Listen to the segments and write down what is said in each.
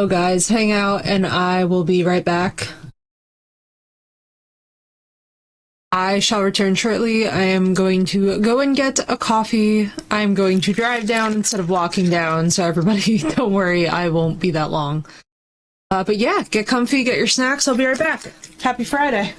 go, guys. Hang out, and I will be right back. I shall return shortly. I am going to go and get a coffee. I'm going to drive down instead of walking down, so everybody, don't worry, I won't be that long. But yeah, get comfy, get your snacks. I'll be right back. Happy Friday.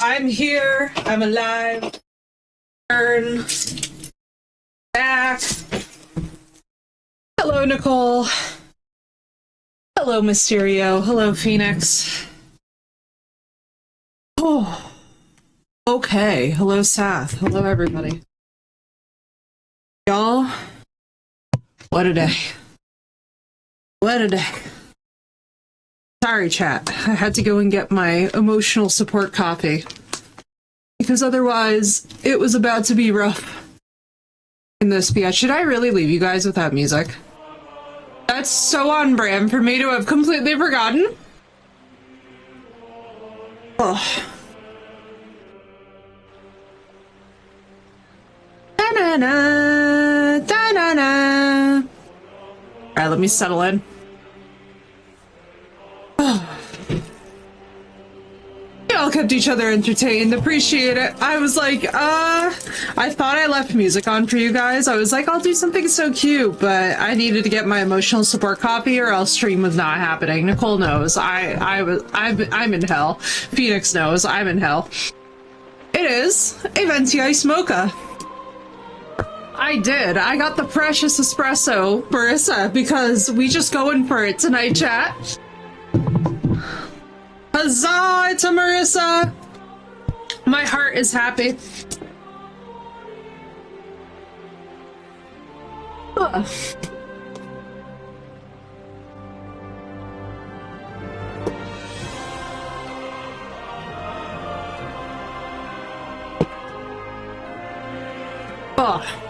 I'm here. I'm alive. Turn back. Hello, Nicole. Hello, Mysterio. Hello, Phoenix. Oh, okay. Hello, Sath. Hello, everybody. Y'all, what a day. What a day. Sorry, chat. I had to go and get my emotional support coffee. Because otherwise, it was about to be rough in this BS. Should I really leave you guys without music? That's so on brand for me to have completely forgotten. Oh. Da-na-na, da-na-na. Alright, let me settle in. Y'all kept each other entertained. Appreciate it. I was like, I thought I left music on for you guys. I was like, I'll do something so cute, but I needed to get my emotional support copy or else stream was not happening. Nicole knows. I'm in hell. Phoenix knows. I'm in hell. It is a venti ice mocha. I did. I got the precious espresso, Marissa, because we just going for it tonight, chat. Huzzah, it's a Marissa! My heart is happy. Ugh. Oh.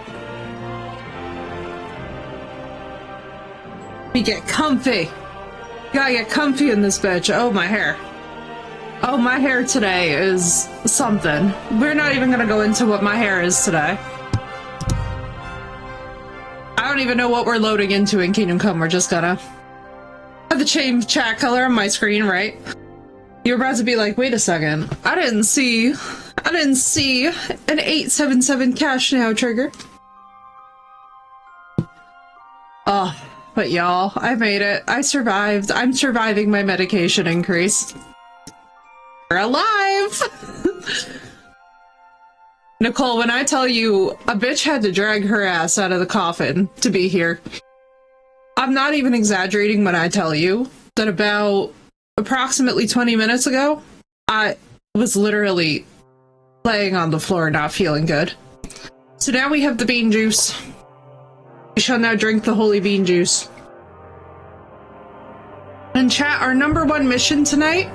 We get comfy. Gotta get comfy in this bitch. Oh, my hair. Oh, my hair today is something. We're not even gonna go into what my hair is today. I don't even know what we're loading into in Kingdom Come. We're just gonna have the change chat color on my screen, right? You're about to be like, wait a second. I didn't see an 877 cash now trigger. Oh. But y'all, I made it. I survived. I'm surviving my medication increase. We're alive! Nicole, when I tell you a bitch had to drag her ass out of the coffin to be here, I'm not even exaggerating when I tell you that about approximately 20 minutes ago, I was literally laying on the floor not feeling good. So now we have the bean juice. We shall now drink the holy bean juice. And chat, our #1 mission tonight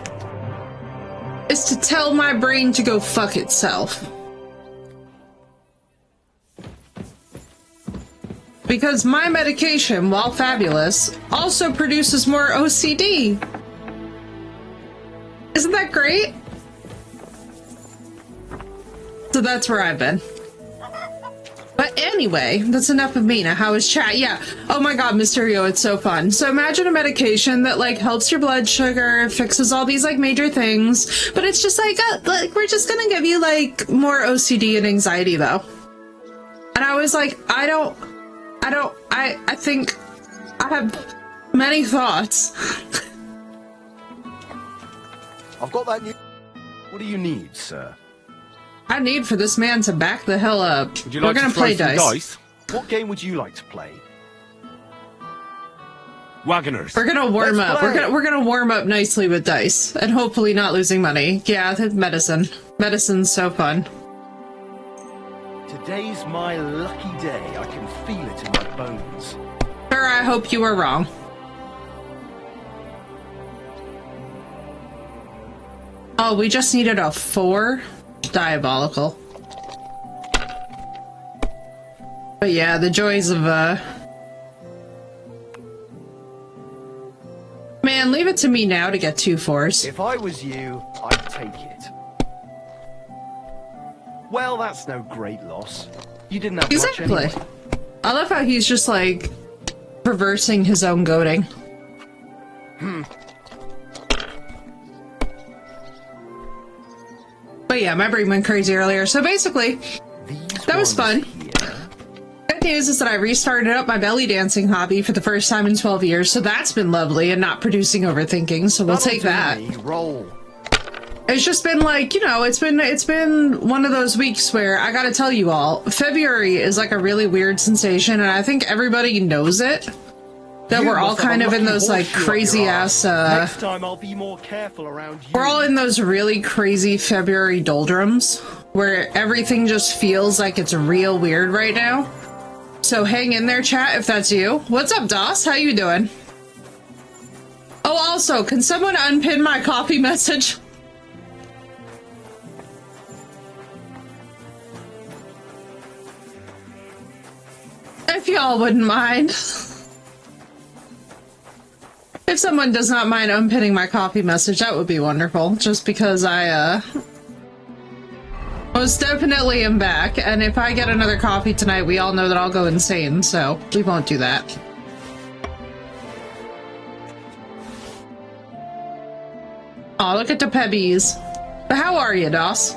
is to tell my brain to go fuck itself. Because my medication, while fabulous, also produces more OCD. Isn't that great? So that's where I've been. But anyway, that's enough of me. Now, how is chat? Yeah. Oh my god, Mysterio, it's so fun. So imagine a medication that, like, helps your blood sugar, fixes all these, like, major things, but it's just like, we're just gonna give you, like, more OCD and anxiety, though. And I was like, I think I have many thoughts. I've got that new... What do you need, sir? I need for this man to back the hell up. Would you like We're gonna to throw play some dice. What game would you like to play? Wagoners. We're gonna warm up. Play. We're gonna warm up nicely with dice, and hopefully not losing money. Yeah, medicine. Medicine's so fun. Today's my lucky day. I can feel it in my bones. Sir, I hope you are wrong. Oh, we just needed a 4? Diabolical. But yeah, the joys of, Man, leave it to me now to get 2 4s. If I was you, I'd take it. Well, that's no great loss. You didn't have Exactly. much anyway. I love how he's just, like, reversing his own goading. But yeah, my brain went crazy earlier. So basically, that was fun. Good news is that I restarted up my belly dancing hobby for the first time in 12 years, so that's been lovely and not producing overthinking, so we'll take that. Roll. It's just been like, you know, it's been one of those weeks where I gotta tell you all, February is like a really weird sensation, and I think everybody knows it. That we're all kind of in those like crazy ass Next time I'll be more careful around you. we're all in those really crazy February doldrums where everything just feels like it's real weird right now. So hang in there, chat, if that's you. What's up, Doss? How you doing? Oh, also, can someone unpin my coffee message? If y'all wouldn't mind. If someone does not mind unpinning my coffee message, that would be wonderful. Just because I, most definitely am back. And if I get another coffee tonight, we all know that I'll go insane. So we won't do that. Oh, look at the pebbies. But how are you, Doss?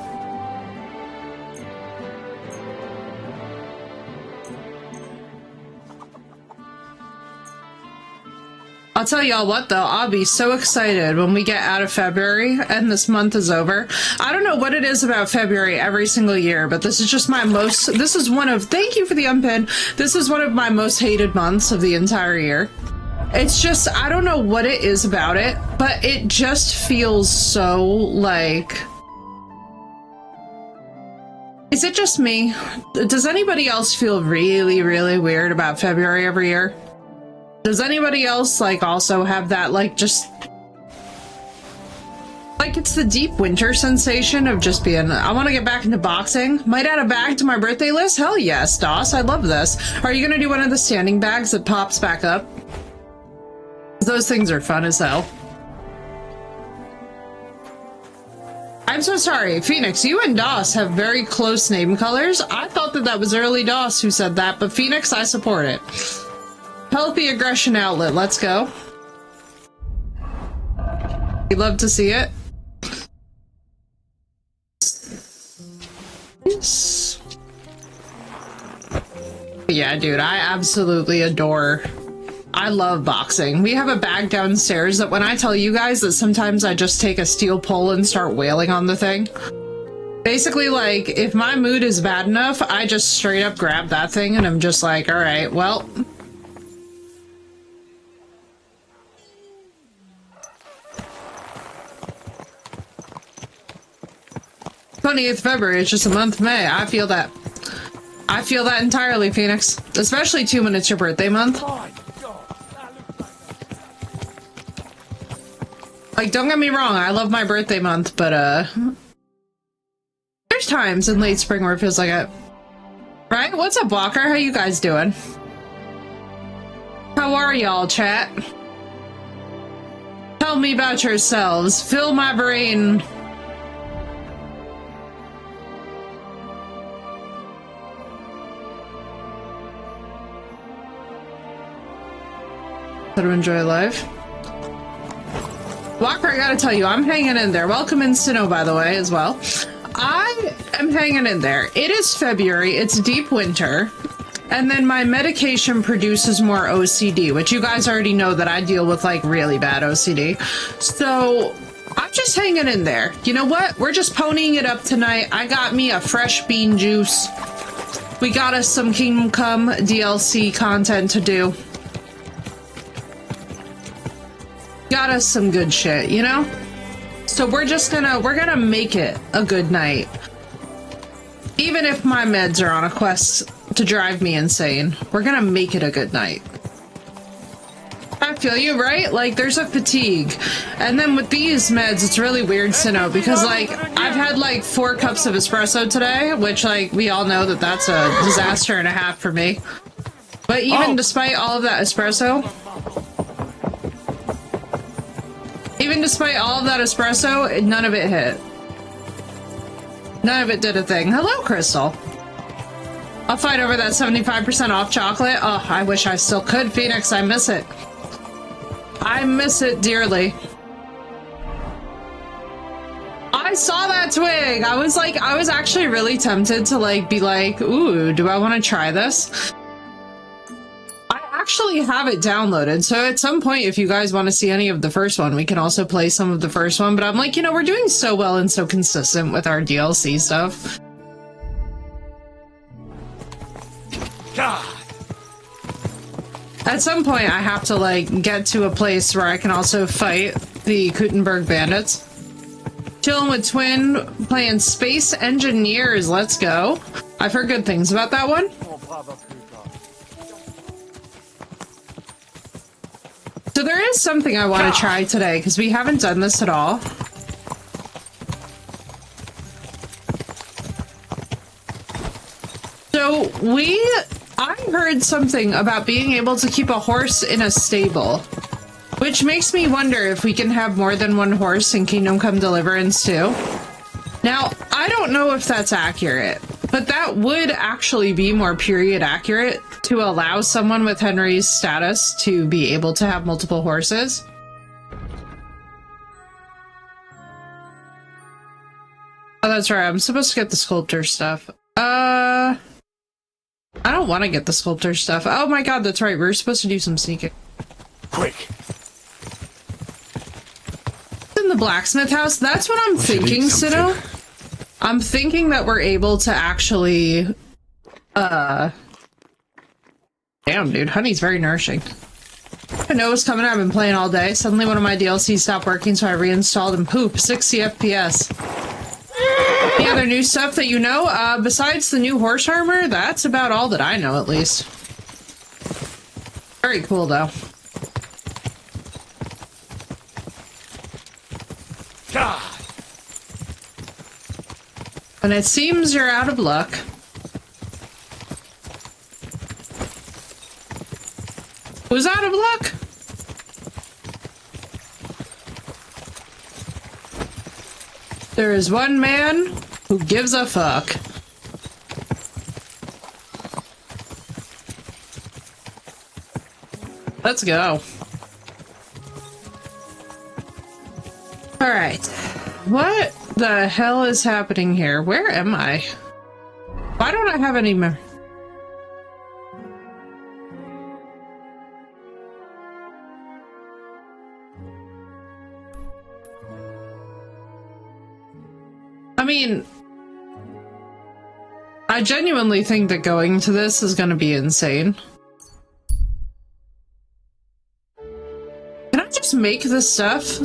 I'll tell y'all what though, I'll be so excited when we get out of February and this month is over. I don't know what it is about February every single year, but this is just my most, this is one of, thank you for the unpin, this is one of my most hated months of the entire year. It's just, I don't know what it is about it, but it just feels so like... Is it just me? Does anybody else feel really, really weird about February every year? Does anybody else, like, also have that, like, just... Like, it's the deep winter sensation of just being, I want to get back into boxing. Might add a bag to my birthday list? Hell yes, Doss, I love this. Are you gonna do one of the standing bags that pops back up? Those things are fun as hell. I'm so sorry, Phoenix, you and Doss have very close name colors. I thought that that was early Doss who said that, but Phoenix, I support it. Healthy aggression outlet, let's go. We'd love to see it. Yes. Yeah, dude, I absolutely adore... I love boxing. We have a bag downstairs that when I tell you guys that sometimes I just take a steel pole and start wailing on the thing. Basically, like, if my mood is bad enough, I just straight up grab that thing and I'm just like, alright, well... 28th February, it's just a month of May. I feel that. I feel that entirely, Phoenix. Especially too when it's your birthday month. Like, don't get me wrong, I love my birthday month, but, there's times in late spring where it feels like it. Right? What's up, Walker? How you guys doing? How are y'all, chat? Tell me about yourselves. Fill my brain. How to enjoy life. Walker, I gotta tell you, I'm hanging in there. Welcome in Sinnoh, by the way, as well. I am hanging in there. It is February, it's deep winter, and then my medication produces more OCD, which you guys already know that I deal with, like, really bad OCD. So, I'm just hanging in there. You know what? We're just ponying it up tonight. I got me a fresh bean juice. We got us some Kingdom Come DLC content to do. Got us some good shit, you know? So we're gonna make it a good night. Even if my meds are on a quest to drive me insane, we're gonna make it a good night. I feel you, right? Like, there's a fatigue. And then with these meds, it's really weird, Sinnoh, because, like, I've had, like, 4 cups of espresso today, which, like, we all know that that's a disaster and a half for me. But even despite all of that espresso... Even despite all of that espresso, none of it hit. None of it did a thing. Hello, Crystal. I'll fight over that 75% off chocolate. Oh, I wish I still could, Phoenix. I miss it. I miss it dearly. I saw that twig. I was actually really tempted to, like, be like, ooh, do I want to try this? I actually have it downloaded, so at some point, if you guys want to see any of the first one, we can also play some of the first one, but I'm like, you know, we're doing so well and so consistent with our DLC stuff. God. At some point, I have to, like, get to a place where I can also fight the Gutenberg bandits. Chilling with Twin, playing Space Engineers, let's go. I've heard good things about that one. So there is something I want to try today, because we haven't done this at all. So I heard something about being able to keep a horse in a stable, which makes me wonder if we can have more than one horse in Kingdom Come Deliverance too. Now, I don't know if that's accurate, but that would actually be more period accurate to allow someone with Henry's status to be able to have multiple horses. Oh, that's right. I'm supposed to get the sculptor stuff. I don't want to get the sculptor stuff. Oh my god, that's right. We're supposed to do some sneaking. Quick. In the blacksmith house? That's what I'm thinking, Sino. I'm thinking that we're able to actually, damn, dude, honey's very nourishing. I know what's coming. I've been playing all day. Suddenly one of my DLCs stopped working, so I reinstalled and poop, 60 FPS. Any other new stuff that you know? Besides the new horse armor, that's about all that I know, at least. Very cool, though. God. And it seems you're out of luck. Who's out of luck? There is one man who gives a fuck. Let's go. Alright. What the hell is happening here? Where am I? Why don't I have any more? I mean, I genuinely think that going to this is going to be insane. Can I just make this stuff?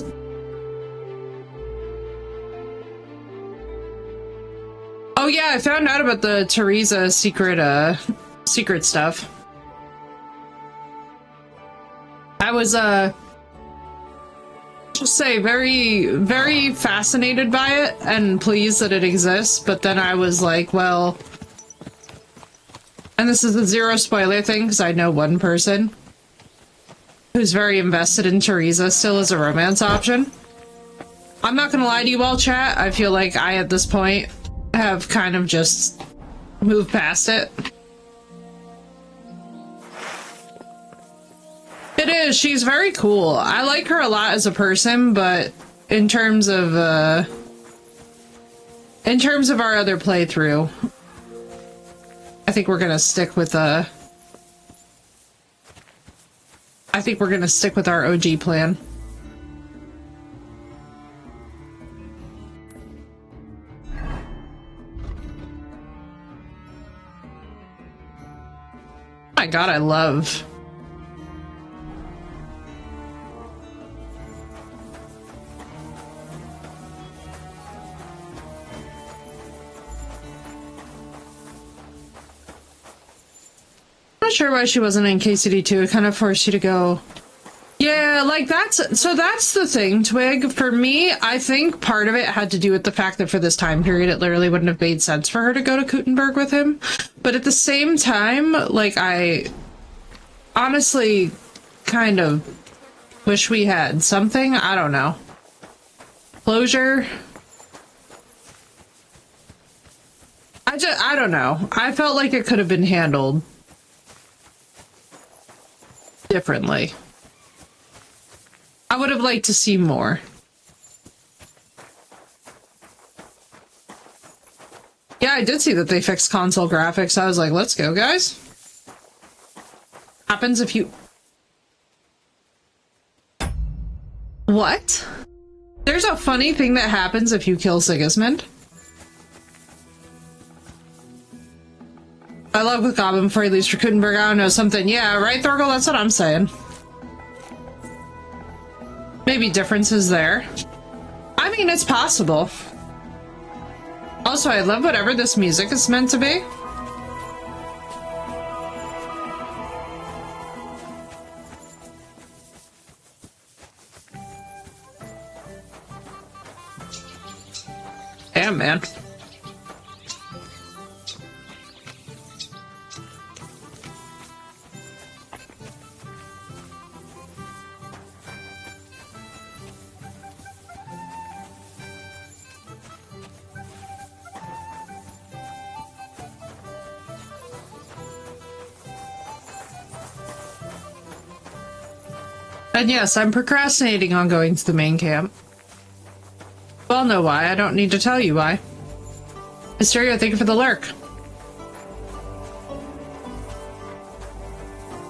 Oh yeah, I found out about the Teresa secret stuff. I was, just say very, very fascinated by it and pleased that it exists, but then I was like, well, and this is a zero spoiler thing because I know one person who's very invested in Teresa still as a romance option. I'm not gonna lie to you all, chat. I feel like I, at this point, have kind of just moved past it. It is. She's very cool. I like her a lot as a person, but in terms of our other playthrough, I think we're gonna stick with I think we're gonna stick with our OG plan. Oh my god, I love. Not sure why she wasn't in KCD2. It kind of forced you to go. Yeah, like that's the thing, Twig. For me, I think part of it had to do with the fact that for this time period, it literally wouldn't have made sense for her to go to Gutenberg with him. But at the same time, like, I honestly kind of wish we had something. I don't know. Closure. I don't know. I felt like it could have been handled differently. I would have liked to see more. Yeah, I did see that they fixed console graphics. I was like, let's go, guys. Happens if you... What? There's a funny thing that happens if you kill Sigismund. I love with Goblin before he leaves for Kutenberg. I don't know, something. Yeah, right, Thorgal? That's what I'm saying. Maybe differences there. I mean, it's possible. Also, I love whatever this music is meant to be. Damn, man. And yes, I'm procrastinating on going to the main camp. Well, know why. I don't need to tell you why. Mysterio, thank you for the lurk.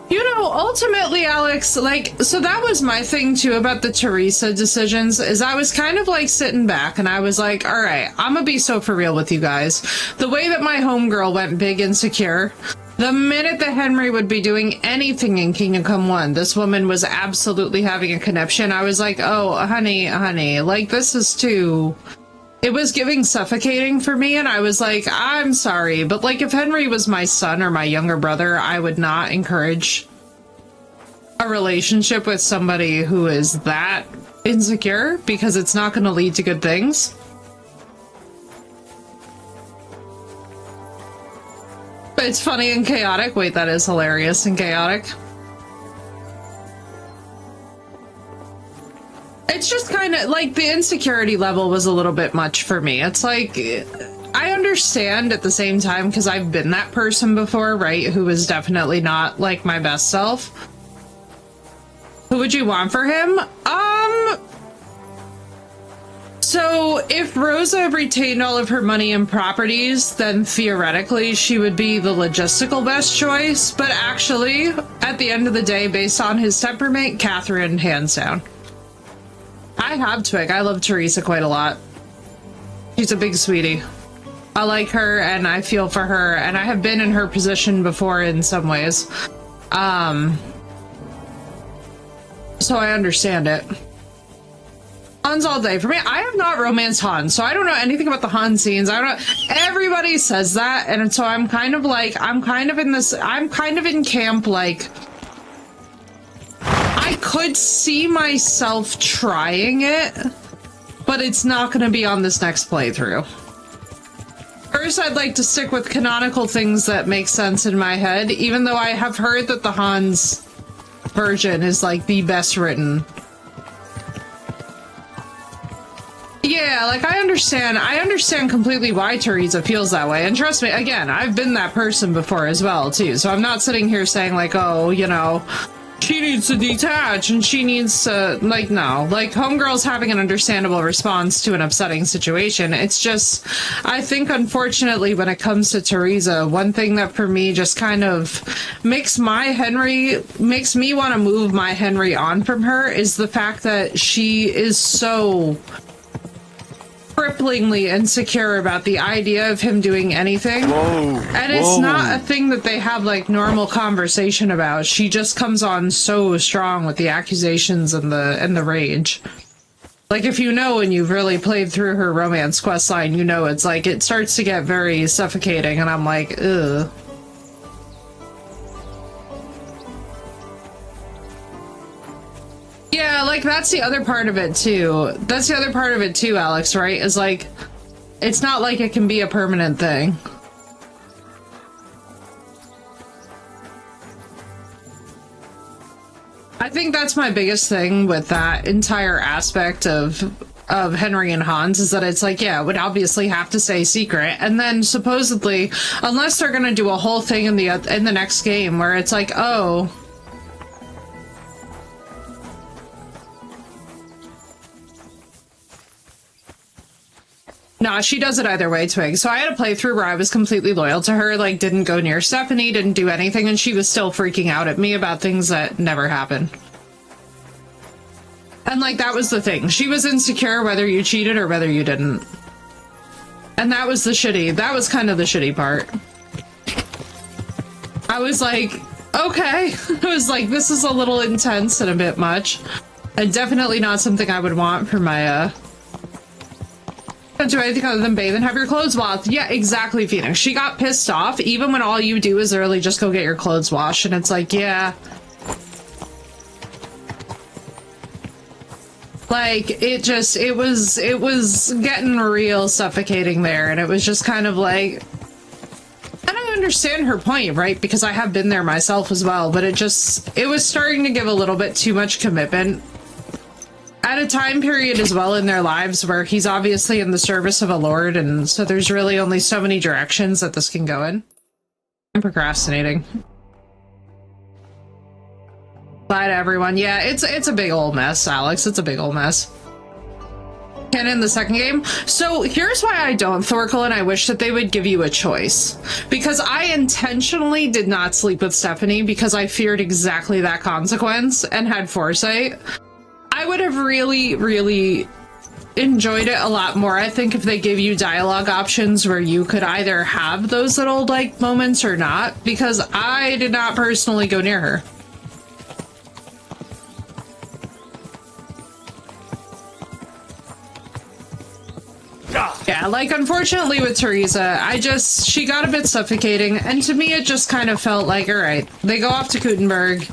You know, ultimately, Alex, like, so that was my thing too about the Teresa decisions, is I was kind of like sitting back and I was like, all right, I'm gonna be so for real with you guys. The way that my homegirl went big insecure, the minute that Henry would be doing anything in Kingdom Come 1, this woman was absolutely having a conniption. I was like, oh, honey, like, this is too... It was giving suffocating for me, and I was like, I'm sorry, but, like, if Henry was my son or my younger brother, I would not encourage a relationship with somebody who is that insecure, because it's not going to lead to good things. But it's funny and chaotic. Wait, that is hilarious and chaotic. It's just kind of like the insecurity level was a little bit much for me. It's like, I understand at the same time because I've been that person before, right? Who was definitely not like my best self. Who would you want for him? So if Rosa retained all of her money and properties, then theoretically she would be the logistical best choice. But actually, at the end of the day, based on his temperament, Catherine, hands down. I have Twig. I love Teresa quite a lot. She's a big sweetie. I like her and I feel for her, and I have been in her position before in some ways. So I understand it. Hans all day. For me, I have not romanced Hans, so I don't know anything about the Hans scenes. I don't know. Everybody says that, and so I'm kind of like, I'm kind of in camp, like, I could see myself trying it, but it's not going to be on this next playthrough. First, I'd like to stick with canonical things that make sense in my head, even though I have heard that the Hans version is, like, the best written. Yeah, like, I understand completely why Teresa feels that way, and trust me, again, I've been that person before as well, too, so I'm not sitting here saying, like, oh, you know, she needs to detach, and she needs to, like, no, like, Homegirl's having an understandable response to an upsetting situation. It's just, I think, unfortunately, when it comes to Teresa, one thing that for me just kind of makes me want to move my Henry on from her is the fact that she is so cripplingly insecure about the idea of him doing anything. And it's not a thing that they have like normal conversation about. She just comes on so strong with the accusations and the rage. Like, if you know and you've really played through her romance questline, you know it's like it starts to get very suffocating, and I'm like, ugh. Yeah, like, that's the other part of it, too. That's the other part of it, too, Alex, right? Is, like, it's not like it can be a permanent thing. I think that's my biggest thing with that entire aspect of Henry and Hans, is that it's like, yeah, it would obviously have to stay secret, and then supposedly, unless they're gonna do a whole thing in the next game where it's like, oh... Nah, she does it either way, Twig. So I had a playthrough where I was completely loyal to her, like, didn't go near Stephanie, didn't do anything, and she was still freaking out at me about things that never happened. And, like, that was the thing. She was insecure whether you cheated or whether you didn't. And that was that was kind of the shitty part. I was like, okay. I was like, this is a little intense and a bit much. And definitely not something I would want for my, Don't do anything other than bathe and have your clothes washed. Yeah, exactly, Phoenix. She got pissed off, even when all you do is literally just go get your clothes washed. And it's like, yeah. Like, it was getting real suffocating there. And it was just kind of like, I don't understand her point, right? Because I have been there myself as well. But it was starting to give a little bit too much commitment. At a time period as well in their lives where he's obviously in the service of a lord, and so there's really only so many directions that this can go in. I'm procrastinating. Bye to everyone. Yeah, it's a big old mess, Alex. It's a big old mess. And in the second game, so here's why I don't, Thorkel, and I wish that they would give you a choice. Because I intentionally did not sleep with Stephanie because I feared exactly that consequence and had foresight. I would have really, really enjoyed it a lot more, I think, if they gave you dialogue options where you could either have those little, like, moments or not, because I did not personally go near her. Yeah, like, unfortunately with Teresa, she got a bit suffocating, and to me it just kind of felt like, alright, they go off to Kutenberg,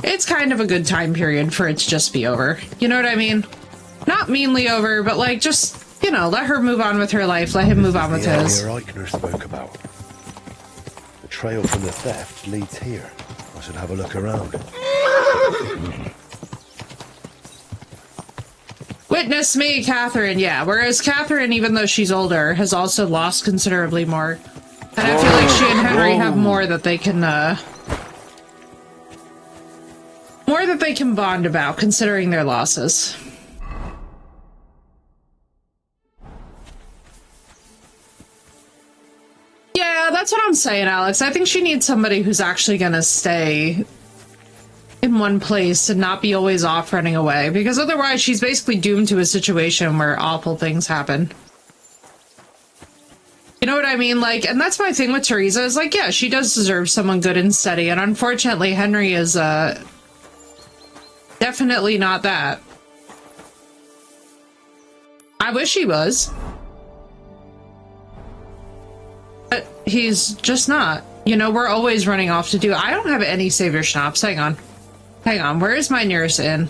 it's kind of a good time period for it to just be over. You know what I mean? Not meanly over, but like, just, you know, let her move on with her life, let him move on with his. The area Eichner spoke about. The trail from the theft leads here. I should have a look around. Witness me, Catherine, yeah. Whereas Catherine, even though she's older, has also lost considerably more. And I feel like she and Henry have more that they can, bond about, considering their losses. Yeah, that's what I'm saying, Alex. I think she needs somebody who's actually gonna stay in one place and not be always off running away, because otherwise she's basically doomed to a situation where awful things happen. You know what I mean? Like, and that's my thing with Teresa, is like, yeah, she does deserve someone good and steady, and unfortunately Henry is definitely not that. I wish he was, but he's just not. You know, we're always running off to do. I don't have any savior schnapps. Hang on, where is my nearest inn?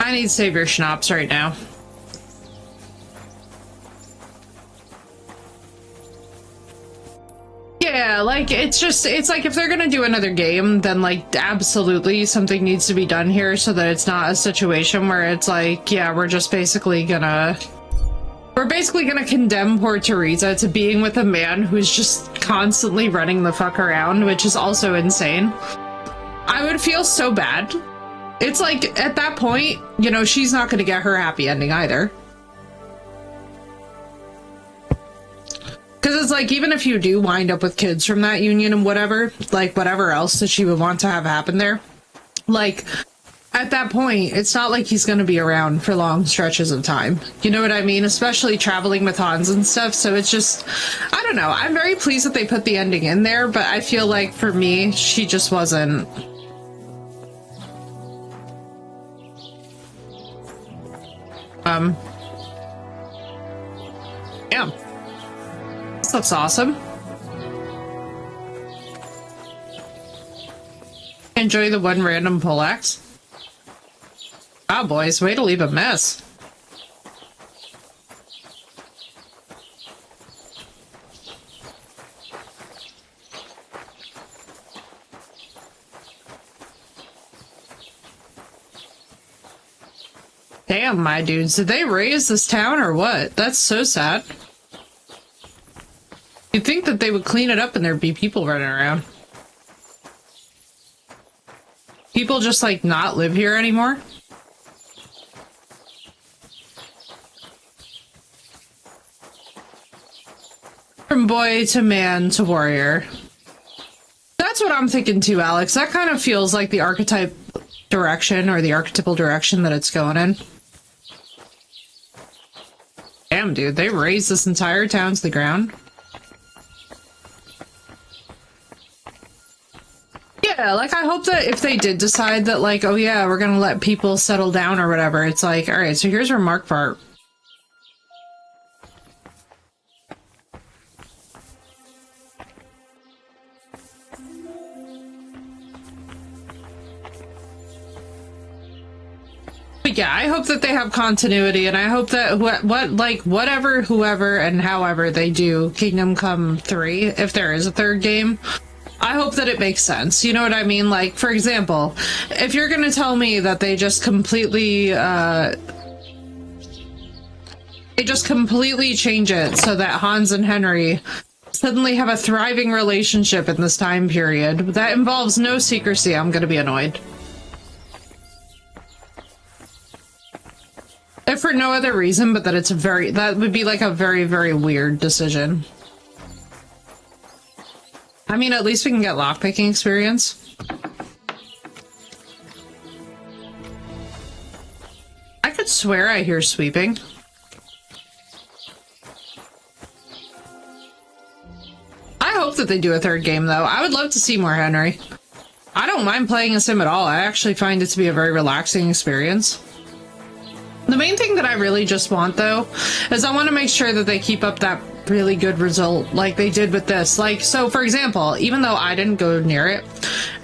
I need savior schnapps right now. Yeah, like, it's like if they're gonna do another game, then, like, absolutely something needs to be done here so that it's not a situation where it's like, yeah, we're basically gonna condemn poor Teresa to being with a man who's just constantly running the fuck around, which is also insane. I would feel so bad. It's like, at that point, you know, she's not gonna get her happy ending either. Because it's like, even if you do wind up with kids from that union and whatever, like, whatever else that she would want to have happen there, like, at that point, it's not like he's going to be around for long stretches of time. You know what I mean? Especially traveling with Hans and stuff. So it's just, I don't know. I'm very pleased that they put the ending in there, but I feel like for me, she just wasn't. Yeah. This looks awesome. Enjoy the one random poleaxe. Wow, boys, way to leave a mess. Damn, my dudes, did they raise this town or what? That's so sad. You'd think that they would clean it up and there'd be people running around. People just, like, not live here anymore? from boy to man to warrior. That's what I'm thinking too, Alex. That kind of feels like the archetype direction, or the archetypal direction that it's going in. Damn, dude, they razed this entire town to the ground. Yeah, like, I hope that if they did decide that, like, oh yeah, we're gonna let people settle down or whatever, it's like, alright, so here's our Mark Fart. But yeah, I hope that they have continuity, and I hope that whatever, whoever, and however they do Kingdom Come 3, if there is a third game, I hope that it makes sense. You know what I mean? Like, for example, if you're gonna tell me that they just completely change it so that Hans and Henry suddenly have a thriving relationship in this time period that involves no secrecy, I'm gonna be annoyed. If for no other reason, but that that would be like a very, very weird decision. I mean, at least we can get lockpicking experience. I could swear I hear sweeping. I hope that they do a third game, though. I would love to see more Henry. I don't mind playing as him at all. I actually find it to be a very relaxing experience. The main thing that I really just want, though, is I want to make sure that they keep up that really good result like they did with this. Like, so for example, even though I didn't go near it,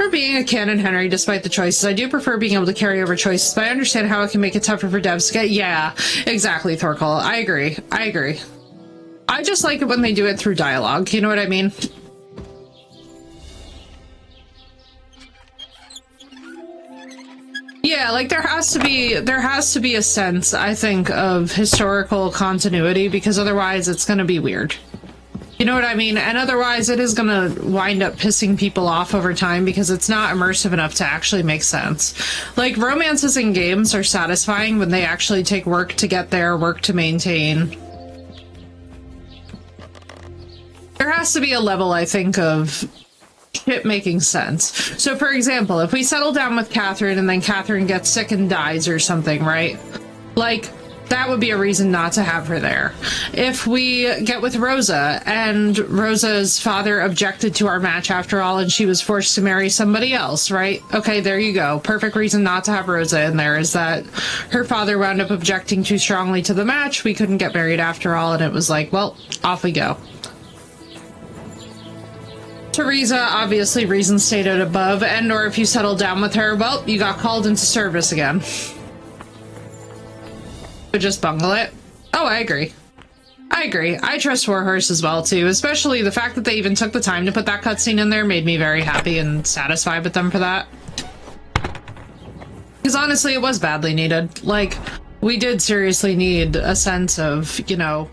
or being a canon Henry despite the choices, I do prefer being able to carry over choices, but I understand how it can make it tougher for devs to get. Yeah, exactly, Thorkel. I agree. I just like it when they do it through dialogue, you know what I mean? Yeah, like there has to be a sense, I think, of historical continuity, because otherwise it's gonna be weird. You know what I mean? And otherwise it is gonna wind up pissing people off over time because it's not immersive enough to actually make sense. Like, romances in games are satisfying when they actually take work to get there, work to maintain. There has to be a level, I think, of shit making sense. So for example, if we settle down with Catherine and then Catherine gets sick and dies or something, right? Like, that would be a reason not to have her there. If we get with Rosa and Rosa's father objected to our match after all and she was forced to marry somebody else, right? Okay, there you go. Perfect reason not to have Rosa in there is that her father wound up objecting too strongly to the match. We couldn't get married after all, and it was like, well, off we go. Teresa, obviously reasons stated above, and or if you settle down with her, well, you got called into service again. But just bungle it. Oh, I agree. I trust Warhorse as well, too, especially the fact that they even took the time to put that cutscene in there made me very happy and satisfied with them for that. Because honestly, it was badly needed. Like, we did seriously need a sense of, you know,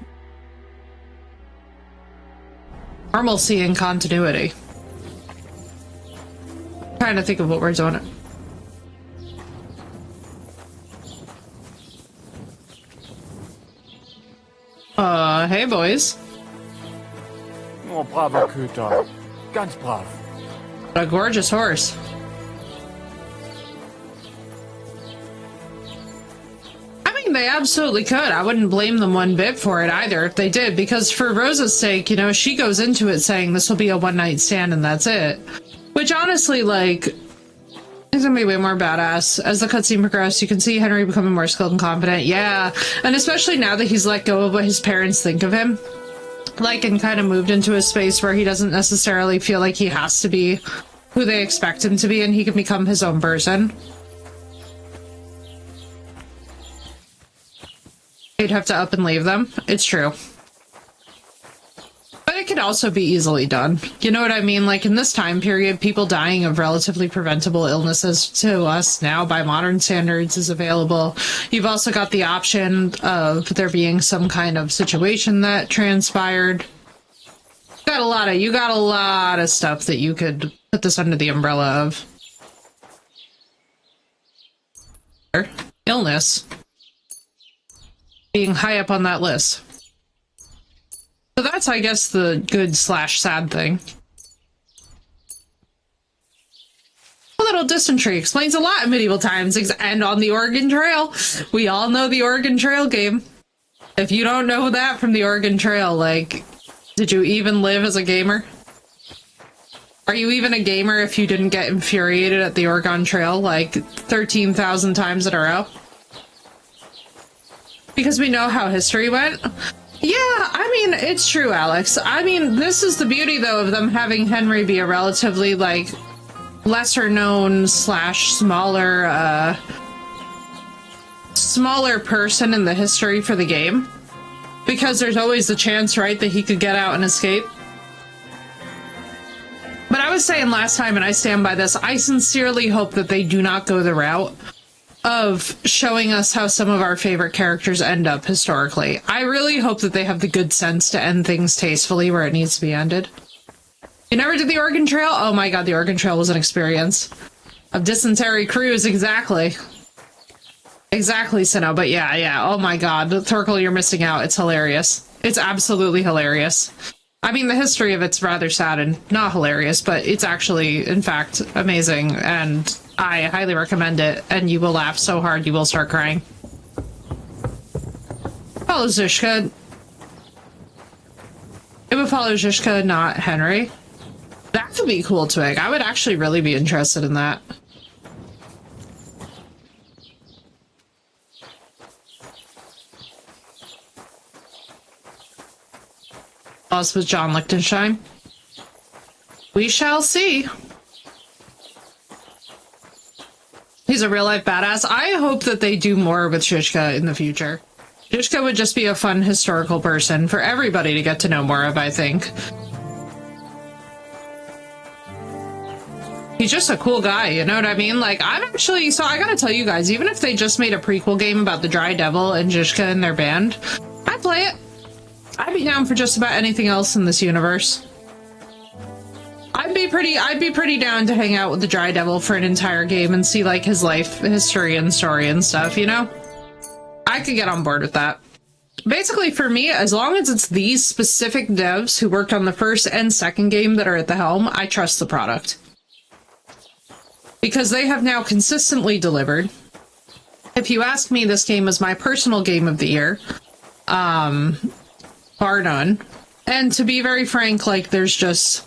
normalcy and continuity. Trying to think of what we're doing. Hey boys. Oh, bravo, Köter. Ganz brav. What a gorgeous horse. I mean, they absolutely could. I wouldn't blame them one bit for it either if they did, because for Rosa's sake, you know, she goes into it saying this will be a one-night stand and that's it. Which honestly, like, is gonna be way more badass. As the cutscene progressed, you can see Henry becoming more skilled and confident. Yeah, and especially now that he's let go of what his parents think of him. Like, and kind of moved into a space where he doesn't necessarily feel like he has to be who they expect him to be, and he can become his own person. You'd have to up and leave them. It's true. But it could also be easily done. You know what I mean? Like, in this time period, people dying of relatively preventable illnesses to us now by modern standards is available. You've also got the option of there being some kind of situation that transpired. You got a lot of stuff that you could put this under the umbrella of. Illness being high up on that list. So that's, I guess, the good slash sad thing. A little dysentery explains a lot in medieval times, and on the Oregon Trail. We all know the Oregon Trail game. If you don't know that from the Oregon Trail, like, did you even live as a gamer? Are you even a gamer if you didn't get infuriated at the Oregon Trail like 13,000 times in a row? Because we know how history went. Yeah, I mean, it's true, Alex. I mean, this is the beauty, though, of them having Henry be a relatively, like, lesser known slash smaller person in the history for the game. Because there's always the chance, right, that he could get out and escape. But I was saying last time, and I stand by this, I sincerely hope that they do not go the route of showing us how some of our favorite characters end up historically. I really hope that they have the good sense to end things tastefully where it needs to be ended. You never did the Oregon Trail? Oh my god, the Oregon Trail was an experience. A dysentery cruise, exactly. Exactly, Sinnoh, but yeah, oh my god, Thorkel, you're missing out. It's hilarious. It's absolutely hilarious. I mean, the history of it's rather sad and not hilarious, but it's actually, in fact, amazing, and I highly recommend it, and you will laugh so hard you will start crying. Follow Zishka. It would follow Zishka, not Henry. That could be cool, Twig. I would actually really be interested in that. Us with John Lichtenstein. We shall see. He's a real-life badass. I hope that they do more with Zishka in the future. Zishka would just be a fun historical person for everybody to get to know more of, I think. He's just a cool guy, you know what I mean? Like, I'm actually... So I gotta tell you guys, even if they just made a prequel game about the Dry Devil and Zishka and their band, I'd play it. I'd be down for just about anything else in this universe. I'd be pretty down to hang out with the Dry Devil for an entire game and see, like, his life history and story and stuff, you know? I could get on board with that. Basically, for me, as long as it's these specific devs who worked on the first and second game that are at the helm, I trust the product. Because they have now consistently delivered. If you ask me, this game is my personal game of the year. Bar none. And to be very frank, like, there's just...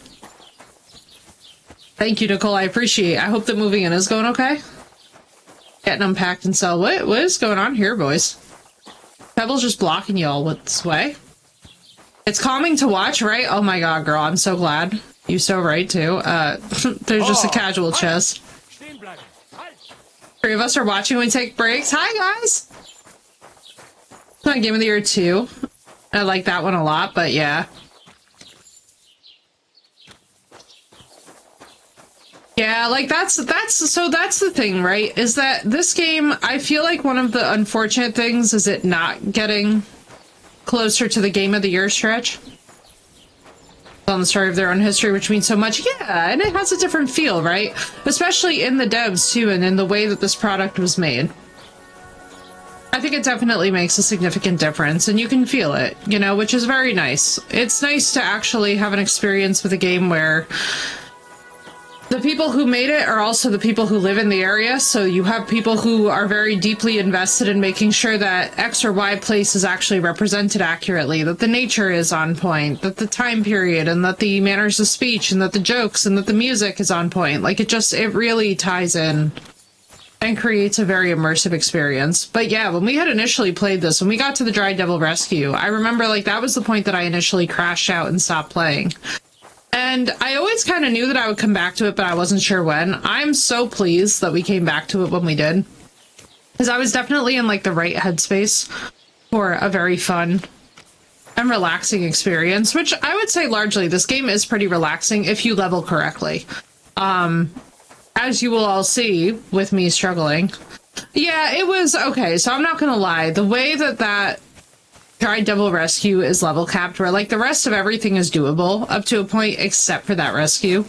Thank you, Nicole, I appreciate it. I hope that moving in is going okay. Getting unpacked and sell. What is going on here, boys? Pebble's just blocking y'all with this way. It's calming to watch, right? Oh my god, girl, I'm so glad. You're so right, too. There's just a casual chess. 3 of us are watching when we take breaks. Hi, guys! It's my game of the year, too. I like that one a lot, but yeah. Yeah, like that's the thing, right? Is that this game, I feel like one of the unfortunate things is it not getting closer to the game of the year stretch. On the story of their own history, which means so much. Yeah, and it has a different feel, right? Especially in the devs too, and in the way that this product was made. I think it definitely makes a significant difference, and you can feel it, you know, which is very nice. It's nice to actually have an experience with a game where the people who made it are also the people who live in the area, so you have people who are very deeply invested in making sure that X or Y place is actually represented accurately, that the nature is on point, that the time period, and that the manners of speech, and that the jokes, and that the music is on point. Like, it really ties in and creates a very immersive experience. But yeah, when we had initially played this, when we got to the Dry Devil Rescue, I remember, like, that was the point that I initially crashed out and stopped playing. And I always kind of knew that I would come back to it, but I wasn't sure when. I'm so pleased that we came back to it when we did. Because I was definitely in, like, the right headspace for a very fun and relaxing experience, which I would say largely this game is pretty relaxing if you level correctly. As you will all see with me struggling. Yeah, it was okay, so I'm not gonna lie. The way that Dry Devil Rescue is level capped, where, like, the rest of everything is doable up to a point except for that rescue.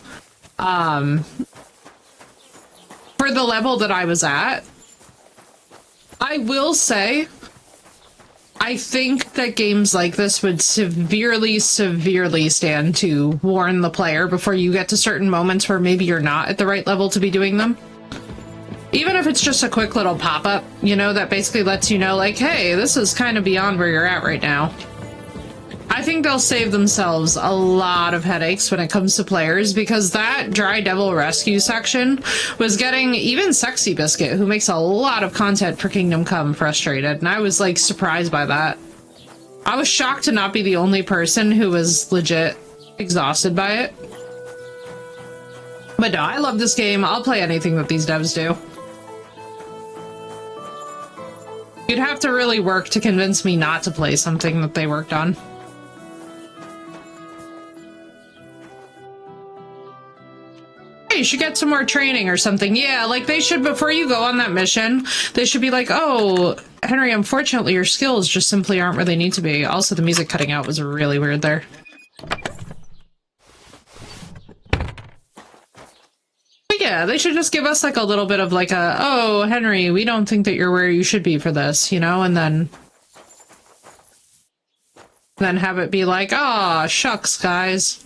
For the level that I was at, I will say I think that games like this would severely, severely stand to warn the player before you get to certain moments where maybe you're not at the right level to be doing them. Even if it's just a quick little pop-up, you know, that basically lets you know, like, hey, this is kind of beyond where you're at right now. I think they'll save themselves a lot of headaches when it comes to players, because that Dry Devil Rescue section was getting even Sexy Biscuit, who makes a lot of content for Kingdom Come, frustrated, and I was, like, surprised by that. I was shocked to not be the only person who was legit exhausted by it. But no, I love this game. I'll play anything that these devs do. You'd have to really work to convince me not to play something that they worked on. You should get some more training or something. Yeah, like they should, before you go on that mission, they should be like, oh, Henry, unfortunately your skills just simply aren't where they need to be. Also, the music cutting out was really weird there. But yeah, they should just give us like a little bit of like a, oh, Henry, we don't think that you're where you should be for this, you know, and then have it be like, ah, shucks, guys.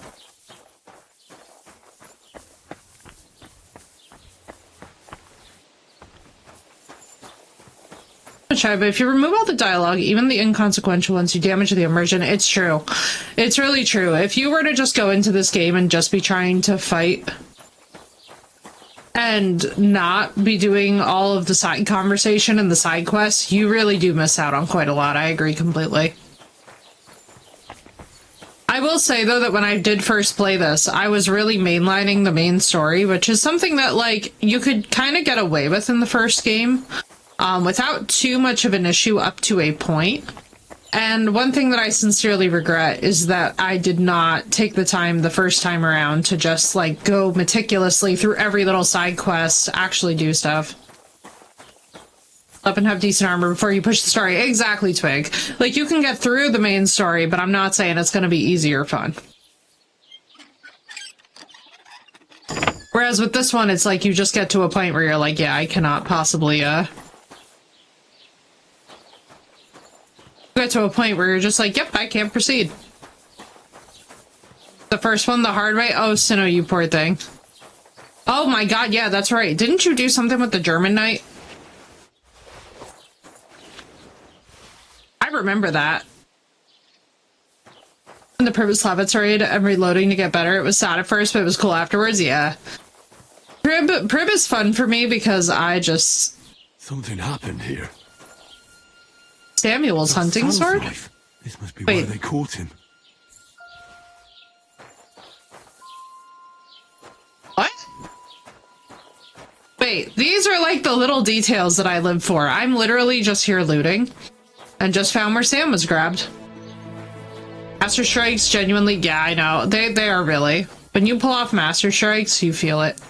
But if you remove all the dialogue, even the inconsequential ones, you damage the immersion. It's true. It's really true. If you were to just go into this game and just be trying to fight and not be doing all of the side conversation and the side quests, you really do miss out on quite a lot. I agree completely. I will say, though, that when I did first play this, I was really mainlining the main story, which is something that, like, you could kind of get away with in the first game. Without too much of an issue up to a point. And one thing that I sincerely regret is that I did not take the time the first time around to just, like, go meticulously through every little side quest, actually do stuff. Up and have decent armor before you push the story. Exactly, Twig. Like, you can get through the main story, but I'm not saying it's going to be easy or fun. Whereas with this one, it's like you just get to a point where you're like, yeah, I cannot possibly, get to a point where you're just like, yep, I can't proceed. The first one, the hard way? Oh, Sinnoh, you poor thing. Oh my god, yeah, that's right. Didn't you do something with the German Knight? I remember that. In the Pribislavitz raid, I'm reloading to get better. It was sad at first, but it was cool afterwards, yeah. Prib is fun for me because I just... Something happened here. Samuel's hunting sword? Life. This must be Wait. where they caught him. What? Wait, these are like the little details that I live for. I'm literally just here looting and just found where Sam was grabbed. Master Strikes, genuinely, yeah, I know. They are really. When you pull off Master Strikes, you feel it.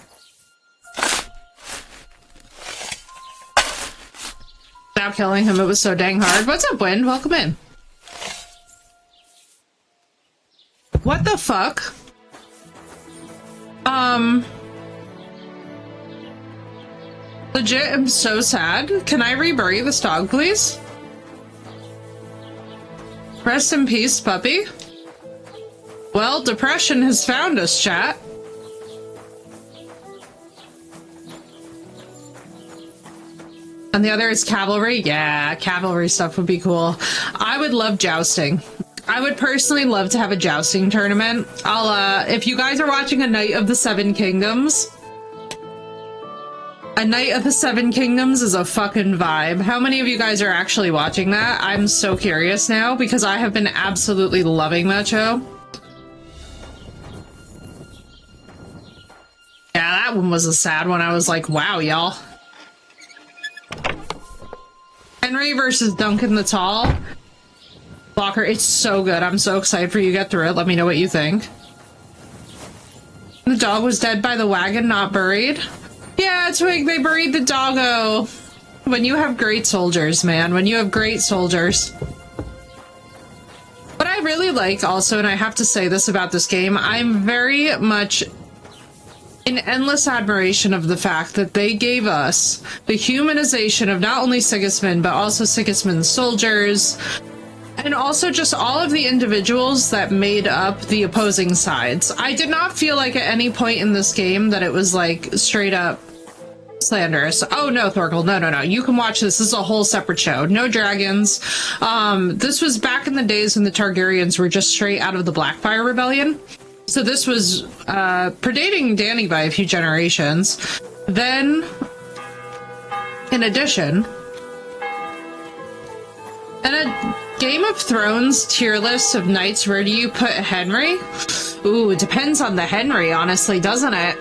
Now killing him, it was so dang hard. What's up, Wind? Welcome in. What the fuck? Legit, I'm so sad. Can I rebury this dog, please? Rest in peace, puppy. Well, depression has found us, chat. And the other is cavalry. Yeah, cavalry stuff would be cool. I would love jousting. I would personally love to have a jousting tournament. If you guys are watching A Knight of the Seven Kingdoms, A Knight of the Seven Kingdoms is a fucking vibe. How many of you guys are actually watching that? I'm so curious now because I have been absolutely loving that show. Yeah, that one was a sad one. I was like, wow, y'all. Henry versus Duncan the Tall. Walker, it's so good. I'm so excited for you to get through it. Let me know what you think. The dog was dead by the wagon, not buried. Yeah, Twig, they buried the doggo. When you have great soldiers, man. When you have great soldiers. What I really like also, and I have to say this about this game, I'm very much in endless admiration of the fact that they gave us the humanization of not only Sigismund, but also Sigismund's soldiers, and also just all of the individuals that made up the opposing sides. I did not feel like at any point in this game that it was like straight up slanderous. Oh no, Thorkel, no. You can watch this. This is a whole separate show. No dragons. This was back in the days when the Targaryens were just straight out of the Blackfire Rebellion. So this was predating Dany by a few generations. Then, in addition, in a Game of Thrones tier list of knights, where do you put Henry? Ooh, it depends on the Henry, honestly, doesn't it?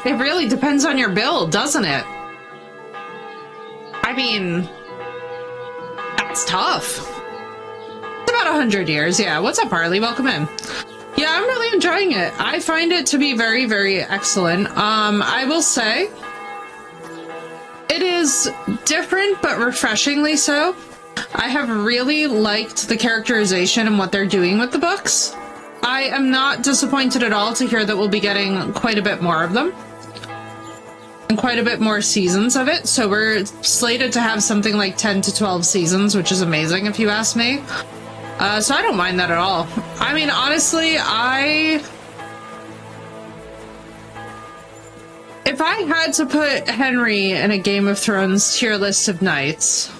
It really depends on your build, doesn't it? I mean, that's tough. It's about 100 years, yeah. What's up, Harley? Welcome in. Yeah, I'm really enjoying it. I find it to be very, very excellent. I will say, it is different, but refreshingly so. I have really liked the characterization and what they're doing with the books. I am not disappointed at all to hear that we'll be getting quite a bit more of them. And quite a bit more seasons of it. So we're slated to have something like 10 to 12 seasons, which is amazing if you ask me. So I don't mind that at all. I mean, honestly, if I had to put Henry in a Game of Thrones tier list of knights,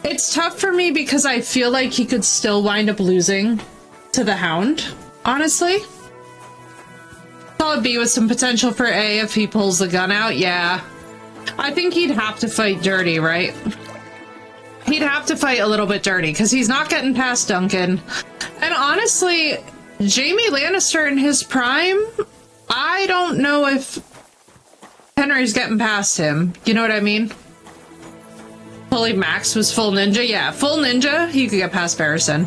it's tough for me because I feel like he could still wind up losing to the Hound, honestly. Solid B with some potential for A if he pulls the gun out, yeah. I think he'd have to fight dirty, right? He'd have to fight a little bit dirty, because he's not getting past Duncan. And honestly, Jaime Lannister in his prime, I don't know if Henry's getting past him. You know what I mean? Fully Max was full ninja? Yeah, full ninja, he could get past Barristan.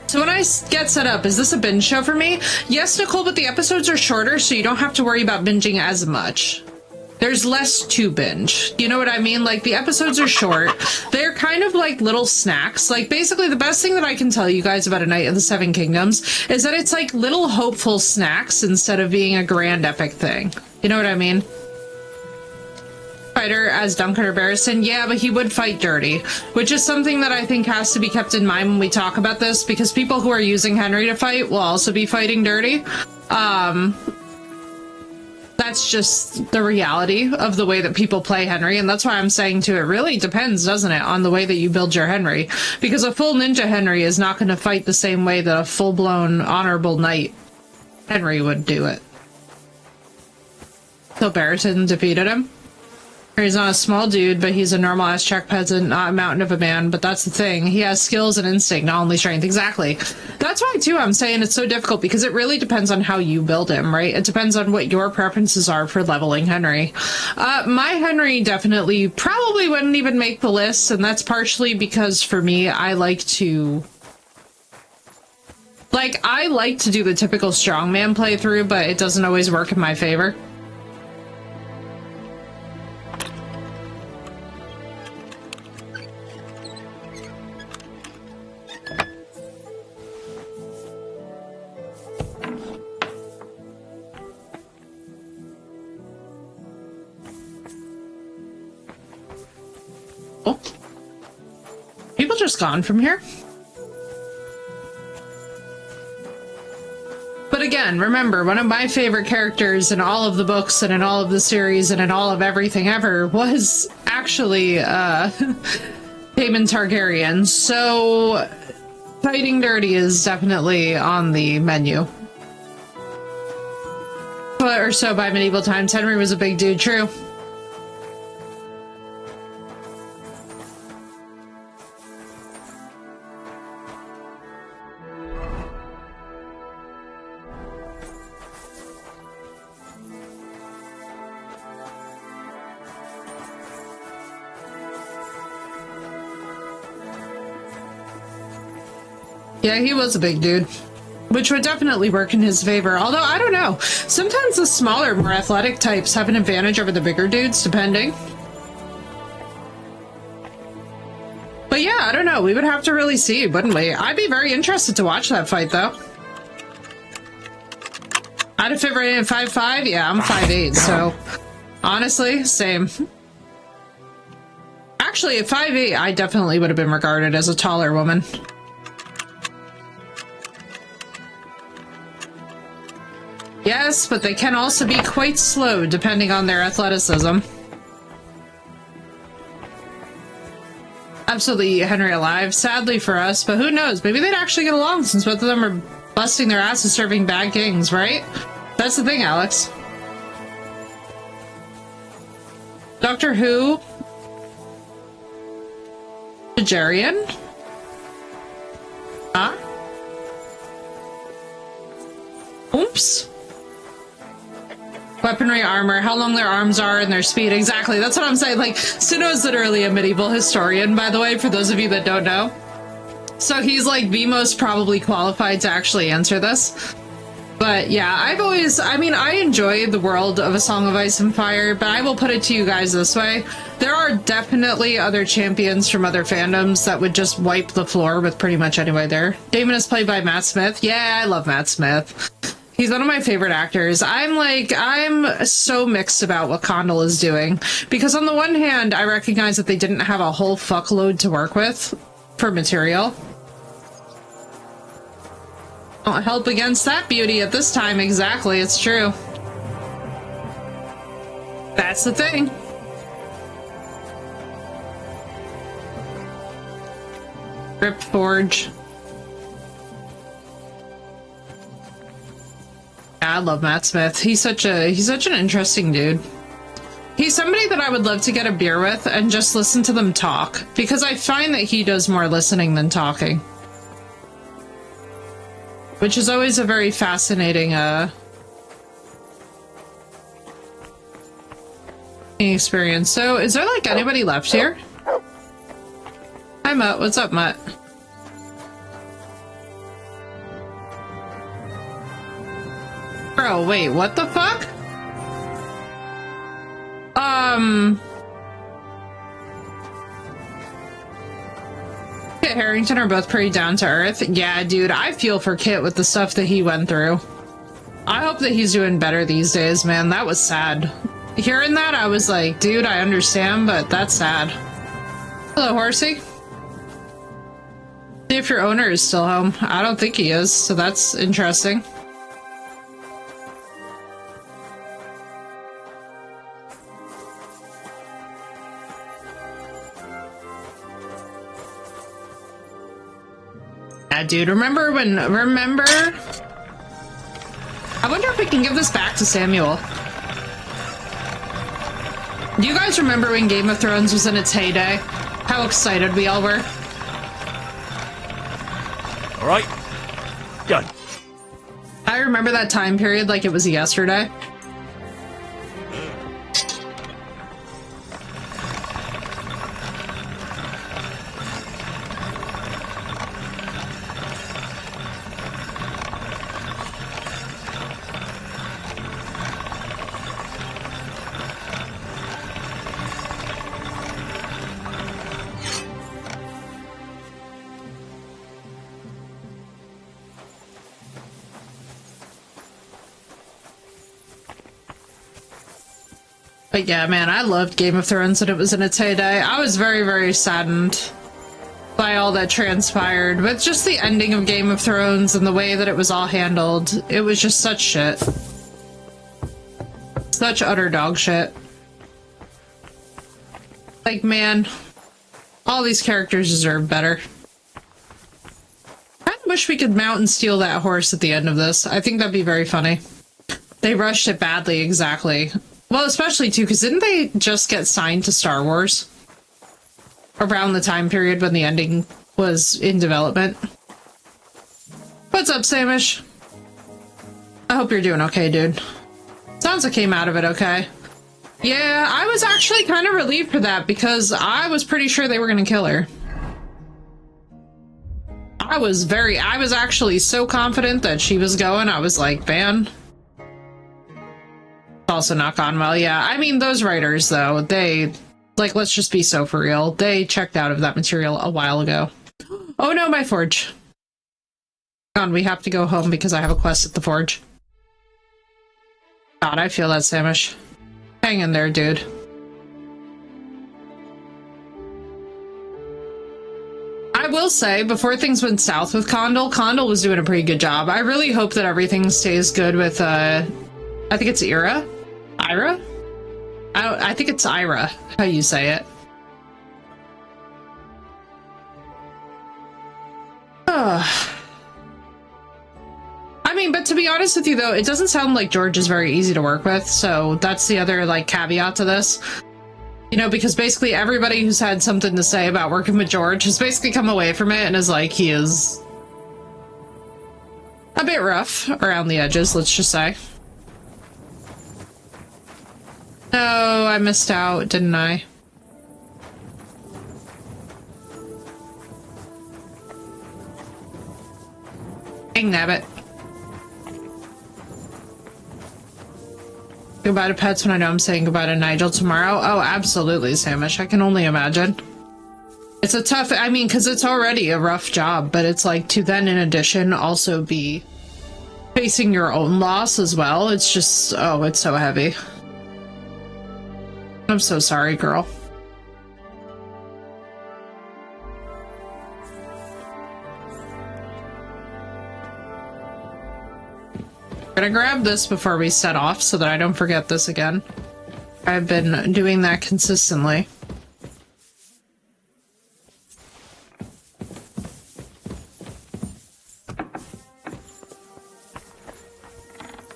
So when I get set up, is this a binge show for me? Yes, Nicole, but the episodes are shorter, so you don't have to worry about binging as much. There's less to binge. You know what I mean? Like, the episodes are short. They're kind of like little snacks. Like, basically, the best thing that I can tell you guys about A Knight of the Seven Kingdoms is that it's like little hopeful snacks instead of being a grand epic thing. You know what I mean? Fighter as Duncan or Barristan, yeah, but he would fight dirty, which is something that I think has to be kept in mind when we talk about this, because people who are using Henry to fight will also be fighting dirty. That's just the reality of the way that people play Henry, and that's why I'm saying too, it really depends, doesn't it, on the way that you build your Henry, because a full ninja Henry is not going to fight the same way that a full-blown honorable knight Henry would do it. So Barristan defeated him. He's not a small dude, but he's a normal-ass Czech peasant, not a mountain of a man. But that's the thing. He has skills and instinct, not only strength. Exactly. That's why, too, I'm saying it's so difficult, because it really depends on how you build him, right? It depends on what your preferences are for leveling Henry. My Henry definitely probably wouldn't even make the list, and that's partially because, for me, I like to do the typical strongman playthrough, but it doesn't always work in my favor. Oh. People just gone from here? But again, remember, one of my favorite characters in all of the books and in all of the series and in all of everything ever was actually Daemon Targaryen. So fighting dirty is definitely on the menu. But or so by medieval times. Henry was a big dude, true. Yeah, he was a big dude, which would definitely work in his favor. Although, I don't know. Sometimes the smaller, more athletic types have an advantage over the bigger dudes, depending. But yeah, I don't know. We would have to really see, wouldn't we? I'd be very interested to watch that fight, though. I'd have fit right in at 5'5"? Yeah, I'm 5'8", so honestly, same. Actually, at 5'8", I definitely would have been regarded as a taller woman. Yes, but they can also be quite slow depending on their athleticism. Absolutely Henry alive, sadly for us, but who knows? Maybe they'd actually get along since both of them are busting their asses serving bad kings, right? That's the thing, Alex. Doctor Who? Nigerian? Huh? Oops. Weaponry, armor, how long their arms are, and their speed. Exactly, that's what I'm saying. Like, Suno is literally a medieval historian, by the way, for those of you that don't know. So he's, like, the most probably qualified to actually answer this. But, yeah, I enjoy the world of A Song of Ice and Fire, but I will put it to you guys this way. There are definitely other champions from other fandoms that would just wipe the floor with pretty much anybody there. Damon is played by Matt Smith. Yeah, I love Matt Smith. He's one of my favorite actors. I'm so mixed about what Condal is doing. Because on the one hand, I recognize that they didn't have a whole fuckload to work with for material. Don't help against that beauty at this time, exactly, it's true. That's the thing. Rip Forge. I love Matt Smith. He's such an interesting dude. He's somebody that I would love to get a beer with and just listen to them talk, because I find that he does more listening than talking. Which is always a very fascinating experience. So, is there like anybody left here? Hi Mutt, what's up Mutt? Bro, wait, what the fuck? Kit Harington are both pretty down to earth. Yeah, dude, I feel for Kit with the stuff that he went through. I hope that he's doing better these days, man. That was sad. Hearing that, I was like, dude, I understand, but that's sad. Hello, Horsey. See if your owner is still home. I don't think he is, so that's interesting. Yeah, dude, remember? I wonder if we can give this back to Samuel. Do you guys remember when Game of Thrones was in its heyday? How excited we all were? Alright, done. I remember that time period like it was yesterday. But yeah, man, I loved Game of Thrones when it was in its heyday. I was very, very saddened by all that transpired. With just the ending of Game of Thrones and the way that it was all handled, it was just such shit. Such utter dog shit. Like, man, all these characters deserve better. I wish we could mount and steal that horse at the end of this. I think that'd be very funny. They rushed it badly, exactly. Well, especially too, because didn't they just get signed to Star Wars? Around the time period when the ending was in development. What's up, Samish? I hope you're doing okay, dude. Sounds like came out of it okay. Yeah, I was actually kind of relieved for that, because I was pretty sure they were going to kill her. I was actually so confident that she was going, I was like, man. Also not gone well, yeah. I mean, those writers, though, they, like, let's just be so for real. They checked out of that material a while ago. Oh no, my forge. God, we have to go home because I have a quest at the forge. God, I feel that, Samish. Hang in there, dude. say, before things went south with Condal was doing a pretty good job. I really hope that everything stays good with, I think it's Ira? Ira? I think it's Ira, how you say it. I mean, but to be honest with you, though, it doesn't sound like George is very easy to work with, so that's the other, like, caveat to this. You know, because basically everybody who's had something to say about working with George has basically come away from it and is like, he is a bit rough around the edges, let's just say. No, I missed out, didn't I? Dang nabbit. Goodbye to pets when I know I'm saying goodbye to Nigel tomorrow. Oh, absolutely, Samish. I can only imagine. It's a tough, I mean, because it's already a rough job, but it's like to then, in addition, also be facing your own loss as well. It's just, oh, it's so heavy. I'm so sorry, girl. I'm gonna grab this before we set off so that I don't forget this again. I've been doing that consistently.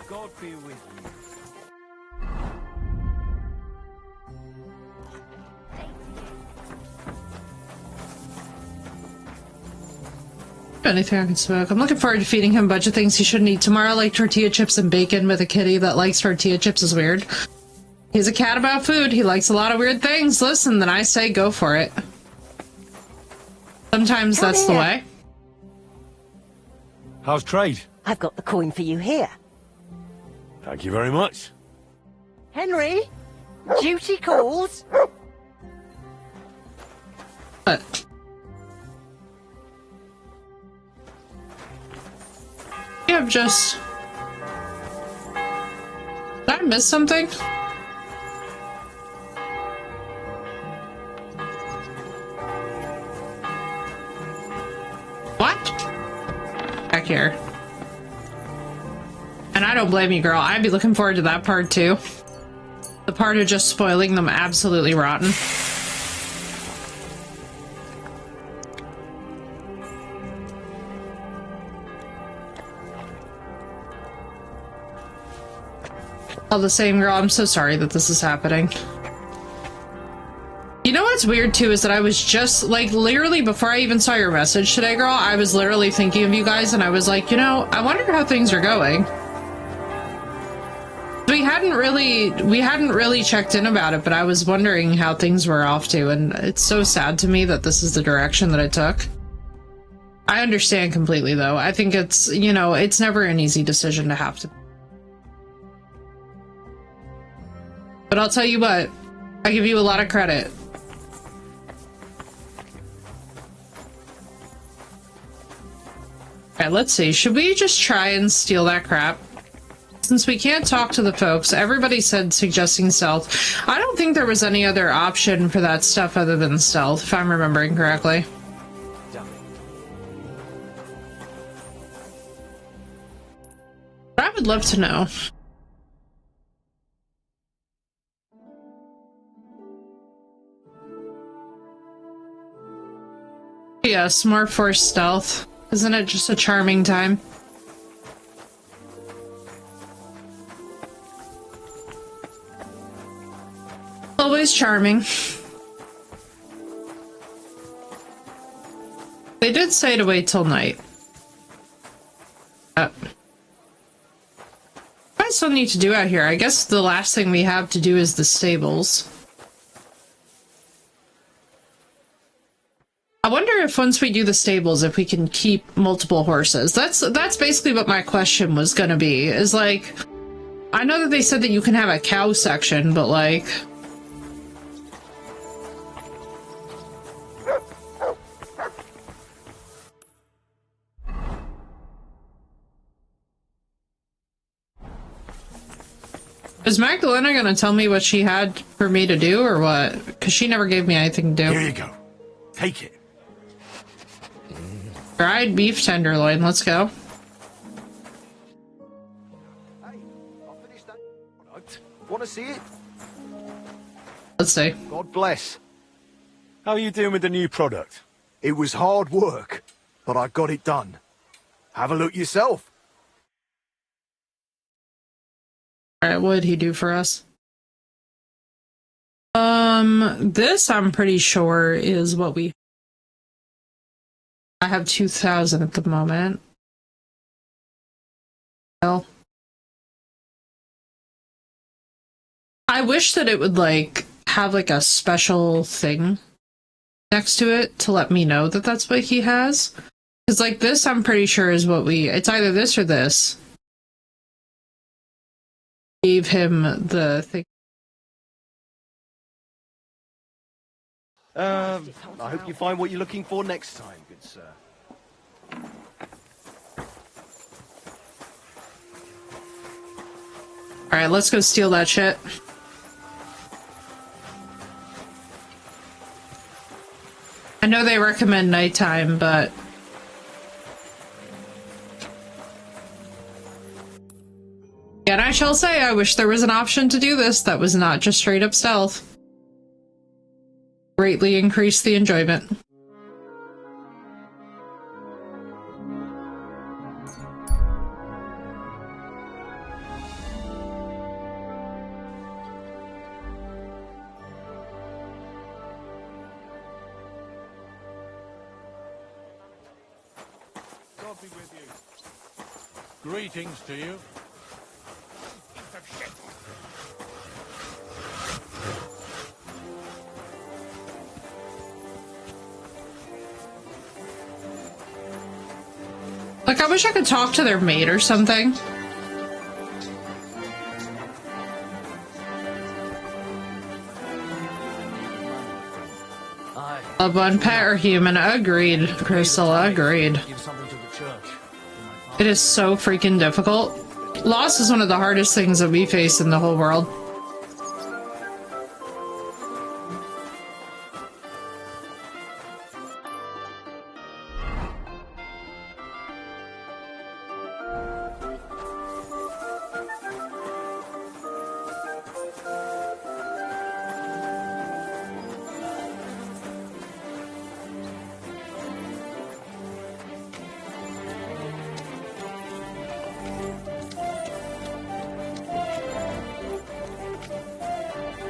God be with you. Anything I can smoke. I'm looking forward to feeding him a bunch of things he shouldn't eat tomorrow, like tortilla chips and bacon with a kitty that likes tortilla chips is weird. He's a cat about food. He likes a lot of weird things. Listen, then I say go for it. Sometimes Come that's here. the way. How's trade? I've got the coin for you here. Thank you very much. Henry, duty calls. But you have just... Did I miss something? What? Back here. And I don't blame you, girl. I'd be looking forward to that part too. The part of just spoiling them absolutely rotten. All the same, girl, I'm so sorry that this is happening. You know what's weird too is that I was just like literally before I even saw your message today, girl, I was literally thinking of you guys and I was like, you know, I wonder how things are going. We hadn't really checked in about it, but I was wondering how things were off to, and it's so sad to me that this is the direction that it took. I understand completely though. I think it's, you know, it's never an easy decision to have to. But I'll tell you what, I give you a lot of credit. Alright, let's see. Should we just try and steal that crap? Since we can't talk to the folks, everybody said suggesting stealth. I don't think there was any other option for that stuff other than stealth, if I'm remembering correctly. But I would love to know. Yes, more forced stealth. Isn't it just a charming time? Always charming. They did say to wait till night. I still need to do out here. I guess the last thing we have to do is the stables. I wonder if once we do the stables, if we can keep multiple horses. That's basically what my question was gonna be, is like, I know that they said that you can have a cow section, but like... Is Magdalena gonna tell me what she had for me to do, or what? Because she never gave me anything to do. Here you go. Take it. Fried beef tenderloin, let's go. Hey, I finished that product. Want to see it? Let's see. God bless. How are you doing with the new product? It was hard work, but I got it done. Have a look yourself. Alright, what did he do for us? This I'm pretty sure is what we... I have 2,000 at the moment. Well, I wish that it would, like, have, like, a special thing next to it to let me know that that's what he has. Because, like, this I'm pretty sure is what we... It's either this or this. Gave him the thing. I hope you find what you're looking for next time, good sir. Alright, let's go steal that shit. I know they recommend nighttime, but... And I shall say, I wish there was an option to do this that was not just straight up stealth. Greatly increase the enjoyment. God be with you. Greetings to you. Like, I wish I could talk to their maid or something. Loved one, pet or human. Agreed, Priscilla, agreed. It is so freaking difficult. Loss is one of the hardest things that we face in the whole world.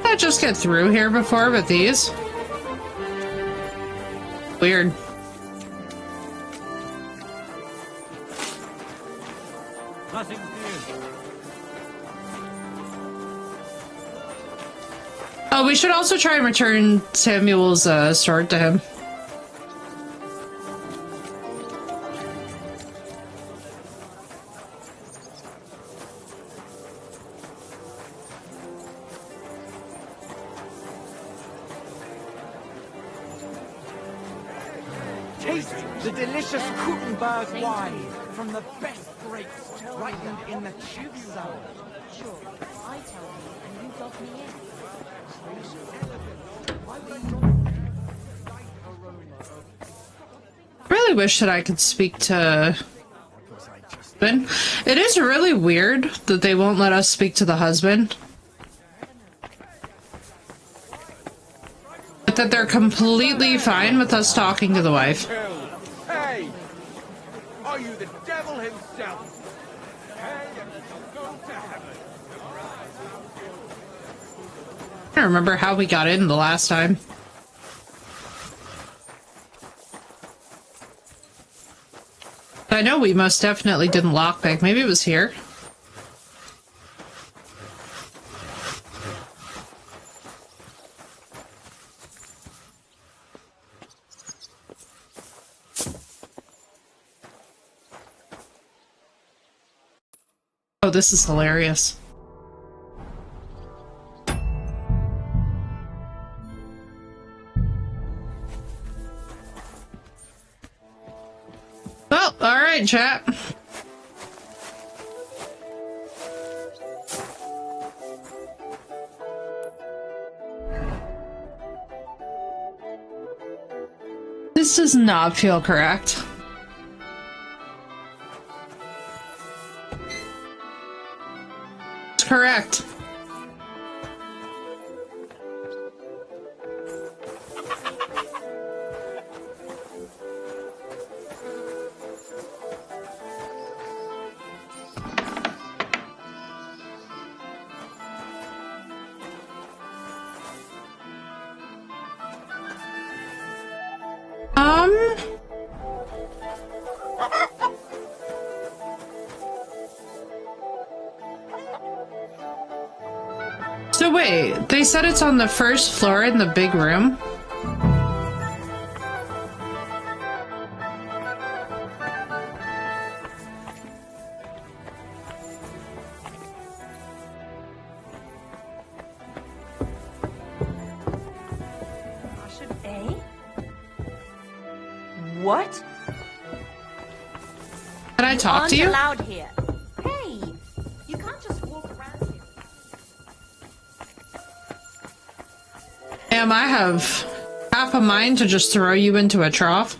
I just get through here before with these? Weird. Nothing new. Oh, we should also try and return Samuel's sword to him. Taste the delicious Kuttenberg wine from the best grapes ripened in the tube cellar. Sure, I tell you and you got me in. I really wish that I could speak to husband. It is really weird that they won't let us speak to the husband. But that they're completely fine with us talking to the wife. Hey! Are you the devil himself? Hey, and go to heaven. I don't remember how we got in the last time. I know we most definitely didn't lockpick. Maybe it was here. Oh, this is hilarious. Well, alright, chat. This does not feel correct. correct. So wait, they said it's on the first floor in the big room? What? Can I talk to you? Allowed here. Hey, you can't just walk around here. Damn, I have half a mind to just throw you into a trough.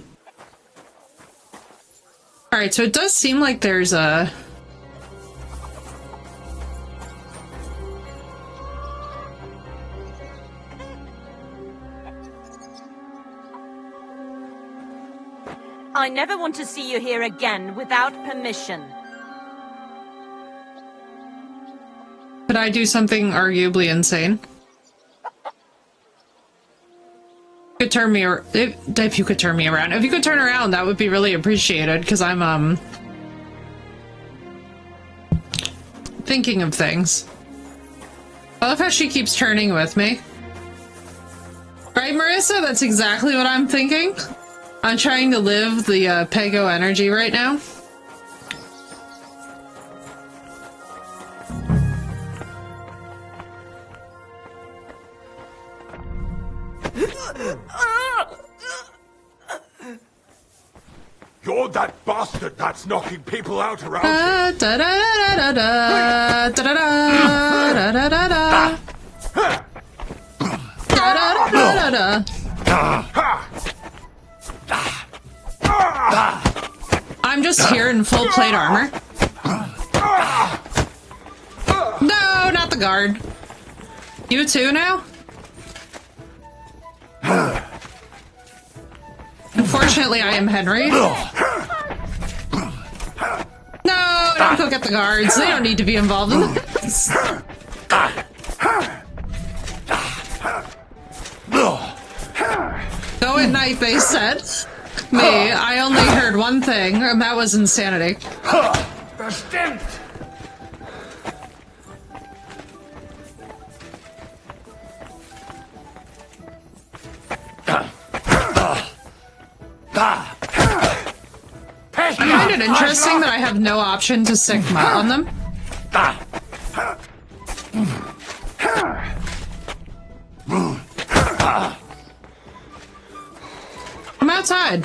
Alright, so it does seem like there's a... I never want to see you here again without permission. Could I do something arguably insane? Could turn me if you could turn me around. If you could turn around, that would be really appreciated, because I'm thinking of things. I love how she keeps turning with me. Right, Marissa? That's exactly what I'm thinking. I'm trying to live the Pego energy right now. You're that bastard that's knocking people out around Da da da da da da da da da da da. Da da da da da. I'm just here in full plate armor. No, not the guard. You too now? Unfortunately, I am Henry. No, don't go get the guards. They don't need to be involved in this. Go at night, they said. Me, I only heard one thing, and that was insanity. Bestimmt! I find it interesting that I have no option to Sigma on them. I'm outside.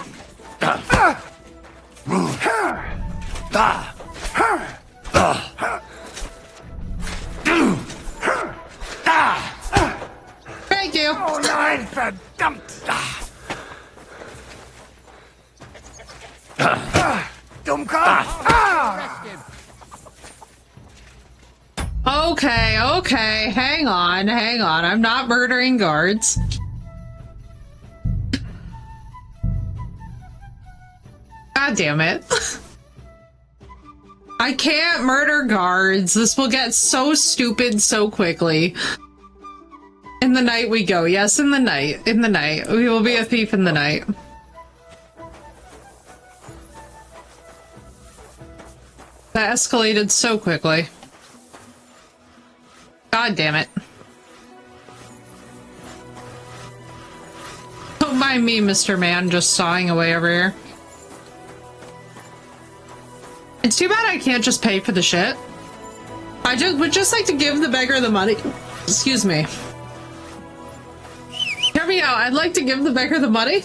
Thank you. Oh nein, verdammt! Dummkopf! Okay, hang on. I'm not murdering guards. God damn it. I can't murder guards. This will get so stupid so quickly. In the night we go. Yes, in the night. In the night. We will be a thief in the night. That escalated so quickly. God damn it. Don't mind me, Mr. Man, just sawing away over here. It's too bad I can't just pay for the shit. I would just like to give the beggar the money. Excuse me. Hear me out. I'd like to give the beggar the money.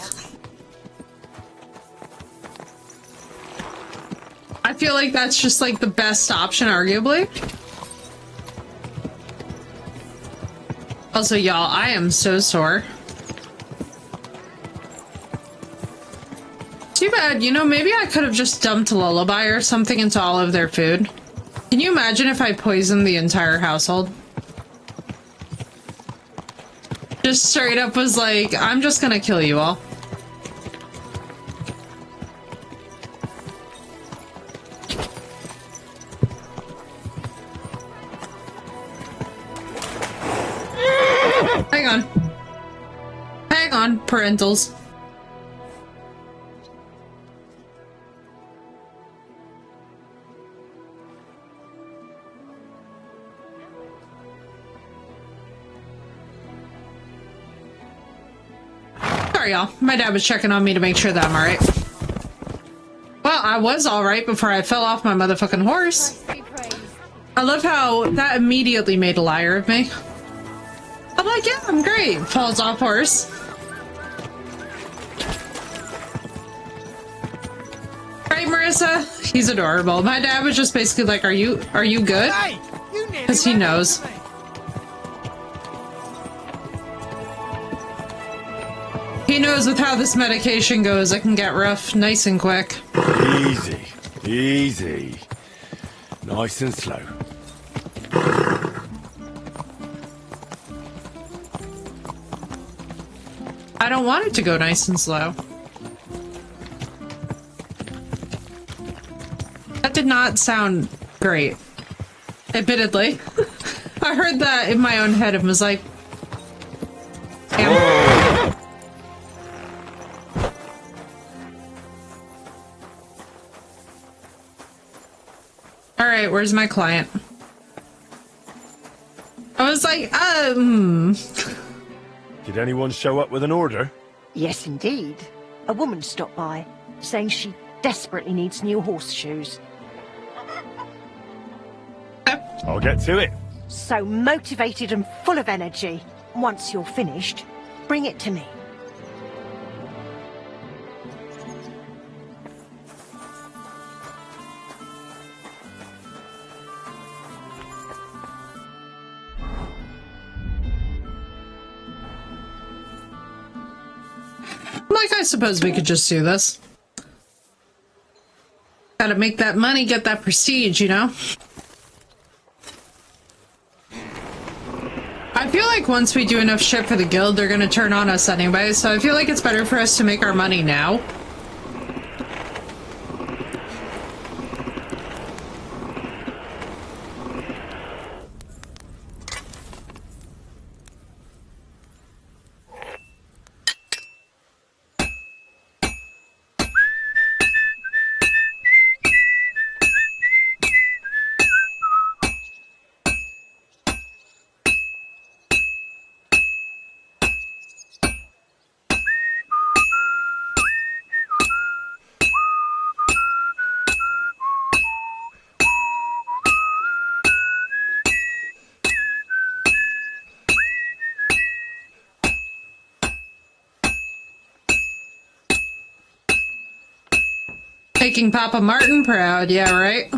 I feel like that's just like the best option, arguably. Also, y'all, I am so sore. Too bad, you know, maybe I could have just dumped a lullaby or something into all of their food. Can you imagine if I poisoned the entire household? Just straight up was like, I'm just gonna kill you all. Hang on. Hang on, parentals. Sorry, y'all. My dad was checking on me to make sure that I'm alright. Well, I was alright before I fell off my motherfucking horse. I love how that immediately made a liar of me. I'm like, yeah, I'm great. Falls off horse. Right, Marissa? He's adorable. My dad was just basically like, are you good? Hey, you nearly Because he ran knows. over me. He knows with how this medication goes, it can get rough nice and quick. Easy. Easy. Nice and slow. I don't want it to go nice and slow. That did not sound great. Admittedly. I heard that in my own head and was like... Damn. Alright, where's my client? I was like, Did anyone show up with an order? Yes, indeed. A woman stopped by, saying she desperately needs new horseshoes. I'll get to it. So motivated and full of energy. Once you're finished, bring it to me. like, I suppose we could just do this. Gotta make that money, get that prestige, you know? I feel like once we do enough shit for the guild, they're gonna turn on us anyway, so I feel like it's better for us to make our money now. Making Papa Martin proud, yeah, right?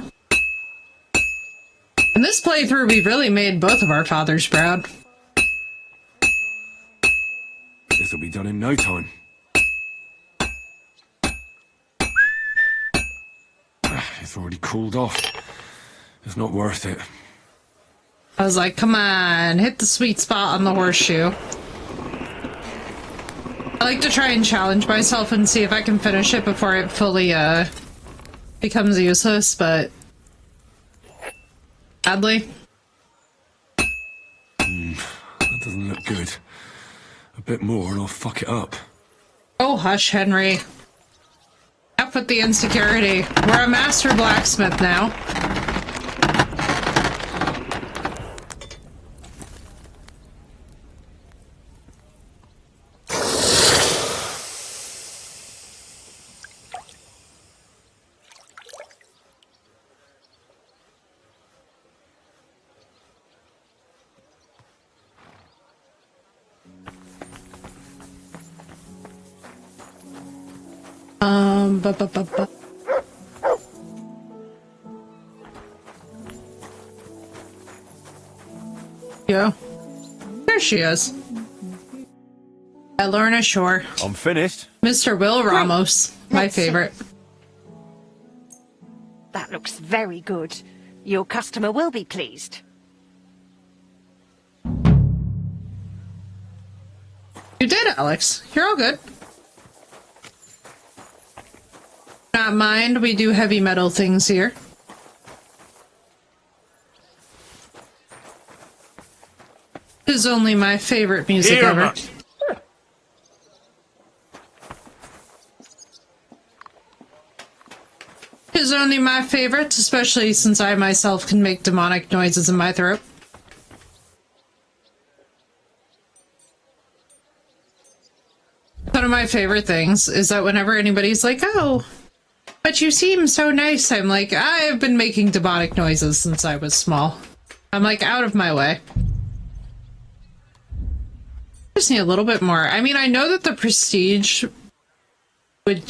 In this playthrough, we really made both of our fathers proud. This'll be done in no time. It's already cooled off. It's not worth it. I was like, come on, hit the sweet spot on the horseshoe. I like to try and challenge myself and see if I can finish it before it fully, becomes useless, but... sadly. That doesn't look good. A bit more and I'll fuck it up. Oh, hush, Henry. Up with the insecurity. We're a master blacksmith now. Ba-ba-ba-ba. Yeah. There she is. Lorna Shore. I'm finished. Mr. Will Ramos. My Let's see. favorite. That looks very good. Your customer will be pleased. You did, Alex. You're all good. Not mind, we do heavy metal things here. This is only my favorite music ever. Is only my favorite, especially since I myself can make demonic noises in my throat. One of my favorite things is that whenever anybody's like, oh, but you seem so nice, I'm like, I've been making demonic noises since I was small. I'm like, out of my way. Just need a little bit more. I mean, I know that the prestige would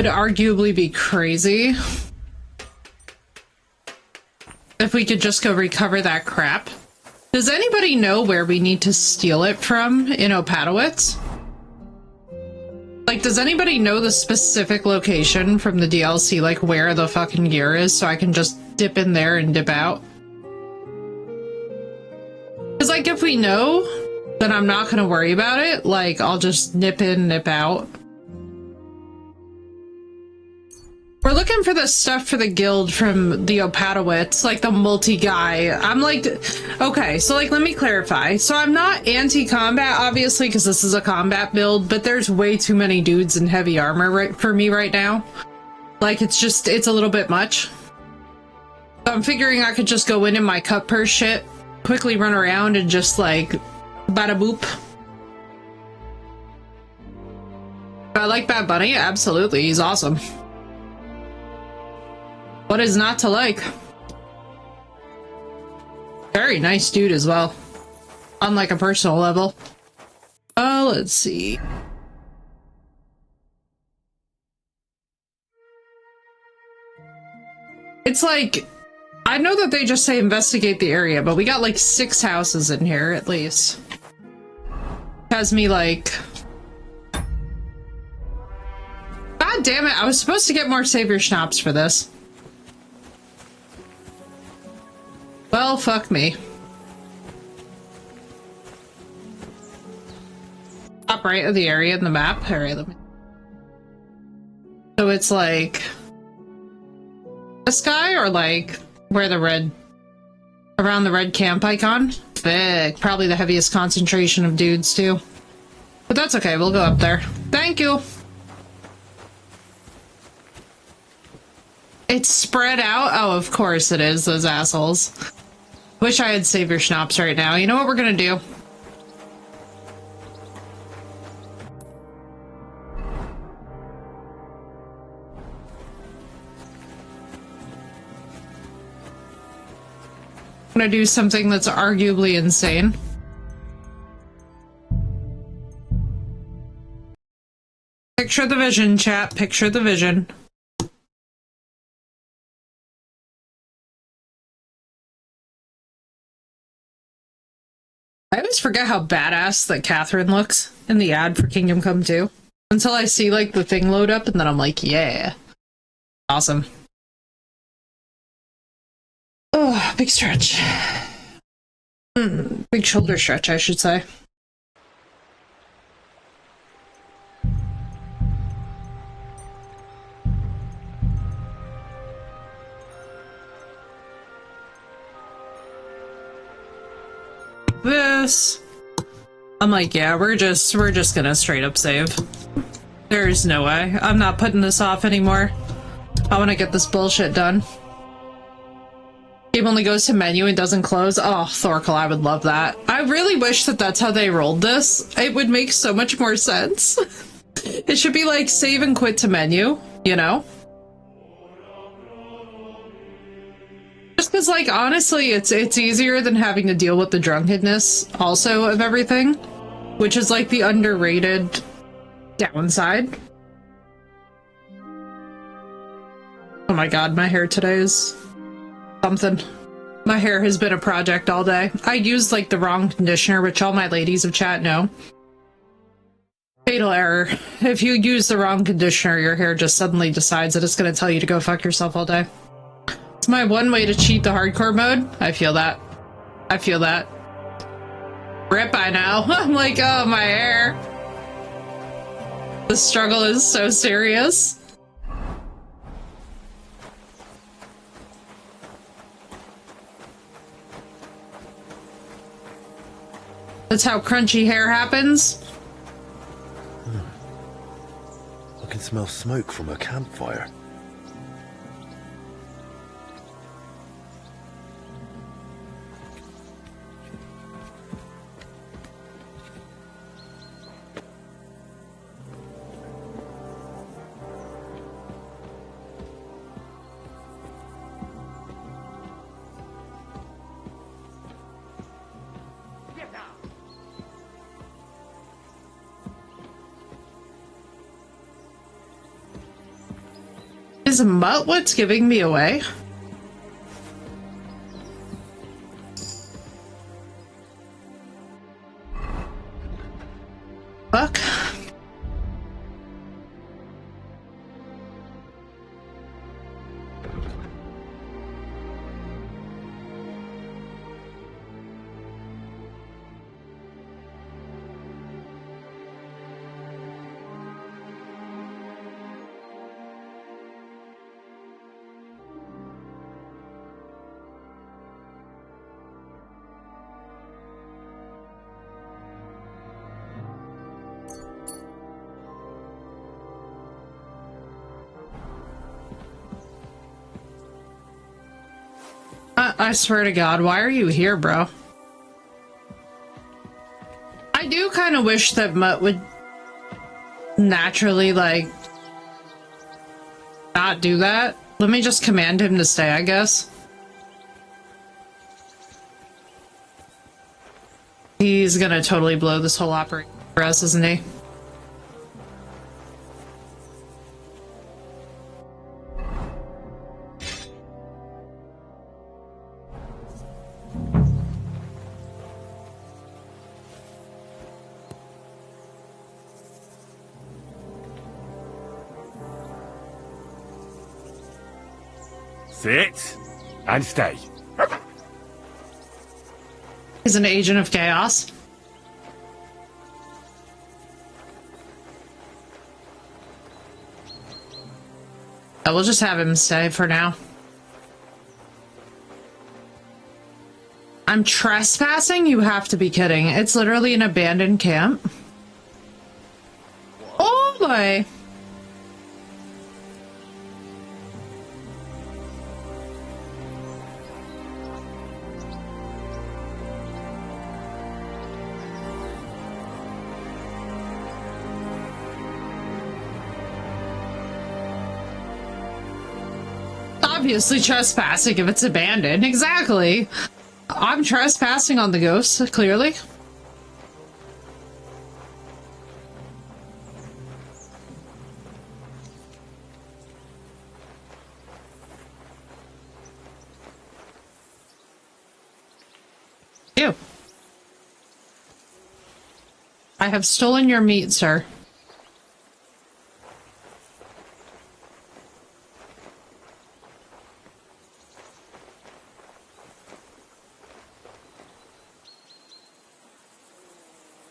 arguably be crazy if we could just go recover that crap. Does anybody know where we need to steal it from in Opatowitz? Like, does anybody know the specific location from the DLC, like where the fucking gear is, so I can just dip in there and dip out? Because, like, if we know, then I'm not gonna worry about it. Like, I'll just nip in, nip out. We're looking for the stuff for the guild from the Opatowitz, like the multi-guy. I'm like, okay, so like, let me clarify. So I'm not anti-combat, obviously, because this is a combat build, but there's way too many dudes in heavy armor for me right now. Like, it's a little bit much. So I'm figuring I could just go in my cut purse shit, quickly run around and just like, bada boop. I like Bad Bunny, absolutely, he's awesome. What is not to like? Very nice dude as well. On like a personal level. Let's see. It's like, I know that they just say investigate the area, but we got like 6 houses in here at least. Has me like... God damn it, I was supposed to get more savior schnapps for this. Well, fuck me. Top right of the area in the map. Alright, let me... So it's like... this guy, or like where the red... around the red camp icon? Big. Probably the heaviest concentration of dudes, too. But that's okay, we'll go up there. Thank you! It's spread out? Oh, of course it is, those assholes. Wish I had savior schnapps right now. You know what we're gonna do? I'm gonna do something that's arguably insane. Picture the vision, chat. Picture the vision. I always forget how badass that Catherine looks in the ad for Kingdom Come 2. Until I see, like, the thing load up, and then I'm like, yeah. Awesome. Oh, big stretch. Big shoulder stretch, I should say. This. I'm like, yeah, we're just gonna straight up save. There's no way. I'm not putting this off anymore. I want to get this bullshit done. Game only goes to menu and doesn't close. Oh, Thorkel, I would love that. I really wish that that's how they rolled this. It would make so much more sense. It should be like save and quit to menu, you know? Just because, like, honestly, it's easier than having to deal with the drunkenness also of everything, which is like the underrated downside. Oh my god, my hair today is something. My hair has been a project all day. I used like the wrong conditioner, which all my ladies of chat know. Fatal error. If you use the wrong conditioner, your hair just suddenly decides that it's going to tell you to go fuck yourself all day. It's my one way to cheat the hardcore mode. I feel that. I feel that. Rip, I know. I'm like, oh, my hair. The struggle is so serious. That's how crunchy hair happens. I can smell smoke from a campfire. Is Mutt what's giving me away? Fuck. I swear to God, why are you here, bro? I do kind of wish that Mutt would naturally, like, not do that. Let me just command him to stay, I guess. He's gonna totally blow this whole operation for us, isn't he? Sit and stay. He's an agent of chaos. We'll just have him stay for now. I'm trespassing? You have to be kidding. It's literally an abandoned camp. Oh boy. Obviously trespassing if it's abandoned. Exactly. I'm trespassing on the ghosts, clearly. Ew. I have stolen your meat, sir.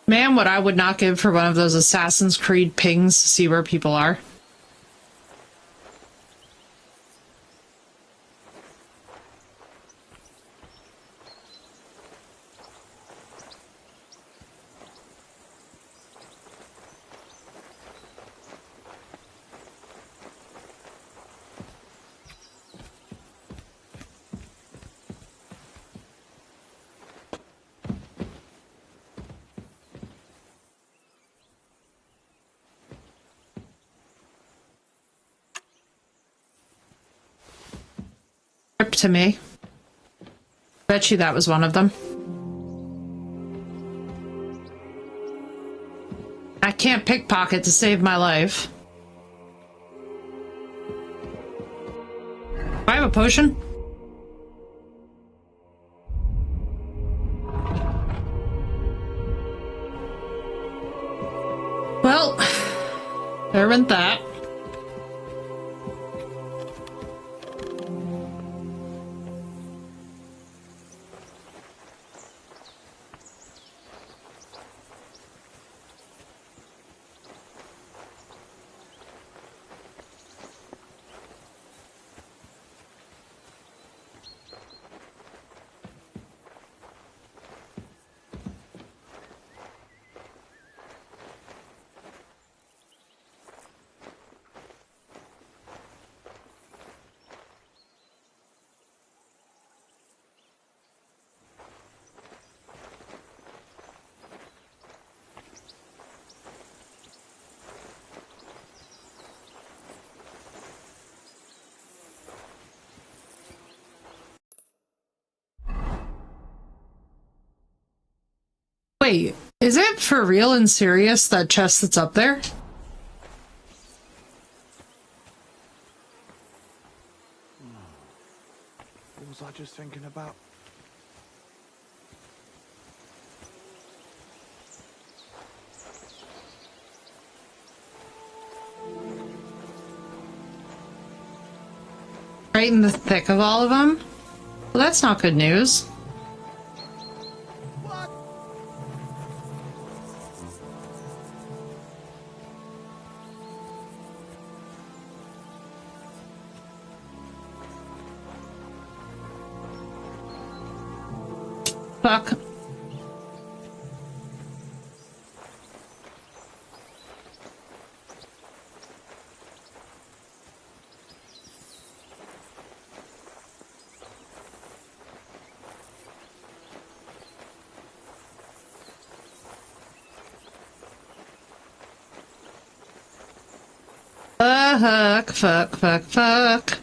Man, what I would not give for one of those Assassin's Creed pings to see where people are. To me. Bet you that was one of them. I can't pickpocket to save my life. Do I have a potion? Well, There went that. Wait, is it for real and serious, that chest that's up there? What was I just thinking about? Right in the thick of all of them? Well, that's not good news. Fuck. Fuck.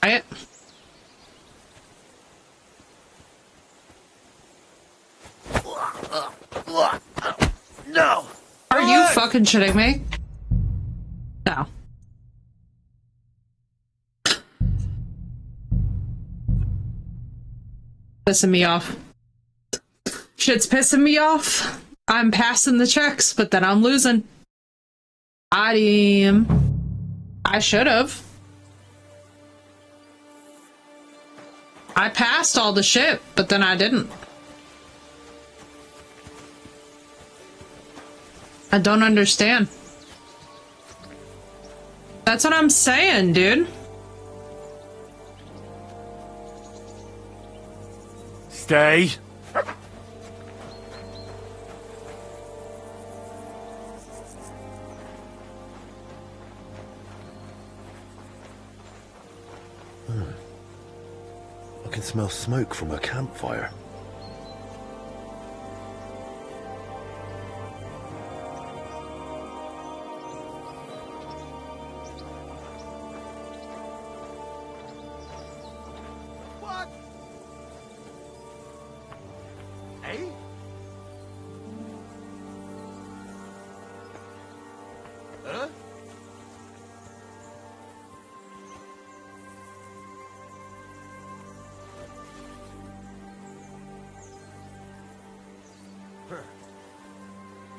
Right? No! Are you fucking shitting me? No. Pissing me off. Shit's pissing me off. I'm passing the checks, but then I'm losing. I should have. I passed all the shit, but then I didn't. I don't understand. That's what I'm saying, dude. Stay. I can smell smoke from a campfire. What? Eh? Huh?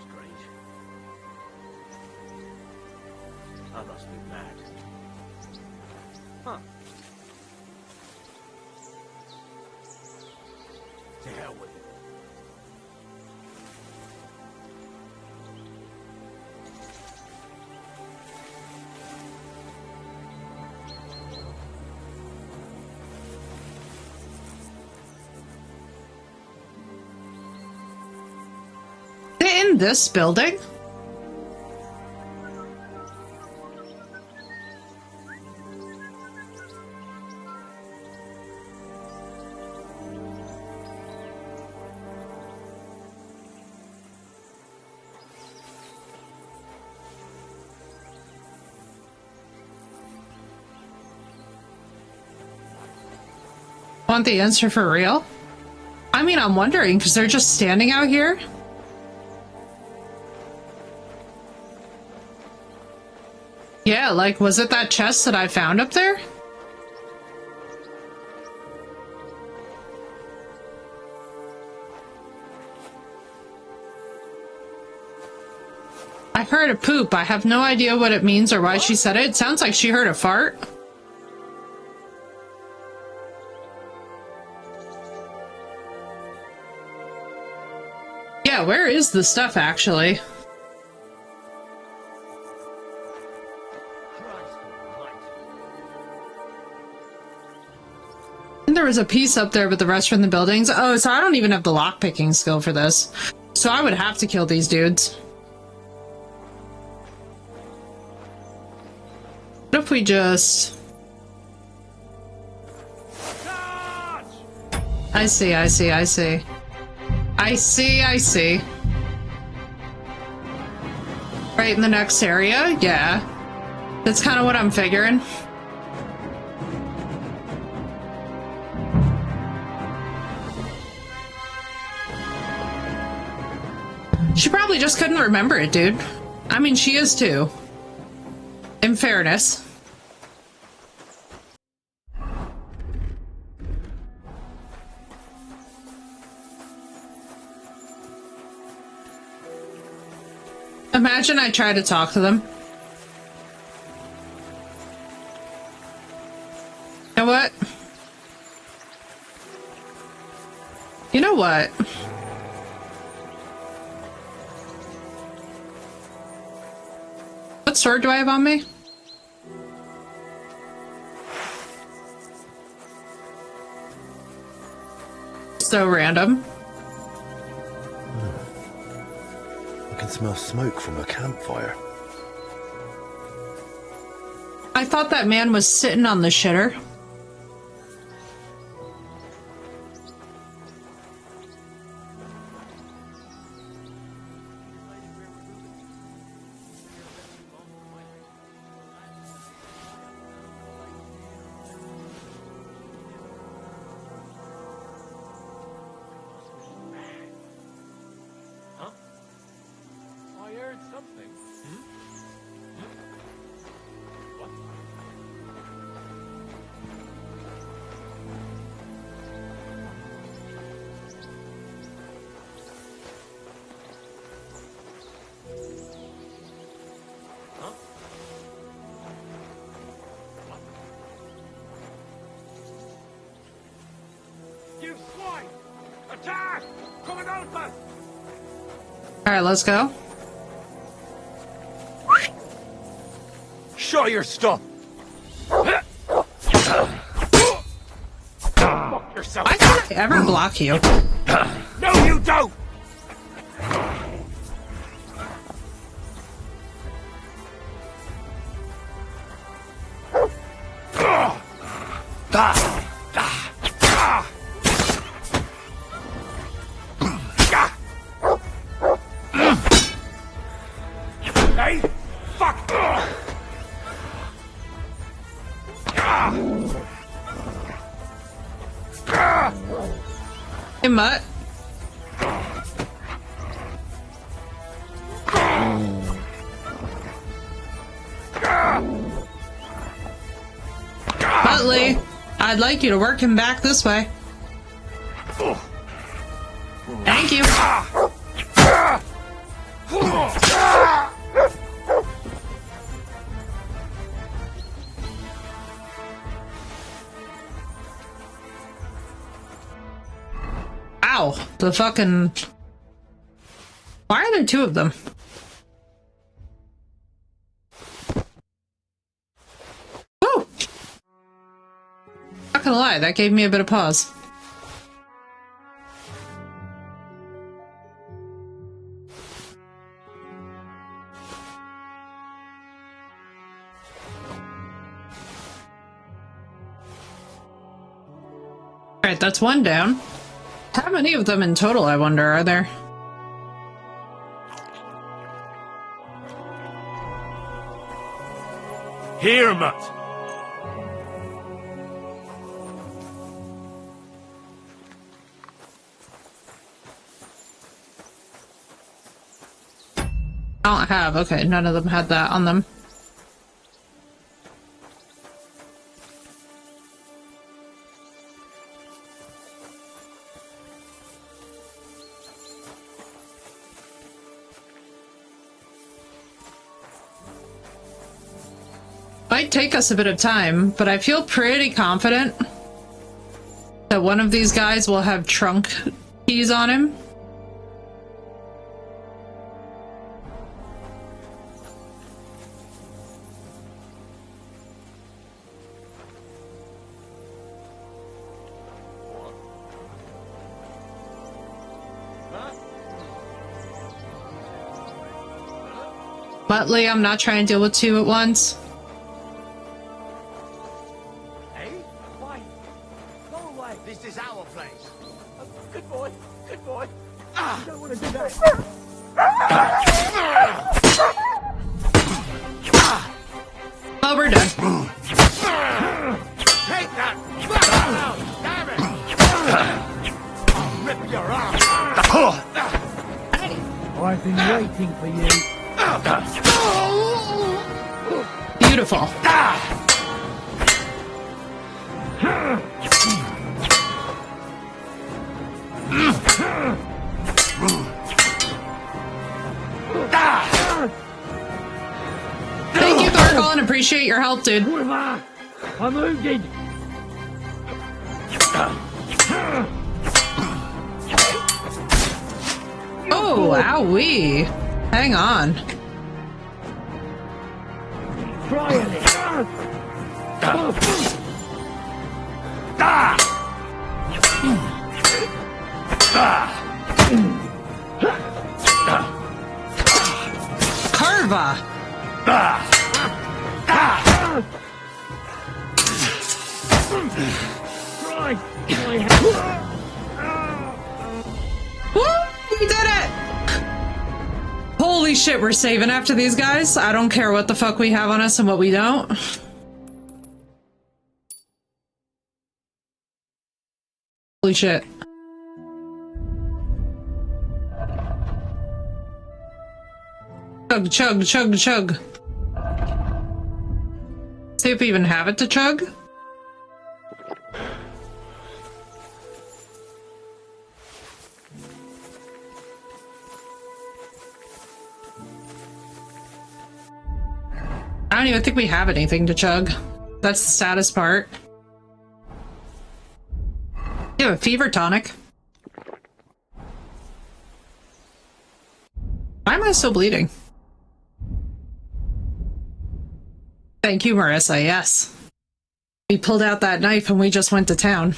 Strange. I must be mad. Huh. To hell with it. In this building? Want the answer for real? I mean, I'm wondering, because they're just standing out here. Yeah, like, was it that chest that I found up there? I heard a poop. I have no idea what it means or why she said it. It sounds like she heard a fart. Yeah, where is the stuff, actually? There was a piece up there, but the rest are in the buildings. Oh, so I don't even have the lockpicking skill for this. So I would have to kill these dudes. What if we just... I see. I see. Right in the next area? Yeah. That's kind of what I'm figuring. She probably just couldn't remember it, dude. I mean, she is too. In fairness. Imagine I try to talk to them. You know what? You know what? What sword do I have on me? So random. I can smell smoke from a campfire. I thought that man was sitting on the shitter. I heard something. What? Huh? What? You swine! Attack! Coming out, man! Alright, let's go. Show your stuff! Fuck yourself! Why can't I ever block you? No, you don't! Hey! Fuck! Hey, Mutt. Muttley, I'd like you to work him back this way. Thank you. Ow, the fucking... Why are there two of them? Oh! Not gonna lie, that gave me a bit of pause. Alright, that's one down. How many of them in total, I wonder, are there? Here, Mutt! I don't have, okay, none of them had that on them. might take us a bit of time, but I feel pretty confident that one of these guys will have trunk keys on him. Muttley, I'm not trying to deal with two at once. Hey? Why? Go away. This is our place. Good boy. Good boy. You don't want to do that. Oh, we're done. Take that! Damn it! I'll rip your arm! I've been waiting for you. Beautiful. Thank you, Gargoyle, and appreciate your help, dude. I'm wounded. Oh, owie. Hang on. Try it. Carva. Woo! We did it! Holy shit, we're saving after these guys. I don't care what the fuck we have on us and what we don't. Holy shit. Chug, chug, chug, chug. See if we even have it to chug. I don't even think we have anything to chug. That's the saddest part. You have a fever tonic. Why am I still bleeding? Thank you, Marissa, yes. We pulled out that knife and we just went to town.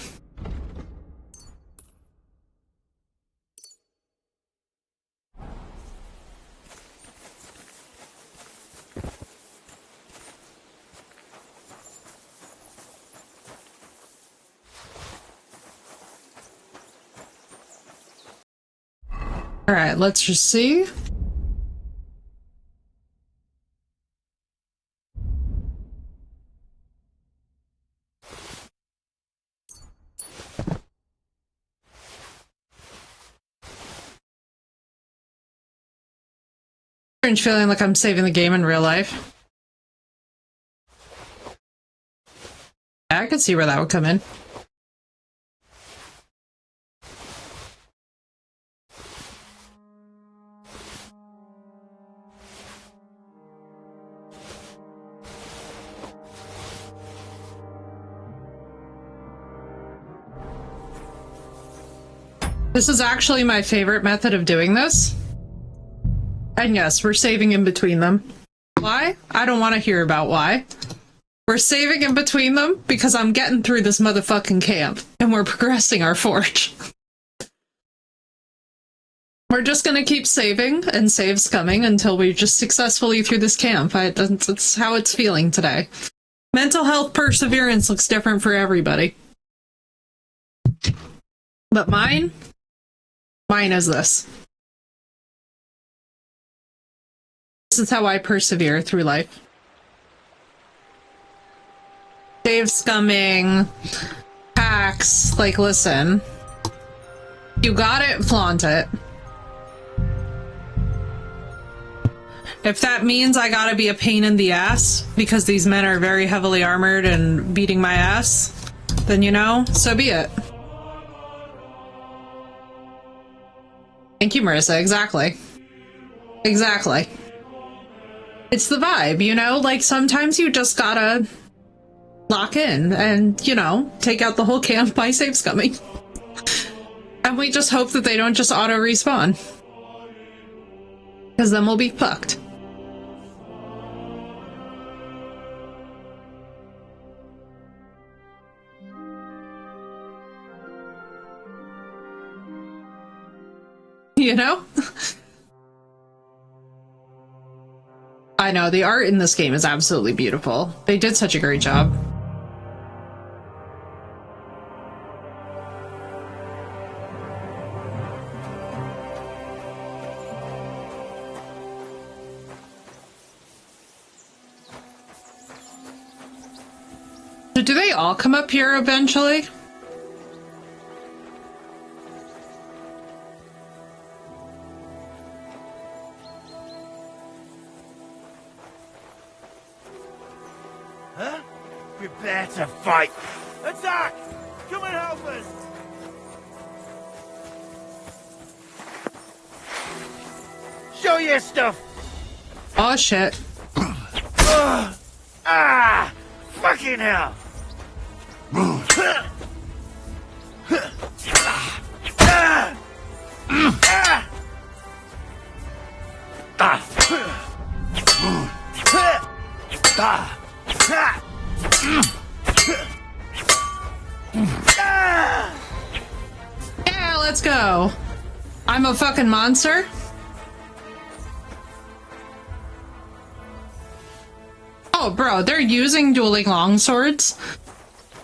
Alright, let's just see. Strange feeling like I'm saving the game in real life. Yeah, I could see where that would come in. This is actually my favorite method of doing this. And yes, we're saving in between them. Why? I don't want to hear about why. We're saving in between them because I'm getting through this motherfucking camp and we're progressing our forge. We're just gonna keep saving and saves coming until we're just successfully through this camp. That's how it's feeling today. Mental health perseverance looks different for everybody. But mine is this. This is how I persevere through life. Save scumming, packs, like listen. You got it, flaunt it. If that means I gotta be a pain in the ass because these men are very heavily armored and beating my ass, then you know, so be it. Thank you, Marissa. Exactly. Exactly. It's the vibe, you know? Like, sometimes you just gotta lock in and, you know, take out the whole camp by save scumming. And we just hope that they don't just auto-respawn. Because then we'll be fucked. You know? I know, the art in this game is absolutely beautiful. They did such a great job. So do they all come up here eventually? Huh? Prepare to fight! Attack! Come and help us! Show your stuff! Oh shit. Ah! Fucking hell! Yeah, let's go. I'm a fucking monster. Oh, bro, they're using dueling longswords.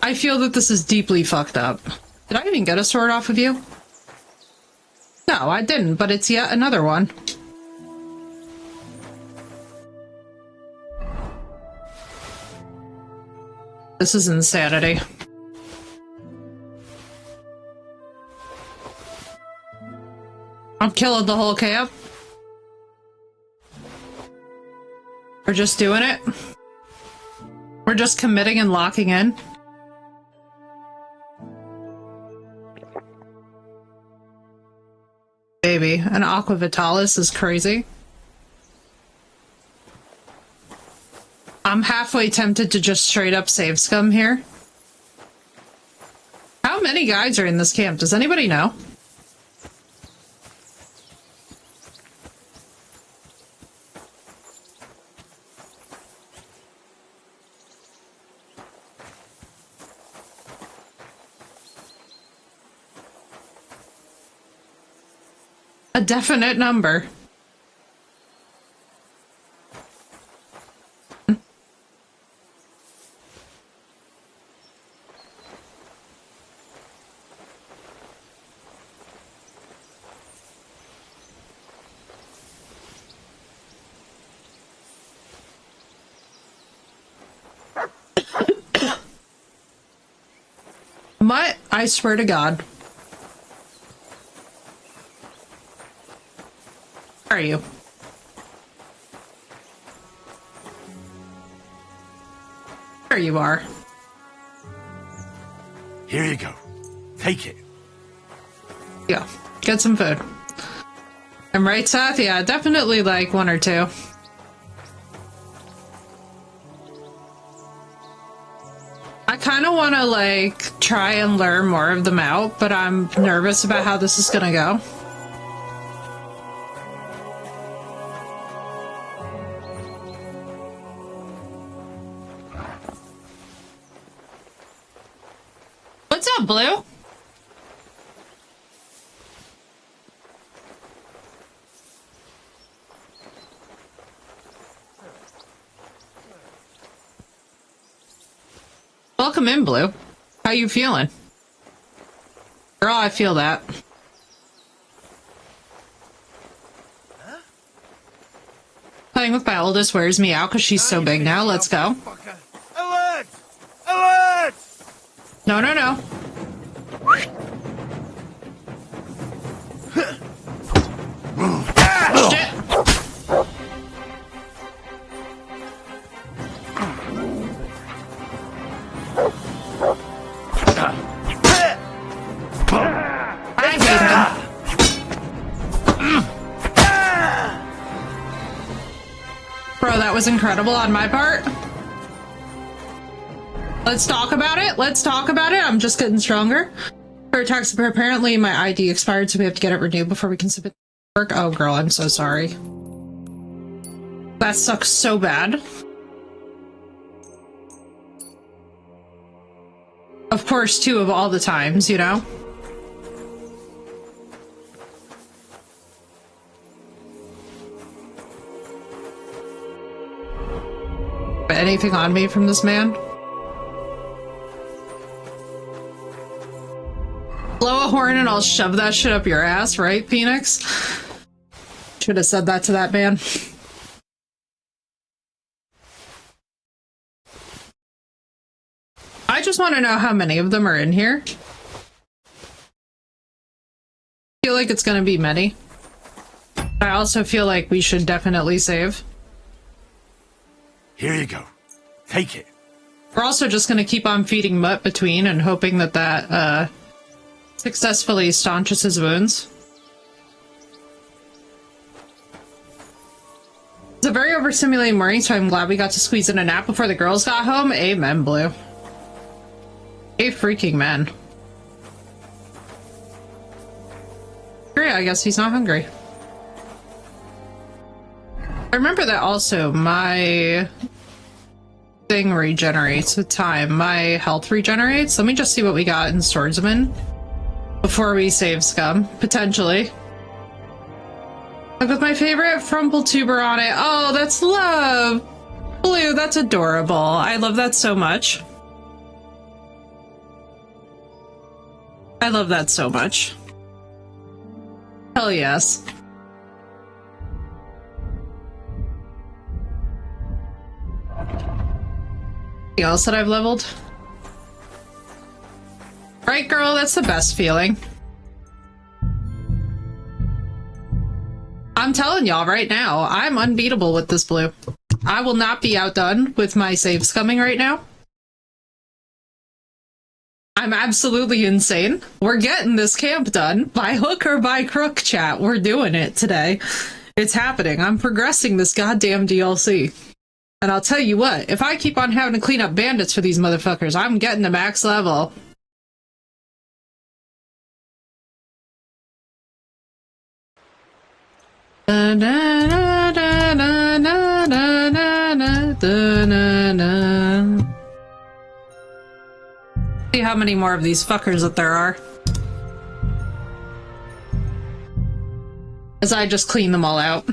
I feel that this is deeply fucked up. Did I even get a sword off of you? No, I didn't, but it's yet another one. This is insanity. I'm killing the whole camp. We're just doing it. We're just committing and locking in. Baby, an Aqua Vitalis is crazy. I'm halfway tempted to just straight up save scum here. How many guys are in this camp? Does anybody know? A definite number. I swear to God. Where are you? There you are. Here you go. Take it. Yeah, get some food. I'm right, Seth? Yeah, definitely like one or two. I kind of want to like try and lure more of them out, but I'm nervous about how this is gonna go. What's up, Blue? Welcome in, Blue. How you feeling? Girl, I feel that. Huh? Playing with my oldest wears me out because she's so big now. Let's go. Alert! Alert! No, no, no. Shit. I hate him. Bro, that was was incredible on my part. Let's talk about it. Let's talk about it. I'm just getting stronger. For text, apparently my ID expired, so we have to get it renewed before we can submit work. Oh, girl, I'm so sorry. That sucks so bad. Of course, too, of all the times, you know? Anything on me from this man? Blow a horn and I'll shove that shit up your ass, right, Phoenix? Should have said that to that man. I just want to know how many of them are in here. I feel like it's gonna be many. I also feel like we should definitely save. Here you go. Take it. We're also just gonna keep on feeding Mutt between and hoping that that, successfully staunches his wounds. It's a very overstimulating morning, so I'm glad we got to squeeze in a nap before the girls got home. Amen, Blue. A freaking man. Great, I guess he's not hungry. I remember that also my thing regenerates with time. My health regenerates. Let me just see what we got in swordsman before we save scum, potentially. Look with my favorite frumple tuber on it. Oh, that's love. Blue, that's adorable. I love that so much. I love that so much. Hell yes. Anything else that I've leveled? Right, girl? That's the best feeling. I'm telling y'all right now, I'm unbeatable with this blue. I will not be outdone with my saves coming right now. I'm absolutely insane. We're getting this camp done. By hook or by crook, chat. We're doing it today. It's happening. I'm progressing this goddamn DLC. And I'll tell you what, if I keep on having to clean up bandits for these motherfuckers, I'm getting to max level. See how many more of these fuckers that there are. As I just clean them all out.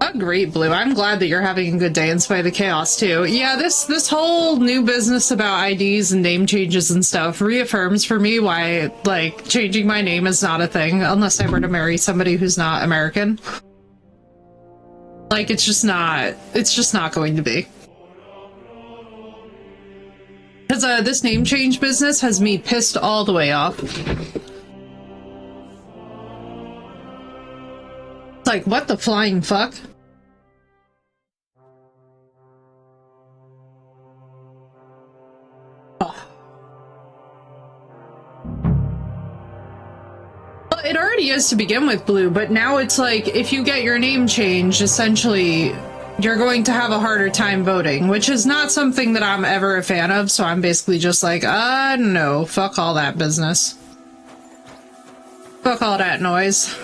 Oh, great, Blue. I'm glad that you're having a good day in spite of the chaos, too. Yeah, this whole new business about IDs and name changes and stuff reaffirms for me why, like, changing my name is not a thing, unless I were to marry somebody who's not American. Like, it's just not going to be. Because, this name change business has me pissed all the way off. It's like, what the flying fuck? Well, it already is to begin with, Blue, but now it's like, if you get your name changed, essentially, you're going to have a harder time voting, which is not something that I'm ever a fan of, so I'm basically just like, no, fuck all that business. Fuck all that noise.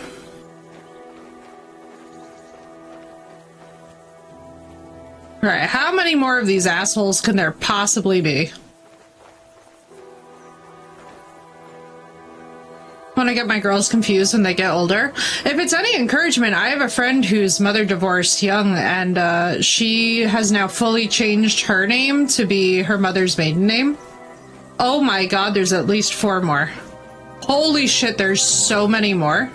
Alright, how many more of these assholes can there possibly be? When I get my girls confused when they get older. If it's any encouragement, I have a friend whose mother divorced young, and she has now fully changed her name to be her mother's maiden name. Oh my god, there's at least 4 more. Holy shit, there's so many more.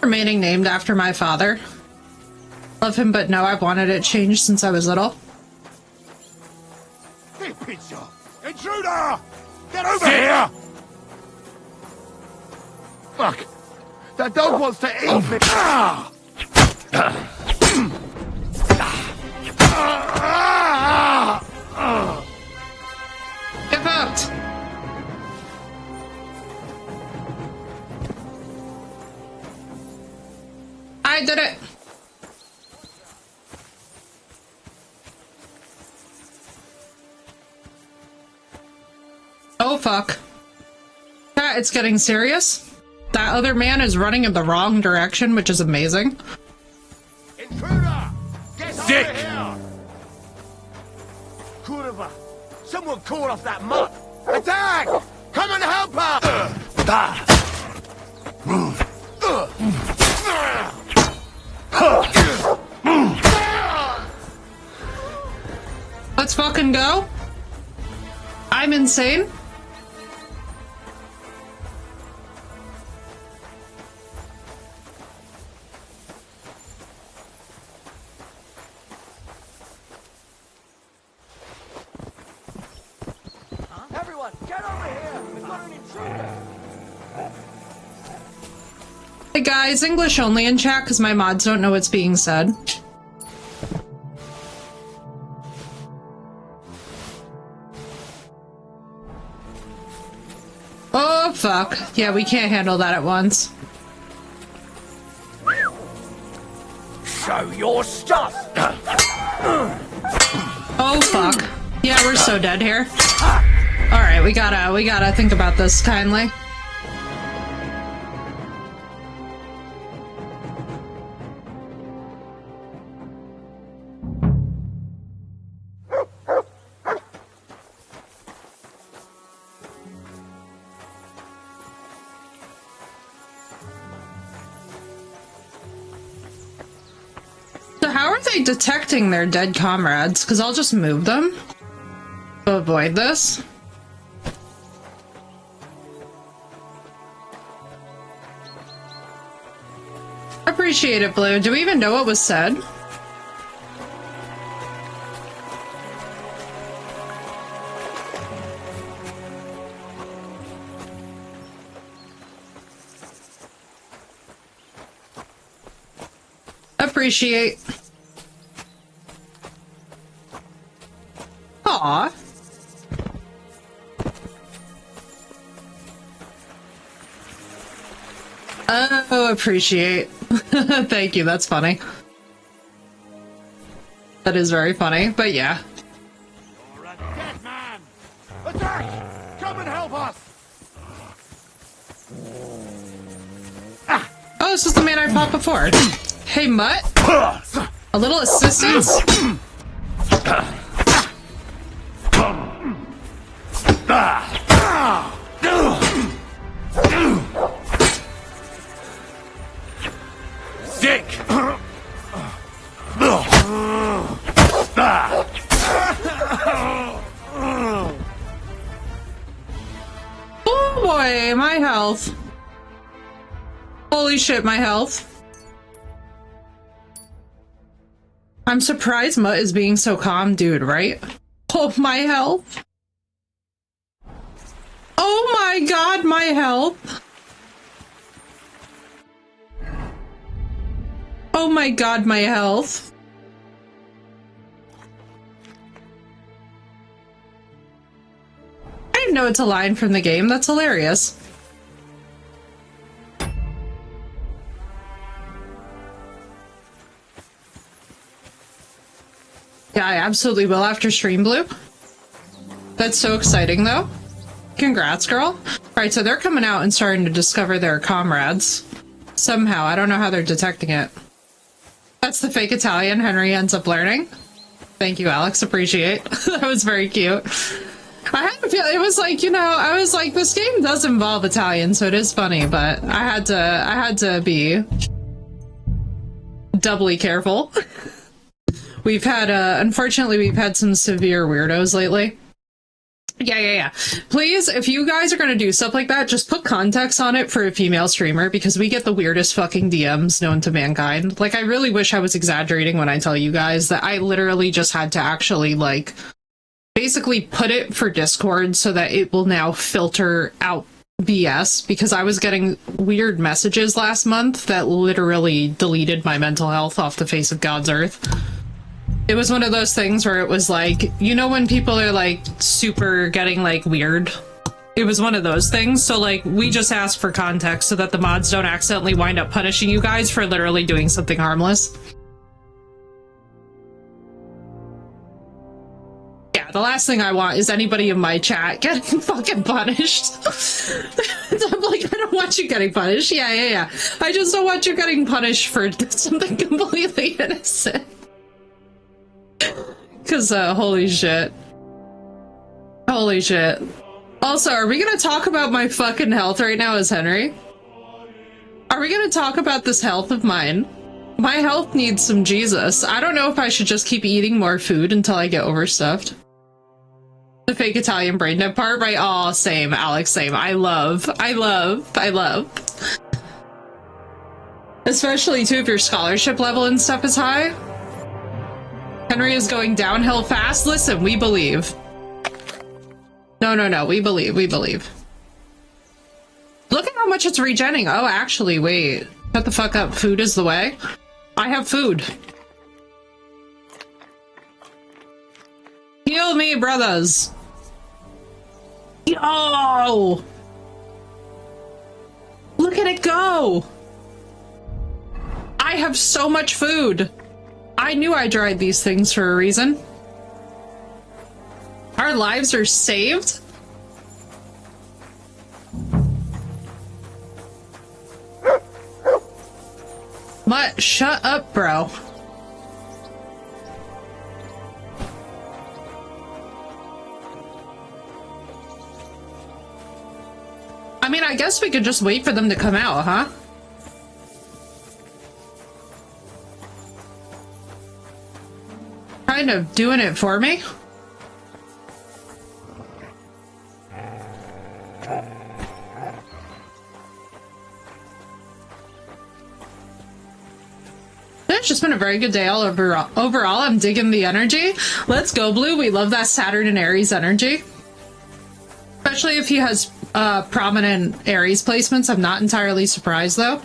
Remaining named after my father. Love him, but no, I've wanted it changed since I was little. Intruder! Get over here! Fuck! That dog wants to eat me! fucked. I did it. Oh fuck. Yeah, it's getting serious. That other man is running in the wrong direction, which is amazing. Intruder! Get Sick! over here! Kurva! Someone call off that mutt! Attack! Come and help us! Let's fucking go. I'm insane. Everyone, get over here! We've got an intruder! Hey guys, English only in chat because my mods don't know what's being said. Oh fuck. Yeah, we can't handle that at once. Show your stuff! Oh fuck. Yeah, we're so dead here. Alright, we gotta think about this kindly. So how are they detecting their dead comrades? Because I'll just move them to avoid this. Appreciate it, Blue. Do we even know what was said? Appreciate. Aw. Oh, appreciate. Thank you, that's funny. That is very funny, but yeah. You're a dead man! Attack! Come and help us! Oh, this is the man I fought before. Hey, Mutt. A little assistance? Sick! Oh boy, my health. Holy shit, my health. I'm surprised Mutt is being so calm, dude, right? Oh, my health. Oh my god, my health. Oh my god, my health. I didn't know it's a line from the game. That's hilarious. Yeah, I absolutely will after stream, Blue. That's so exciting, though. Congrats, girl. Alright, so they're coming out and starting to discover their comrades. Somehow. I don't know how they're detecting it. That's the fake Italian Henry ends up learning. Thank you, Alex. Appreciate. That was very cute. I had a feeling, it was like, you know, I was like, this game does involve Italian, so it is funny, but I had to be doubly careful. We've had, unfortunately, we've had some severe weirdos lately. Yeah. Please, if you guys are gonna do stuff like that, just put context on it for a female streamer, because we get the weirdest fucking DMs known to mankind. Like, I really wish I was exaggerating when I tell you guys that I literally just had to actually, like, basically put it for Discord so that it will now filter out BS, because I was getting weird messages last month that literally deleted my mental health off the face of God's earth. It was one of those things where it was like, you know when people are like super getting like weird? It was one of those things. So like we just ask for context so that the mods don't accidentally wind up punishing you guys for literally doing something harmless. Yeah, the last thing I want is anybody in my chat getting fucking punished. I'm like, I don't want you getting punished. Yeah. I just don't want you getting punished for something completely innocent. Because, holy shit. Holy shit. Also, are we gonna talk about my fucking health right now as Henry? Are we gonna talk about this health of mine? My health needs some Jesus. I don't know if I should just keep eating more food until I get overstuffed. The fake Italian brain dead part, right? Aw, same, Alex, same. I love. Especially, too, if your scholarship level and stuff is high. Henry is going downhill fast. Listen, we believe. No, we believe. Look at how much it's regenning. Oh, actually, wait. Shut the fuck up. Food is the way. I have food. Heal me, brothers. Yo! Look at it go! I have so much food. I knew I dried these things for a reason. Our lives are saved? What? Shut up, bro. I mean, I guess we could just wait for them to come out, huh? Kind of doing it for me. It's just been a very good day all overall. Overall, I'm digging the energy. Let's go, Blue. We love that Saturn and Aries energy. Especially if he has prominent Aries placements. I'm not entirely surprised, though.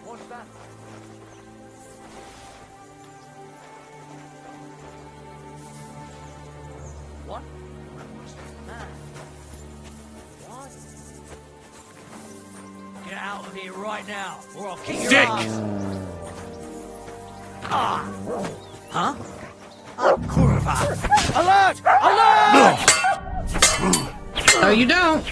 What's that? What? What? Get out of here right now, or I'll kick your ass. Ah! Huh? Oh, kurwa! Alert! Alert! No, you don't.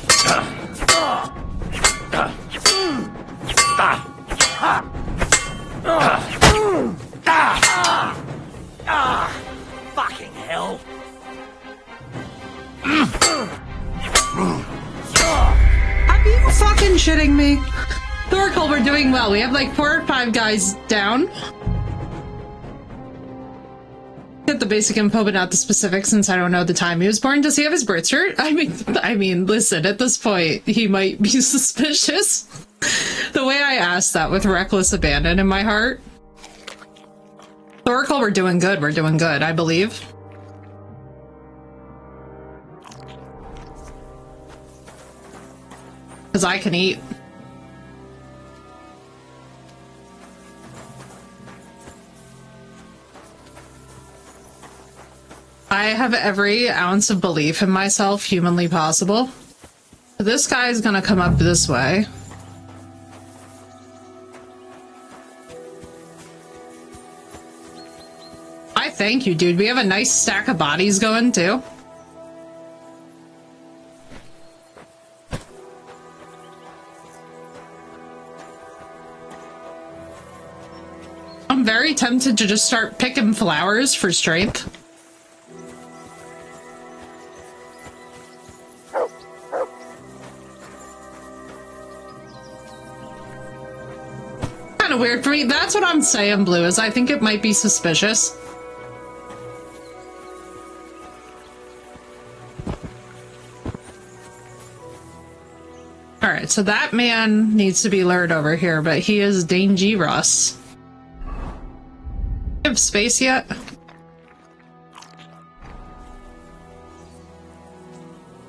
Fucking hell! Are you fucking shitting me? Thorkel, we're doing well. We have like 4 or 5 guys down. Get the basic info, but not the specifics, since I don't know the time he was born. Does he have his birth cert? I mean, listen, at this point, he might be suspicious. The way I asked that with reckless abandon in my heart. Thorkel, we're doing good. We're doing good, I believe. Because I can eat. I have every ounce of belief in myself humanly possible. This guy is gonna come up this way. I thank you, dude. We have a nice stack of bodies going, too. I'm very tempted to just start picking flowers for strength. Kind of weird for me. That's what I'm saying, Blue, is I think it might be suspicious. Alright, so that man needs to be lured over here, but he is dangerous. Have space yet?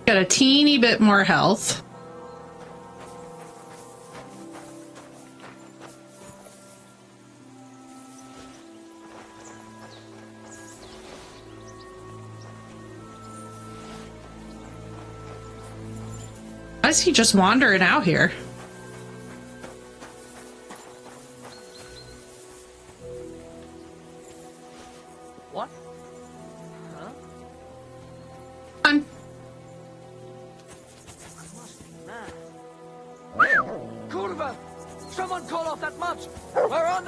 Got a teeny bit more health. is he just wandering out here? What? Huh? I'm... Kurva! Someone call off that much! We're on...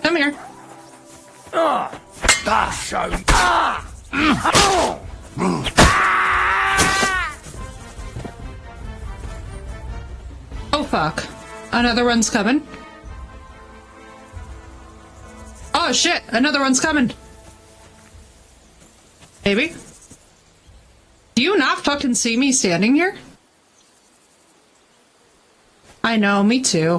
Come here. Oh fuck. Another one's coming. Oh shit, another one's coming. Maybe? Do you not fucking see me standing here? I know, me too.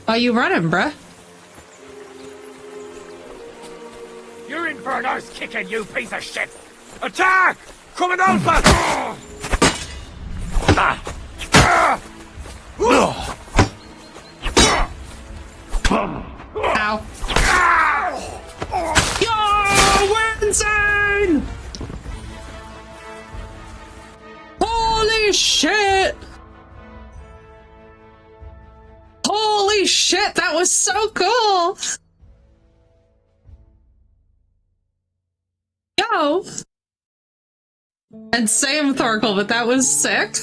Why you running, bruh? You're in for an arse kicking, you piece of shit! Attack! Coming over! Ow. Yo, we're insane! Holy shit! Holy shit, that was so cool! Yo! And same Thorkel, but that was sick.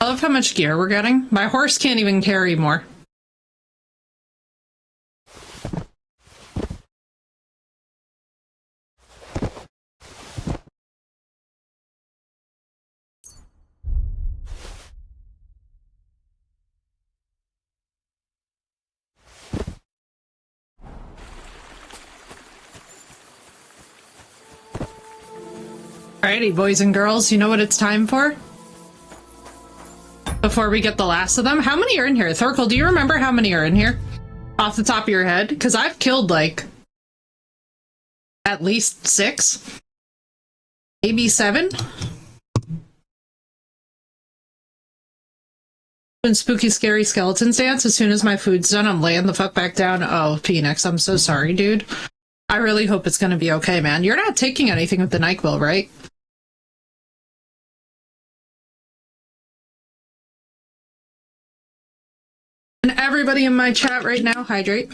I love how much gear we're getting. My horse can't even carry more. Alrighty, boys and girls, you know what it's time for? Before we get the last of them. How many are in here? Thorkel, do you remember how many are in here? Off the top of your head? Because I've killed, like, at least 6. Maybe 7? When spooky, scary skeletons dance, as soon as my food's done, I'm laying the fuck back down. Oh, Phoenix, I'm so sorry, dude. I really hope it's gonna be okay, man. You're not taking anything with the NyQuil, right? And everybody in my chat right now, hydrate.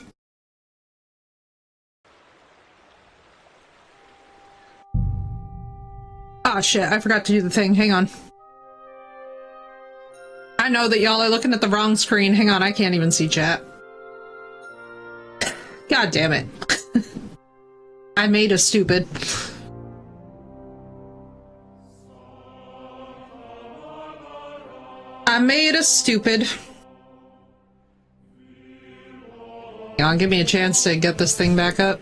Ah, shit, I forgot to do the thing. Hang on. I know that y'all are looking at the wrong screen. Hang on, I can't even see chat. God damn it. I made us stupid. I made us stupid. Hang on, give me a chance to get this thing back up.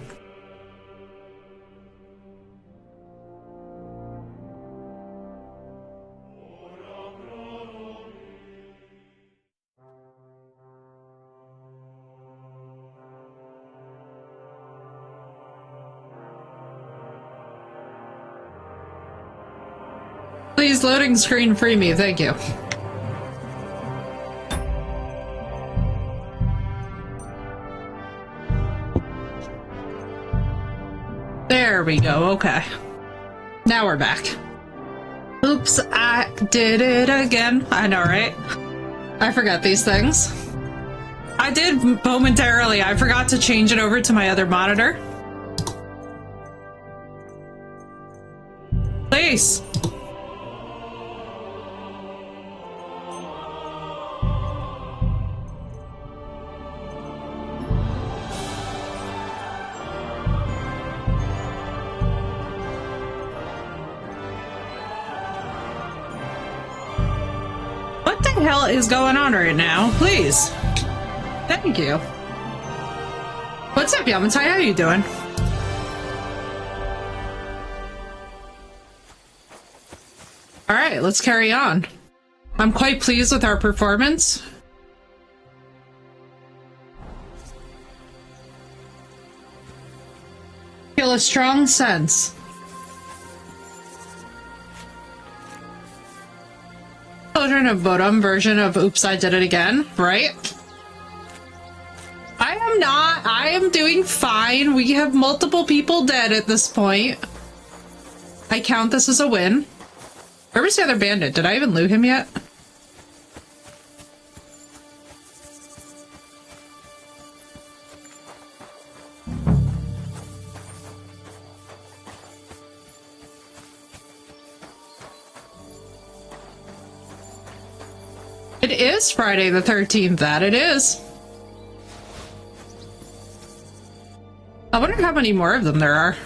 Please, loading screen, free me, thank you. There we go, okay. Now we're back. Oops, I did it again. I know, right? I forgot these things. I did momentarily. I forgot to change it over to my other monitor. Please. What the hell is going on right now? Please. Thank you. What's up, Yamatai? How you doing? Alright, let's carry on. I'm quite pleased with our performance. Feel a strong sense. Children of Bodom version of Oops, I Did It Again, right? I am not. I am doing fine. We have multiple people dead at this point. I count this as a win. Where was the other bandit? Did I even loot him yet? It is Friday the 13th. That it is. I wonder how many more of them there are.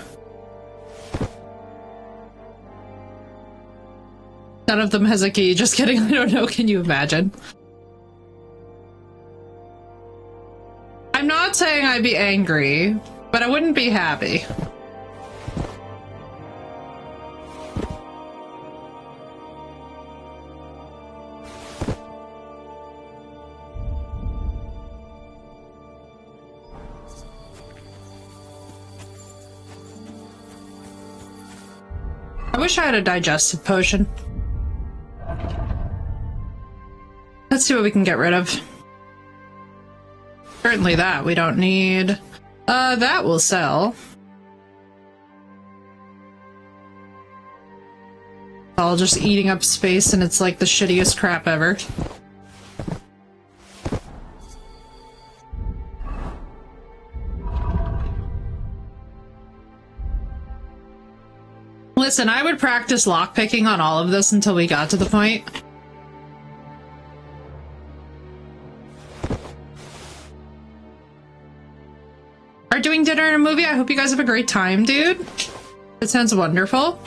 None of them has a key. Just kidding. I don't know. Can you imagine? I'm not saying I'd be angry, but I wouldn't be happy. I wish I had a digestive potion. Let's see what we can get rid of. Certainly that we don't need. That will sell. All just eating up space and it's like the shittiest crap ever. Listen, I would practice lockpicking on all of this until we got to the point. Are doing dinner and a movie? I hope you guys have a great time, dude. It sounds wonderful.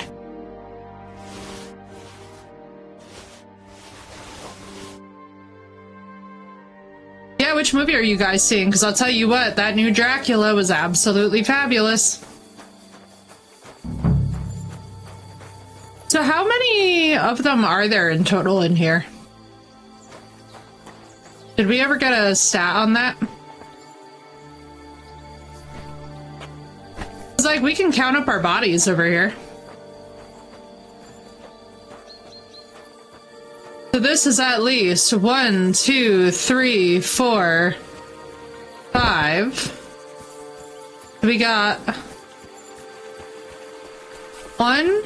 Yeah, which movie are you guys seeing? Because I'll tell you what, that new Dracula was absolutely fabulous. So how many of them are there in total in here? Did we ever get a stat on that? It's like we can count up our bodies over here. So this is at least 1, 2, 3, 4, 5. We got 1,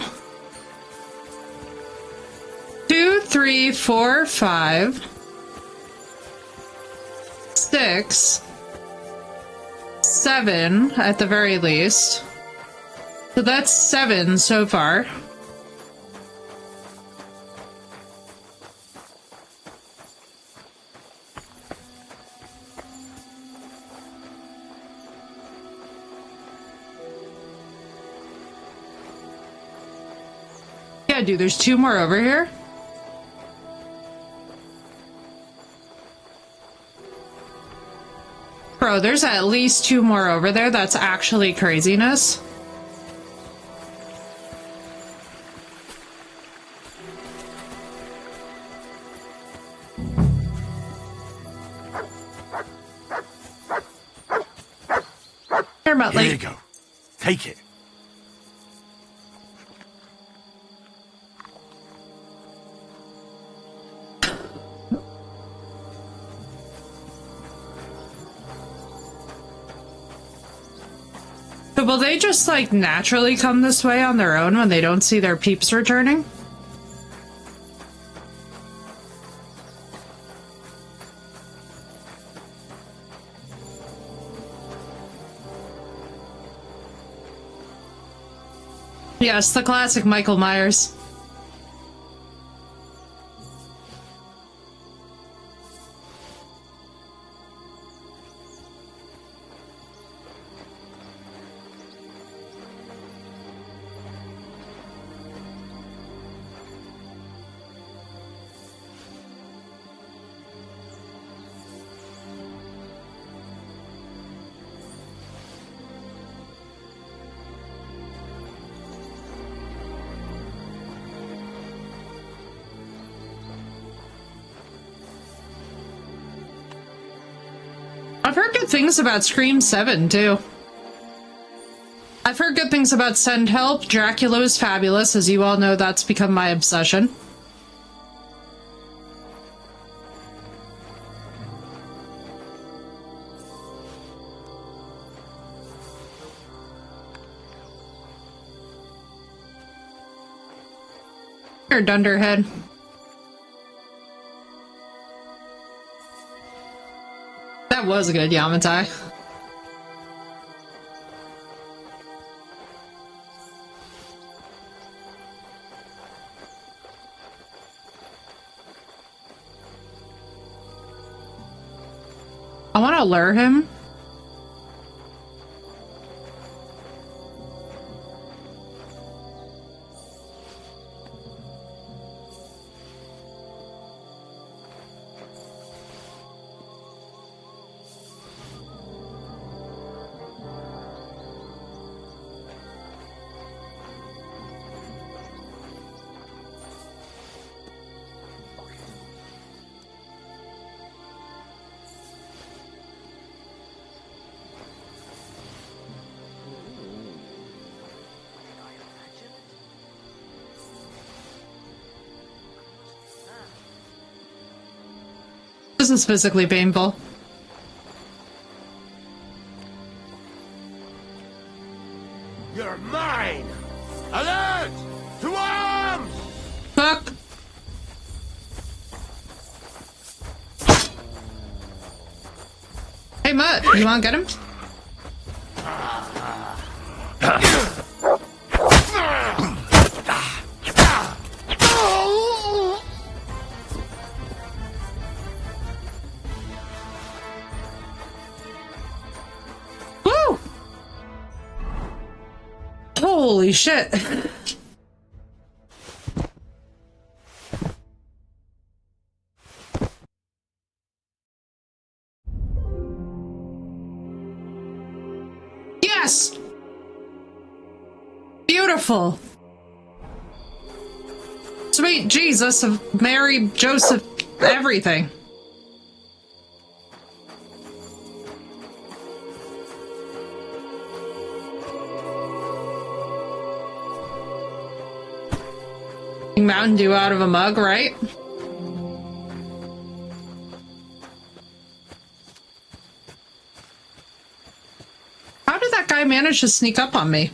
2, 3, 4, 5, 6, 7 at the very least. So that's 7 so far. Yeah, dude, there's 2 more over here. Bro, there's at least 2 more over there. That's actually craziness. Here you go. Take it. So will they just like naturally come this way on their own when they don't see their peeps returning? Yes, the classic Michael Myers. I've heard good things about Scream 7, too. I've heard good things about Send Help. Dracula is fabulous. As you all know, that's become my obsession. Or Dunderhead. That was a good Yamatai. I want to lure him. This is physically painful. You're mine! Alert! To arms! Fuck. Hey, Mutt, you wanna get him? Woo! Holy shit. Yes! Beautiful. Sweet Jesus of Mary, Joseph, everything. Mountain Dew out of a mug, right? How did that guy manage to sneak up on me?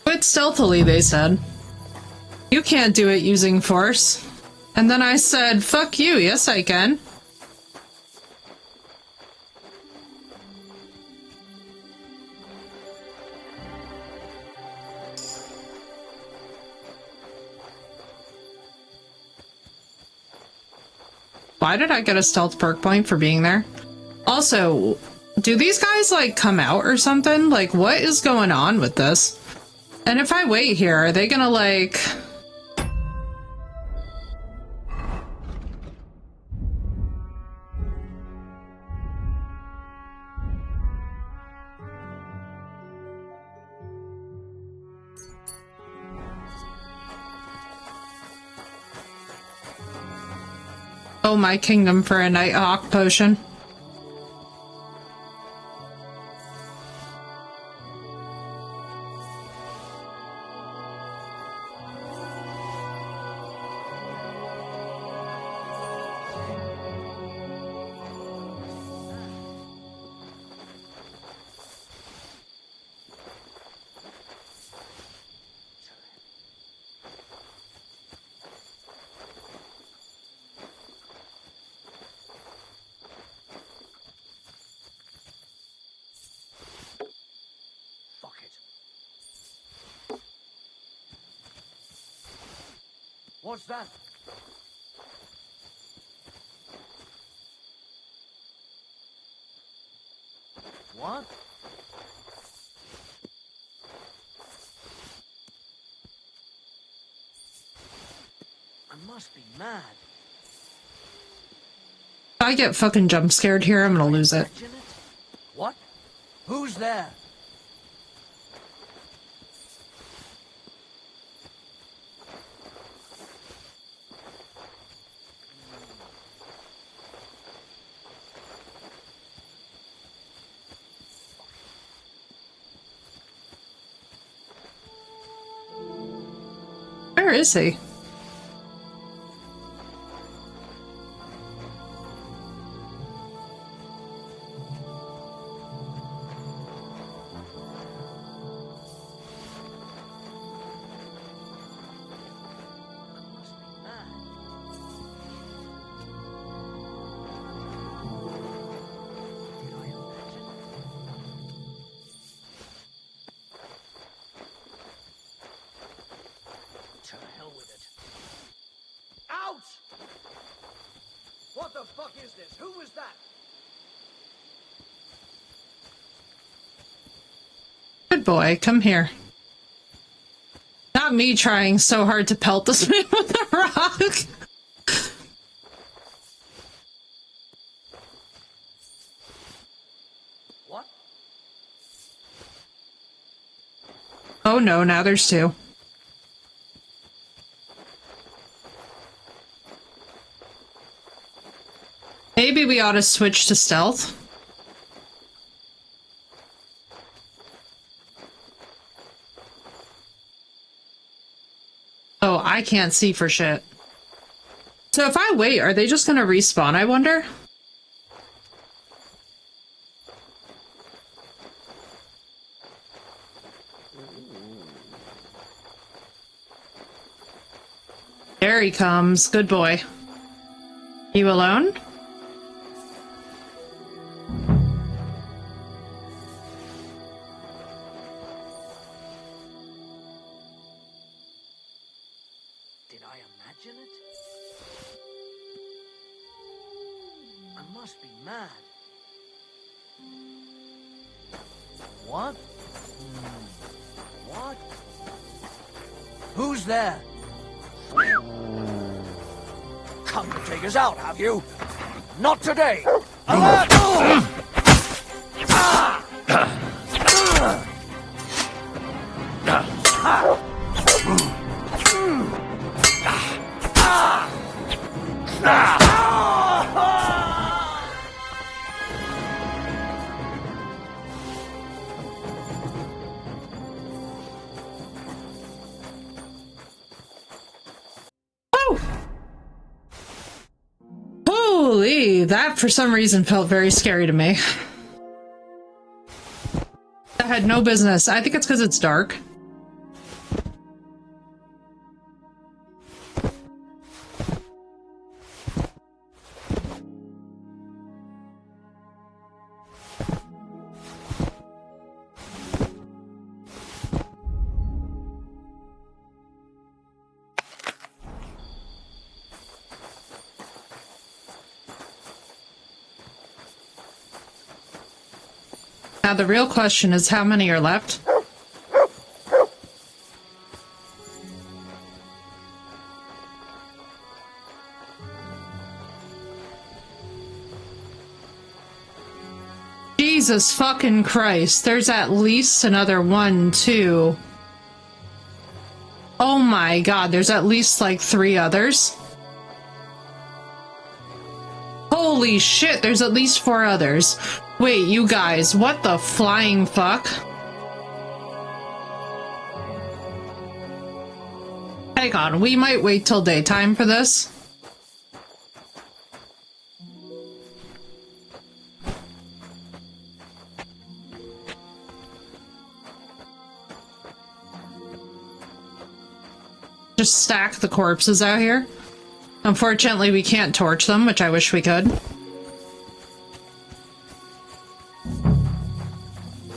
Quit stealthily, they said. You can't do it using force. And then I said, fuck you, yes I can. Why did I get a stealth perk point for being there? Also, do these guys, like, come out or something? Like, what is going on with this? And if I wait here, are they gonna, like... Oh, my kingdom for a Nighthawk potion. What's that? What? I must be mad. If I get fucking jump scared here, I'm gonna lose it. What? Who's there? is he? To hell with it. Out! What the fuck is this? Who was that? Good boy, come here. Not me trying so hard to pelt this man with a rock. What? Oh no, now there's two. Maybe we ought to switch to stealth. Oh, I can't see for shit. So if I wait, are they just gonna respawn, I wonder? There he comes. Good boy. You alone? Did I imagine it? I must be mad. What? What? Who's there? Come to take us out, have you? Not today! Alert! Holy, that for some reason felt very scary to me. That had no business. I think it's because it's dark. Now the real question is how many are left? Jesus fucking Christ, there's at least another 1, 2. Oh my god, there's at least like 3 others. Holy shit, there's at least 4 others. Wait, you guys, what the flying fuck? Hang on, we might wait till daytime for this. Just stack the corpses out here. Unfortunately, we can't torch them, which I wish we could.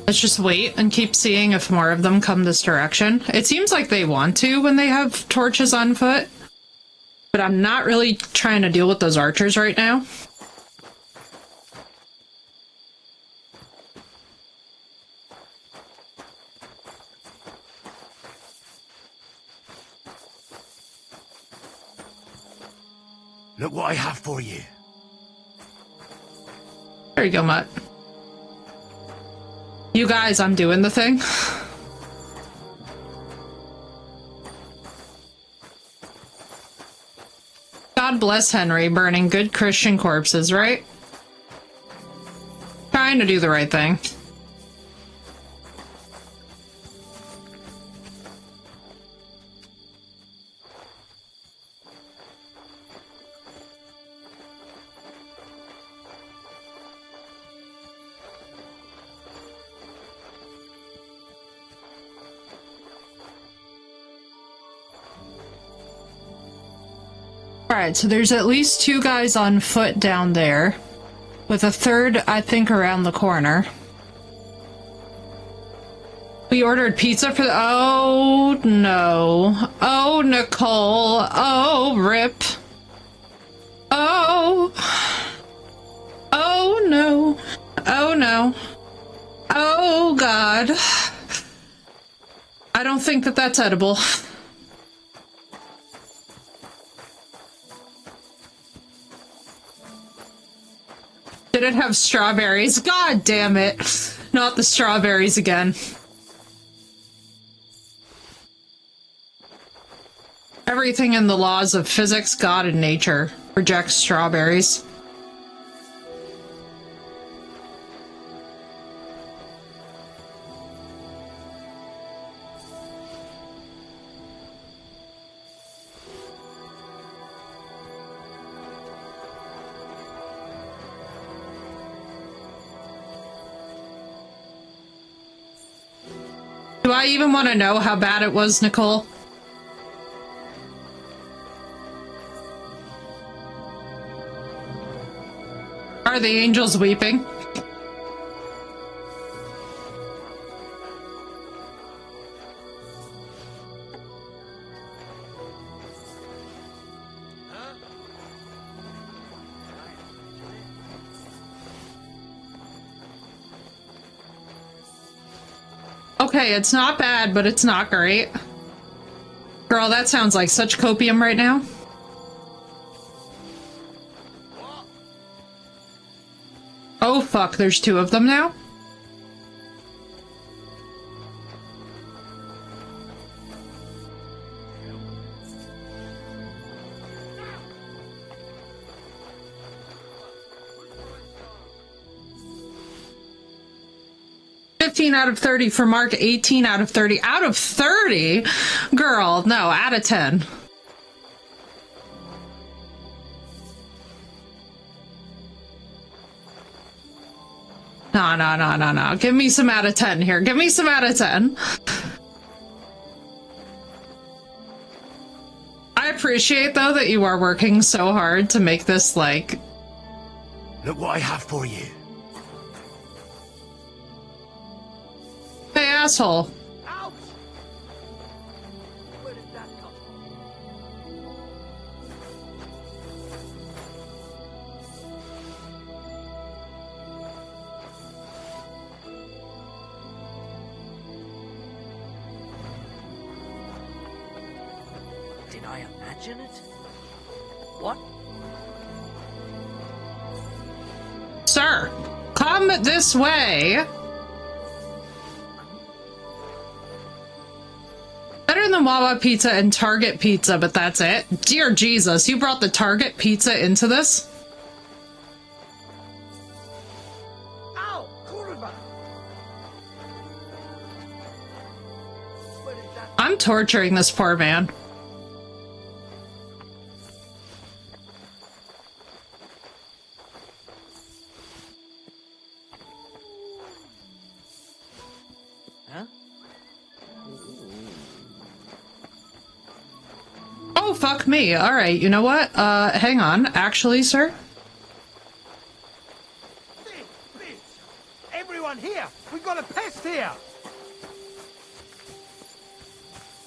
Let's just wait and keep seeing if more of them come this direction. It seems like they want to when they have torches on foot, but I'm not really trying to deal with those archers right now. Look what I have for you. There you go, Mutt. You guys, I'm doing the thing. God bless Henry, burning good Christian corpses, right? Trying to do the right thing. Alright, so there's at least 2 guys on foot down there, with a third, I think, around the corner. We ordered pizza for the— oh no. Oh, Nicole. Oh, rip. Oh. Oh no. Oh no. Oh god. I don't think that that's edible. Did it have strawberries? God damn it. Not the strawberries again. Everything in the laws of physics, God, and nature rejects strawberries. Do I even want to know how bad it was, Nicole? Are the angels weeping? Okay, it's not bad, but it's not great. Girl, that sounds like such copium right now. Oh fuck, there's 2 of them now? Out of 30 for Mark, 18 out of 30. Out of 30? Girl, no, out of 10. No. Give me some out of 10 here. Give me some out of 10. I appreciate, though, that you are working so hard to make this, like... Look what I have for you. Hey, asshole. Out! Where did that come from? Did I imagine it? What? Sir, come this way. Better than Wawa Pizza and Target Pizza, but that's it. Dear Jesus, you brought the Target Pizza into this? Ow! Kurva! Where did that... I'm torturing this poor man. Huh? Oh, fuck me. Alright, you know what? Hang on. Actually, sir? Bitch! Everyone here! We've got a pest here!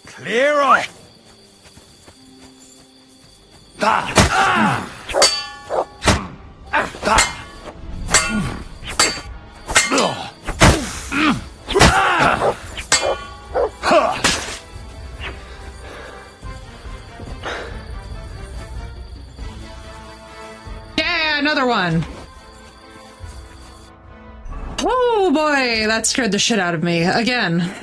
Clear off! Yeah, another one. Oh boy, that scared the shit out of me. Again.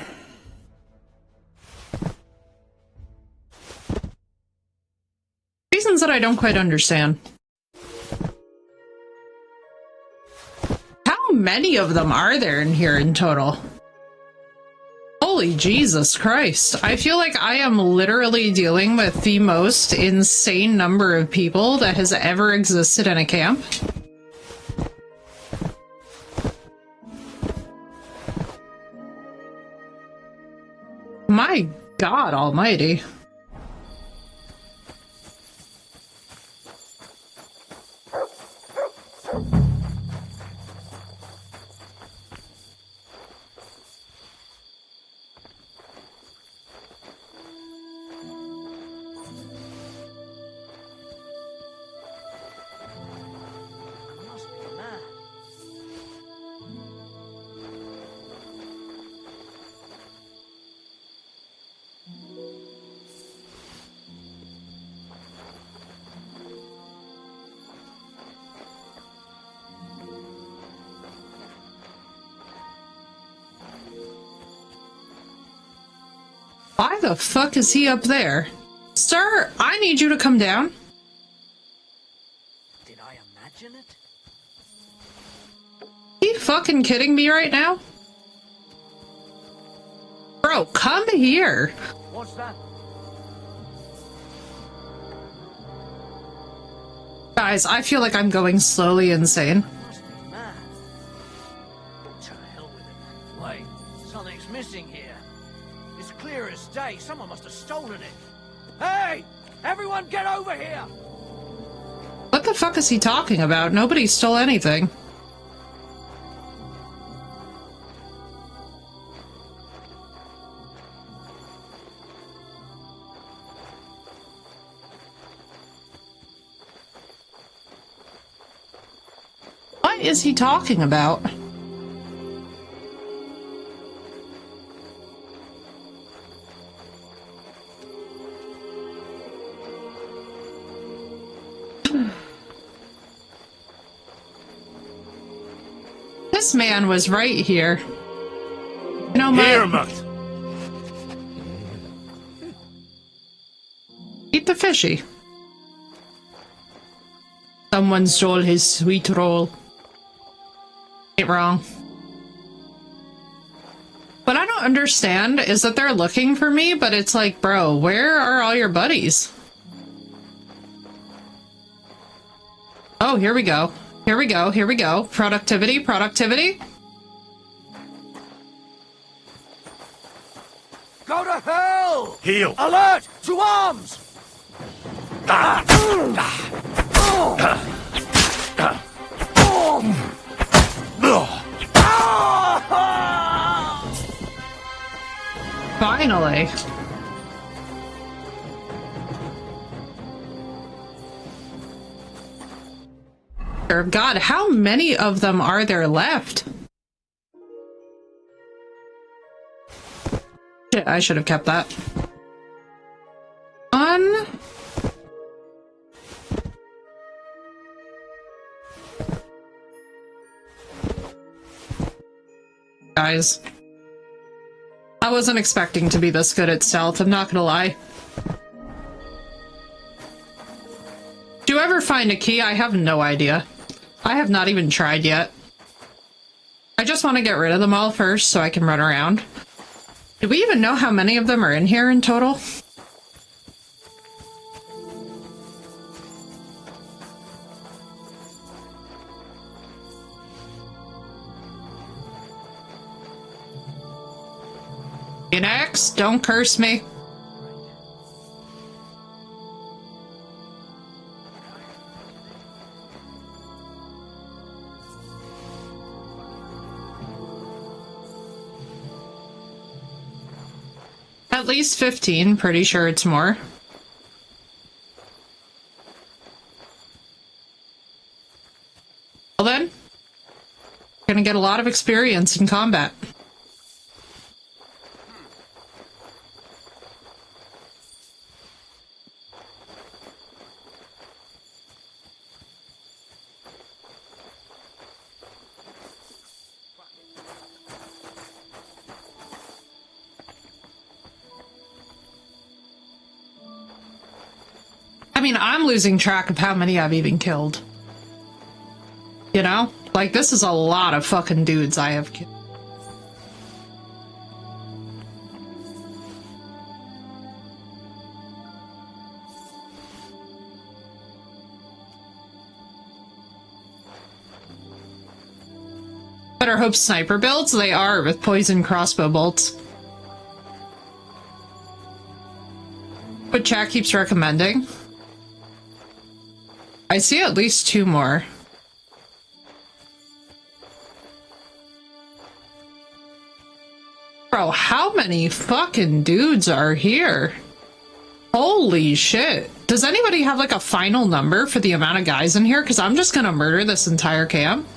Reasons that I don't quite understand. How many of them are there in here in total? Holy Jesus Christ. I feel like I am literally dealing with the most insane number of people that has ever existed in a camp. My God almighty. Why the fuck is he up there? Sir, I need you to come down. Did I imagine it? Are you fucking kidding me right now? Bro, come here. What's that? Guys, I feel like I'm going slowly insane. Must be mad. To hell with it. Wait, something's missing here. It's clear as day. Someone must have stolen it. Hey! Everyone get over here! What the fuck is he talking about? Nobody stole anything. What is he talking about? This man was right here. You know, Here, mate. Eat the fishy. Someone stole his sweet roll. Ain't wrong. What I don't understand is that they're looking for me, but it's like, bro, where are all your buddies? Oh, here we go. Here we go. Here we go. Productivity, productivity. Go to hell! Heal. Alert! To arms! Finally. God, how many of them are there left? Shit, I should have kept that. Guys. I wasn't expecting to be this good at stealth, I'm not gonna lie. Do you ever find a key? I have no idea. I have not even tried yet. I just want to get rid of them all first so I can run around. Do we even know how many of them are in here in total? Phoenix, don't curse me. At least 15, pretty sure it's more. Well then, gonna get a lot of experience in combat. I mean, I'm losing track of how many I've even killed. You know? Like, this is a lot of fucking dudes I have killed. Better hope sniper builds? They are, with poison crossbow bolts. But chat keeps recommending. I see at least 2 more. Bro, how many fucking dudes are here? Holy shit. Does anybody have like a final number for the amount of guys in here? Because I'm just gonna murder this entire camp.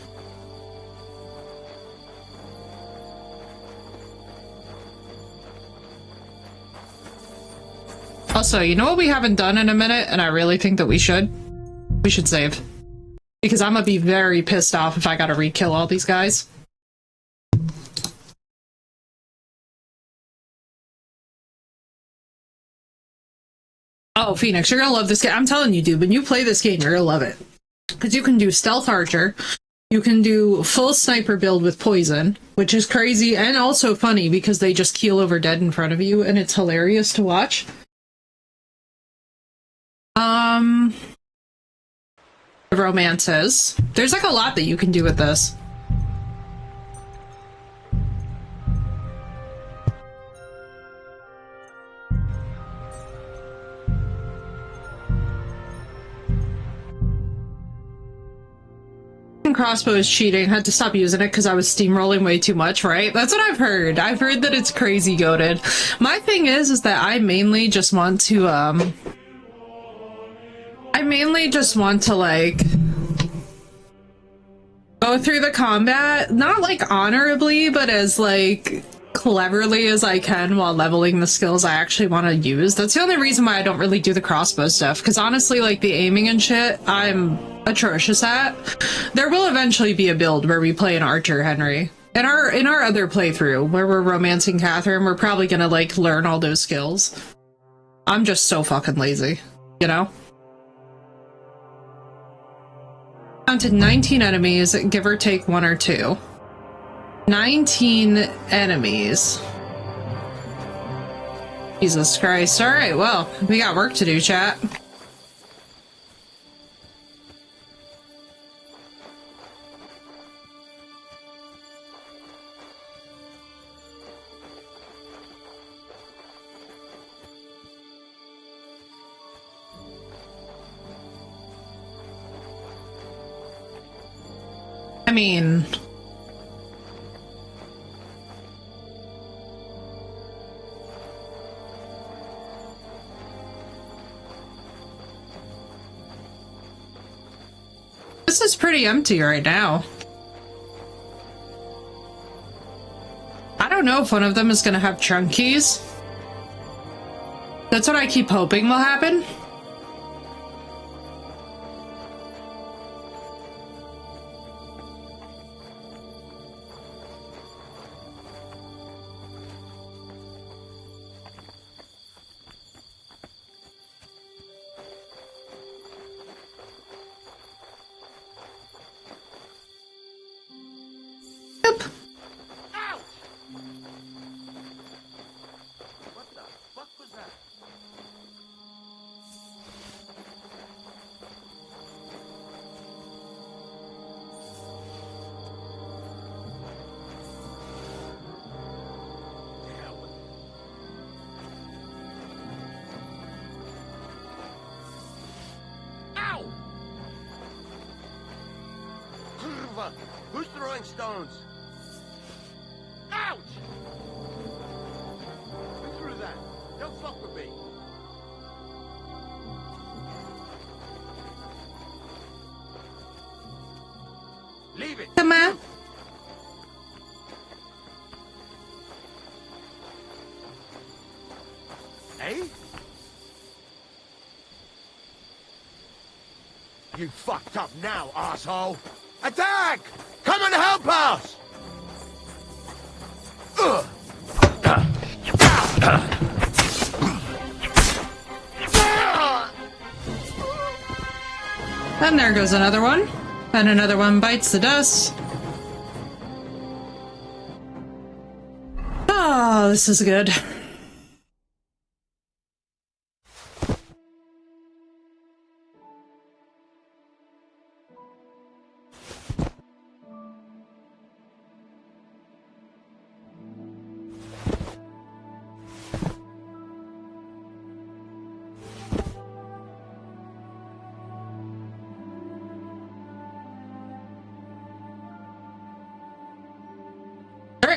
Also, you know what we haven't done in a minute, and I really think that we should? We should save. Because I'm gonna be very pissed off if I gotta re-kill all these guys. Oh, Phoenix, you're gonna love this game. I'm telling you, dude, when you play this game, you're gonna love it. Because you can do stealth archer, you can do full sniper build with poison, which is crazy and also funny because they just keel over dead in front of you, and it's hilarious to watch. Romances. There's like a lot that you can do with this. Crossbow is cheating. Had to stop using it because I was steamrolling way too much, right? That's what I've heard. I've heard that it's crazy goated. My thing is that I mainly just want to, like, go through the combat, not like honorably, but as like cleverly as I can while leveling the skills I actually want to use. That's the only reason why I don't really do the crossbow stuff, because honestly, like, the aiming and shit, I'm atrocious at. There will eventually be a build where we play an archer, Henry. In our other playthrough, where we're romancing Catherine, we're probably gonna, like, learn all those skills. I'm just so fucking lazy, you know? Down to 19 enemies, give or take 1 or 2. 19 enemies. Jesus Christ. Alright, well, we got work to do, chat. I mean... this is pretty empty right now. I don't know if one of them is gonna have trunk keys. That's what I keep hoping will happen. Who's throwing stones? Ouch! Who threw that? Don't fuck with me. Leave it. Come on. Hey? You fucked up now, asshole! Attack! Come and help us! And there goes another one. And another one bites the dust. Oh, this is good.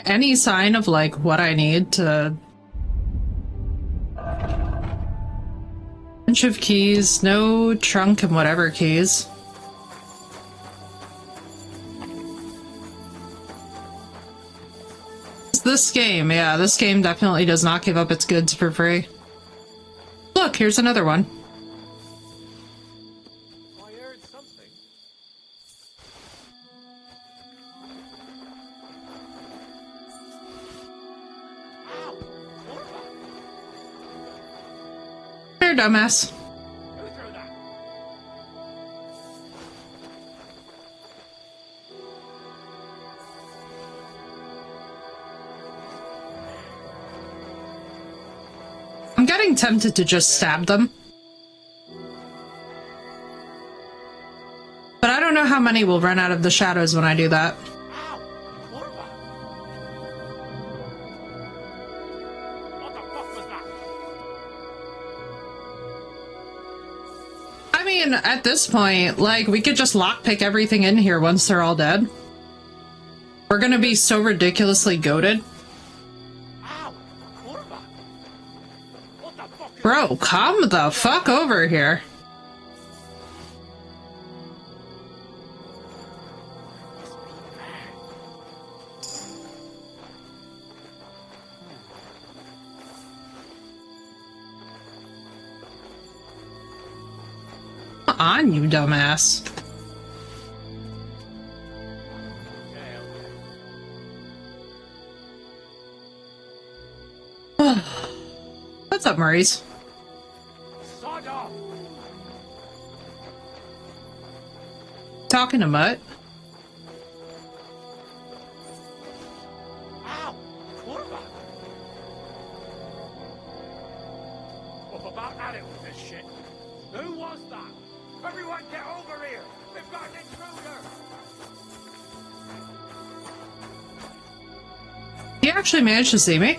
Any sign of like what I need to bunch of keys, no trunk and whatever keys. This game, yeah, this game definitely does not give up its goods for free. Look, here's another one. here, dumbass. Who threw that? I'm getting tempted to just stab them. But I don't know how many will run out of the shadows when I do that. Ow! Corva! What the fuck was that? I mean, at this point, like, we could just lockpick everything in here once they're all dead. We're gonna be so ridiculously goated. Ow! Corva! What the fuck is Bro, come the fuck over here. Come on, you dumbass. What's up, Maurice? Sod off! Talking to Mutt? Ow! Corva! Well, about at it with this shit. Who was that? Everyone get over here! We've got an intruder! He actually managed to see me?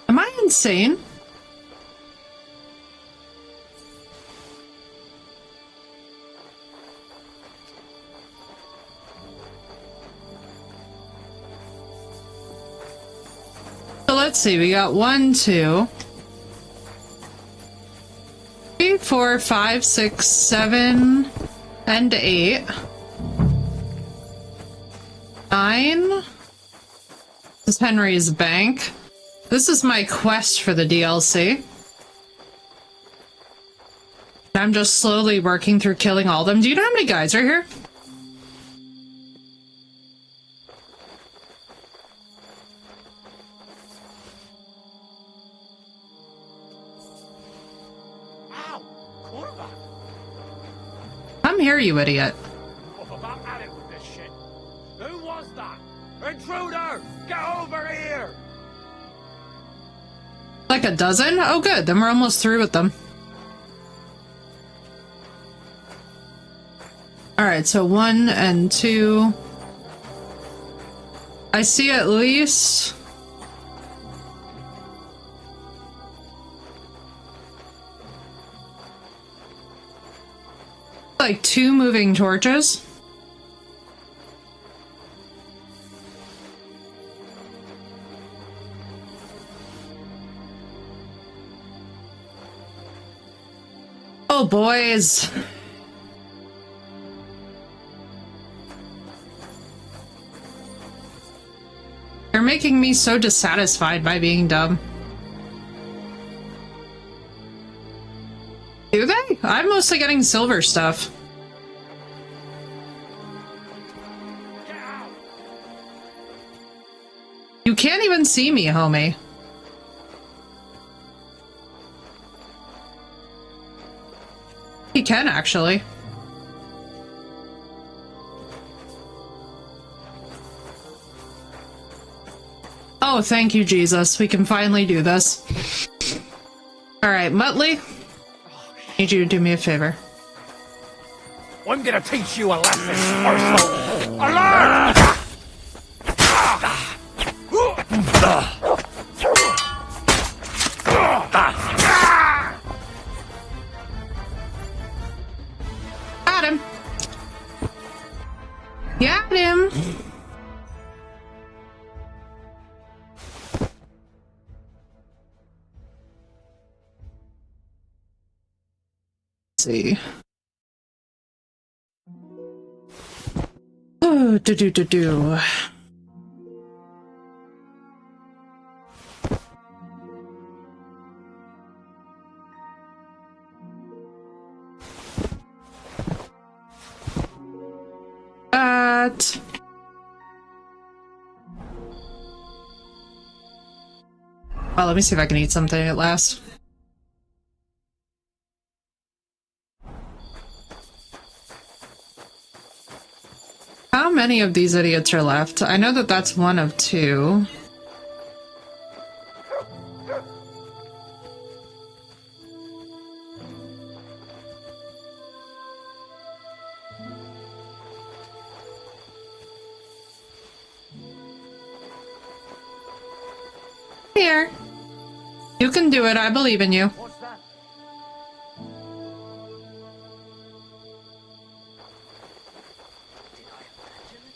Am I insane? So let's see, we got 1, 2, 3, 4, 5, 6, 7, and 8. 9. This is Henry's bank. This is my quest for the DLC. I'm just slowly working through killing all of them. Do you know how many guys are here? Ow! Corva! Come here, you idiot. Well, about at it with this shit. Who was that? Intruder! Get over here! Like a dozen? Oh good, then we're almost through with them. Alright, so 1 and 2. I see at least... like 2 moving torches. Oh, boys. They're making me so dissatisfied by being dumb. Do they? I'm mostly getting silver stuff. Get out! You can't even see me, homie. He can, actually. Oh, thank you, Jesus. We can finally do this. Alright, Muttley. Need you to do me a favor. I'm gonna teach you a lesson, arsehole! Alert! Got him. Got him. See. Oh, do. that. Oh, let me see if I can eat something at last. How many of these idiots are left? I know that that's one of two. Here. You can do it. I believe in you. What's that? Did I imagine it?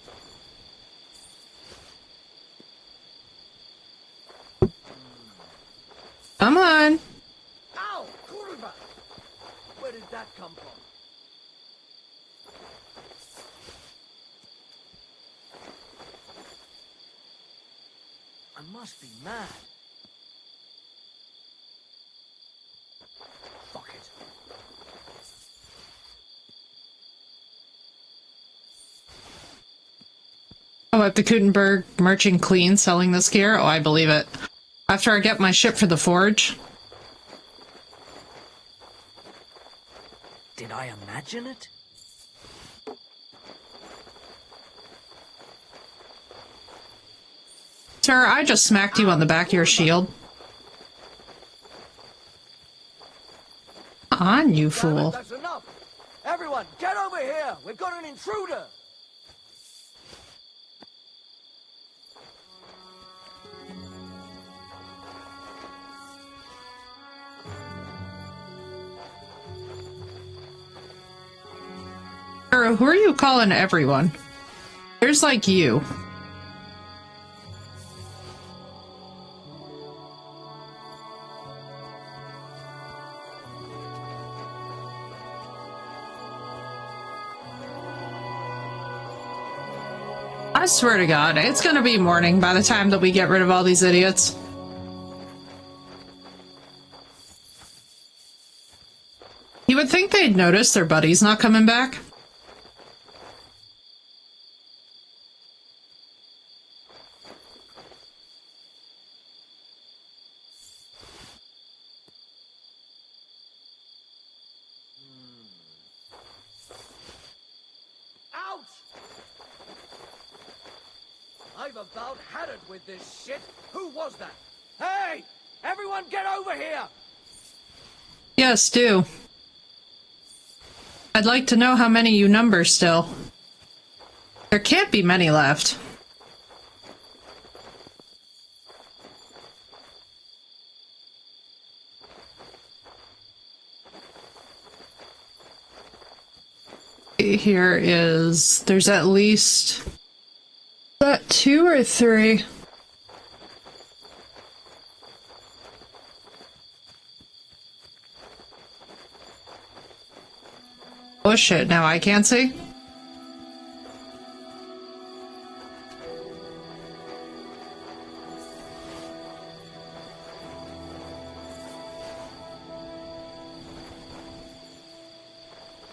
Come on. Ow! Kurva! Where did that come from? I must be mad. Fuck it. Oh, at the Kutenberg Merchant Clean selling this gear? Oh, I believe it. After I get my ship for the forge. Did I imagine it? Sir, I just smacked you on the back of your shield. On, you fool. That's enough! Everyone, get over here! We've got an intruder! Sir, who are you calling everyone? There's like you. I swear to God, it's gonna be morning by the time that we get rid of all these idiots. You would think they'd notice their buddies not coming back. Out! I've about had it with this shit. Who was that? Hey! Everyone get over here! Yes, do. I'd like to know how many you number still. There can't be many left. Here is... there's at least... is that 2 or 3? Oh shit, now I can't see?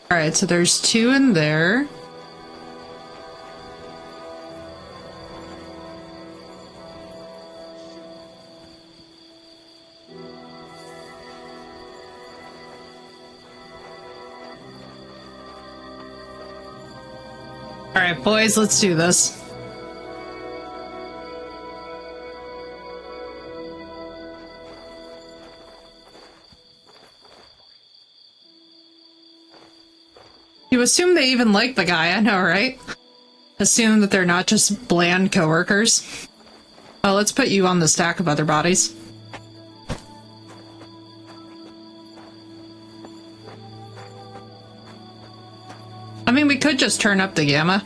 Alright, so there's 2 in there. Alright, boys, let's do this. You assume they even like the guy, I know, right? Assume that they're not just bland coworkers. Well, let's put you on the stack of other bodies. I mean, we could just turn up the gamma.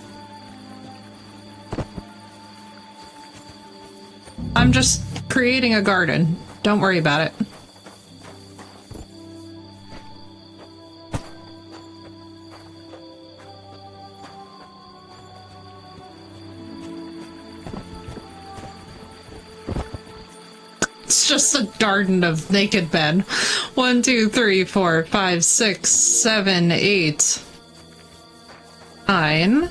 I'm just creating a garden. Don't worry about it. It's just a garden of naked men. 1, 2, 3, 4, 5, 6, 7, 8, 9.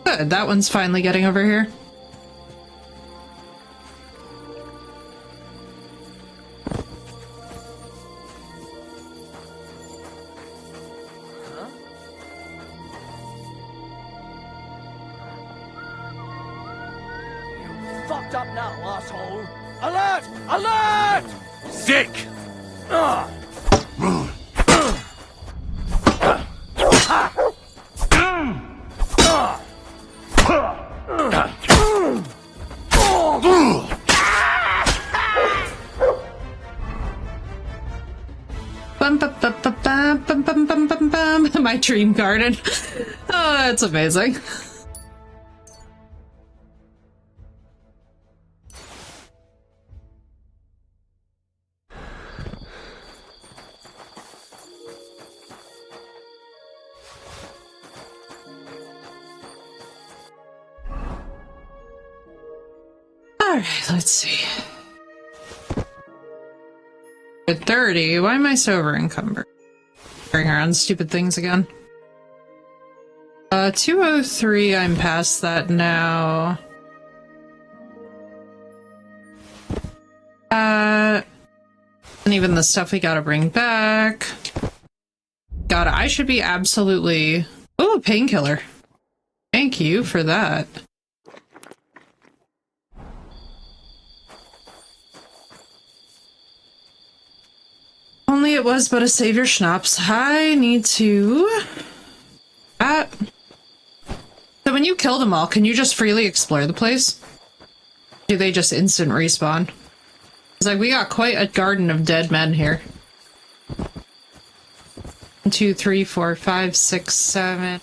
Good, that one's finally getting over here. Fucked up now, asshole! Alert! Alert! Sick! Bum, bum, bum, bum, bum, bum, bum, bum, bum, bum. My dream garden. Oh, that's amazing. Alright, let's see. At 30, why am I so over encumbered? Carrying around stupid things again. 203, I'm past that now. And even the stuff we gotta bring back. God, I should be absolutely... Oh, painkiller. Thank you for that. Only it was but a savior schnapps. I need to... So when you kill them all, can you just freely explore the place? Do they just instant respawn? It's like, we got quite a garden of dead men here. 1, 2, 3, 4, 5, 6, 7...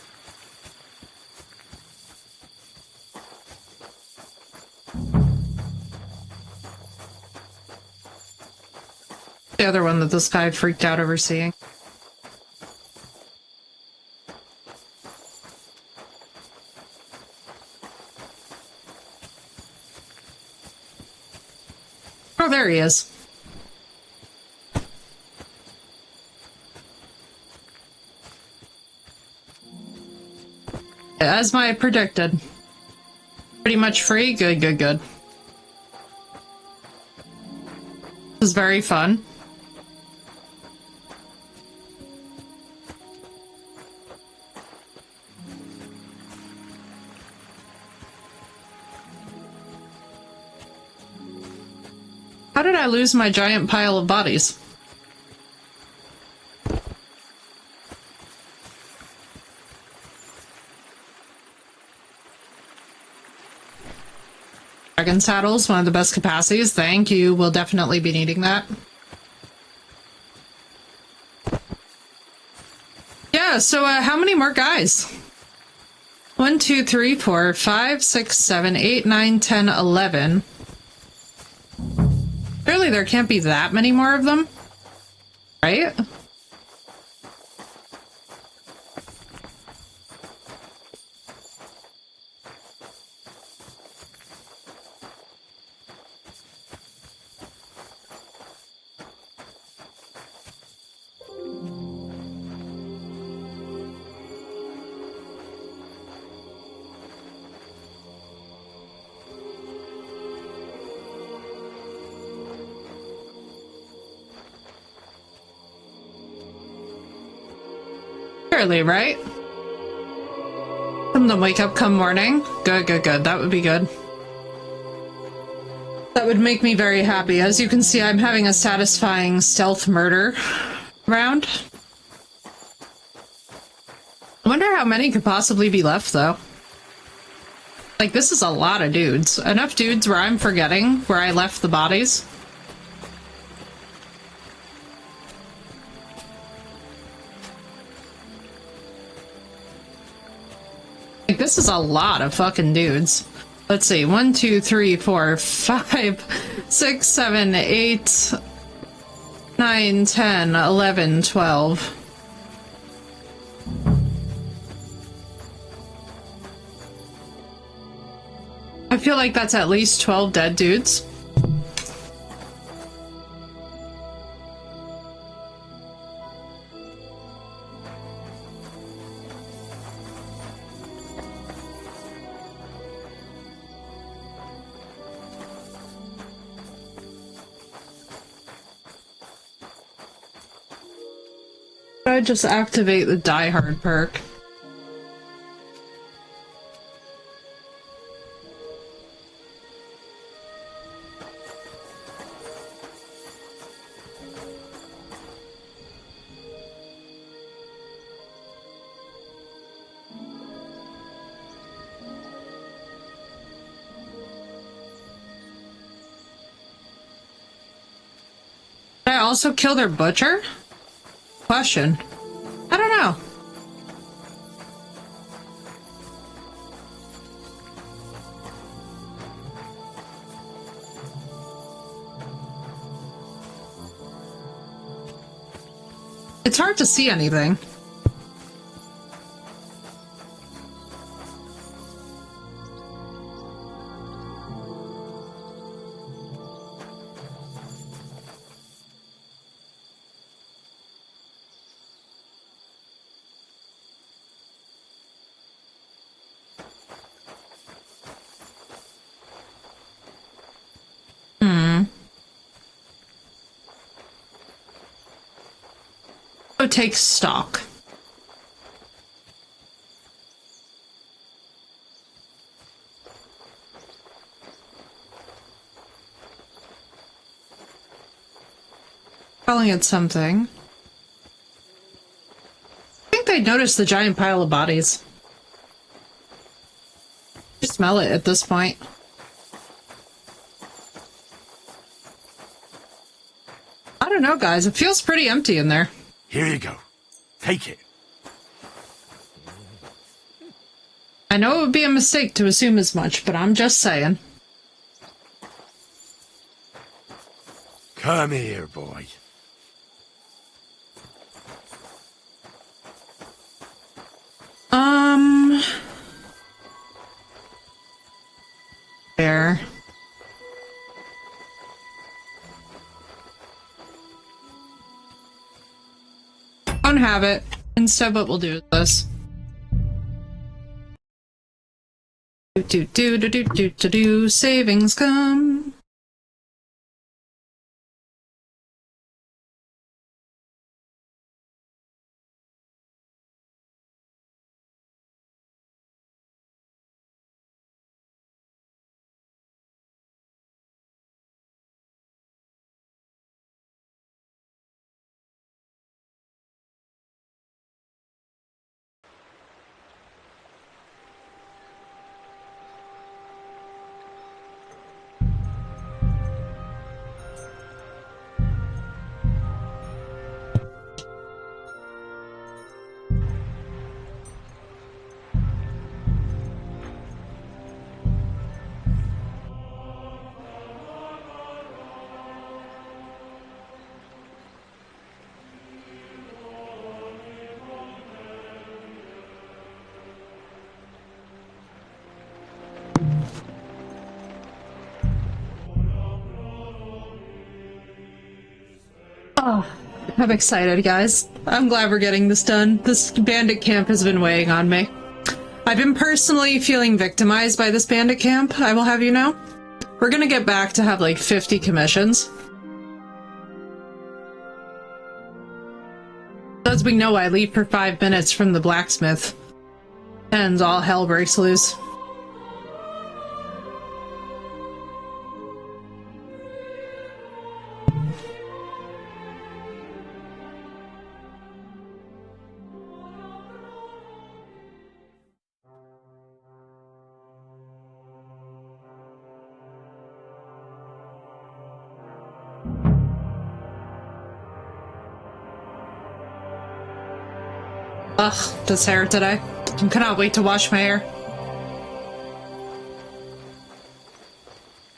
The other one that this guy freaked out over seeing. Oh, there he is. As I predicted. Pretty much free? Good, good, good. This is very fun. How did I lose my giant pile of bodies? Dragon saddles, one of the best capacities. Thank you. We'll definitely be needing that. Yeah, so how many more guys? 1, 2, 3, 4, 5, 6, 7, 8, 9, 10, 11. Surely there can't be that many more of them, right? Surely, right? Some of them wake up come morning. Good, good, good. That would be good. That would make me very happy. As you can see, I'm having a satisfying stealth murder round. I wonder how many could possibly be left, though. Like, this is a lot of dudes. Enough dudes where I'm forgetting where I left the bodies. Like, this is a lot of fucking dudes. Let's see. 1, 2, 3, 4, 5, 6, 7, 8, 9, 10, 11, 12. I feel like that's at least 12 dead dudes. I just activate the Die Hard perk? Did I also kill their butcher? Question. I don't know. It's hard to see anything. Take stock. Calling it something. I think they noticed the giant pile of bodies. You smell it at this point. I don't know, guys. It feels pretty empty in there. Here you go. Take it. I know it would be a mistake to assume as much, but I'm just saying. Come here, boy. There. Don't have it. Instead, what we'll do is this. Savings come. Oh, I'm excited, guys. I'm glad we're getting this done. This bandit camp has been weighing on me. I've been personally feeling victimized by this bandit camp, I will have you know. We're gonna get back to have like 50 commissions. As we know, I leave for 5 minutes from the blacksmith, and all hell breaks loose. Ugh, this hair today. I cannot wait to wash my hair.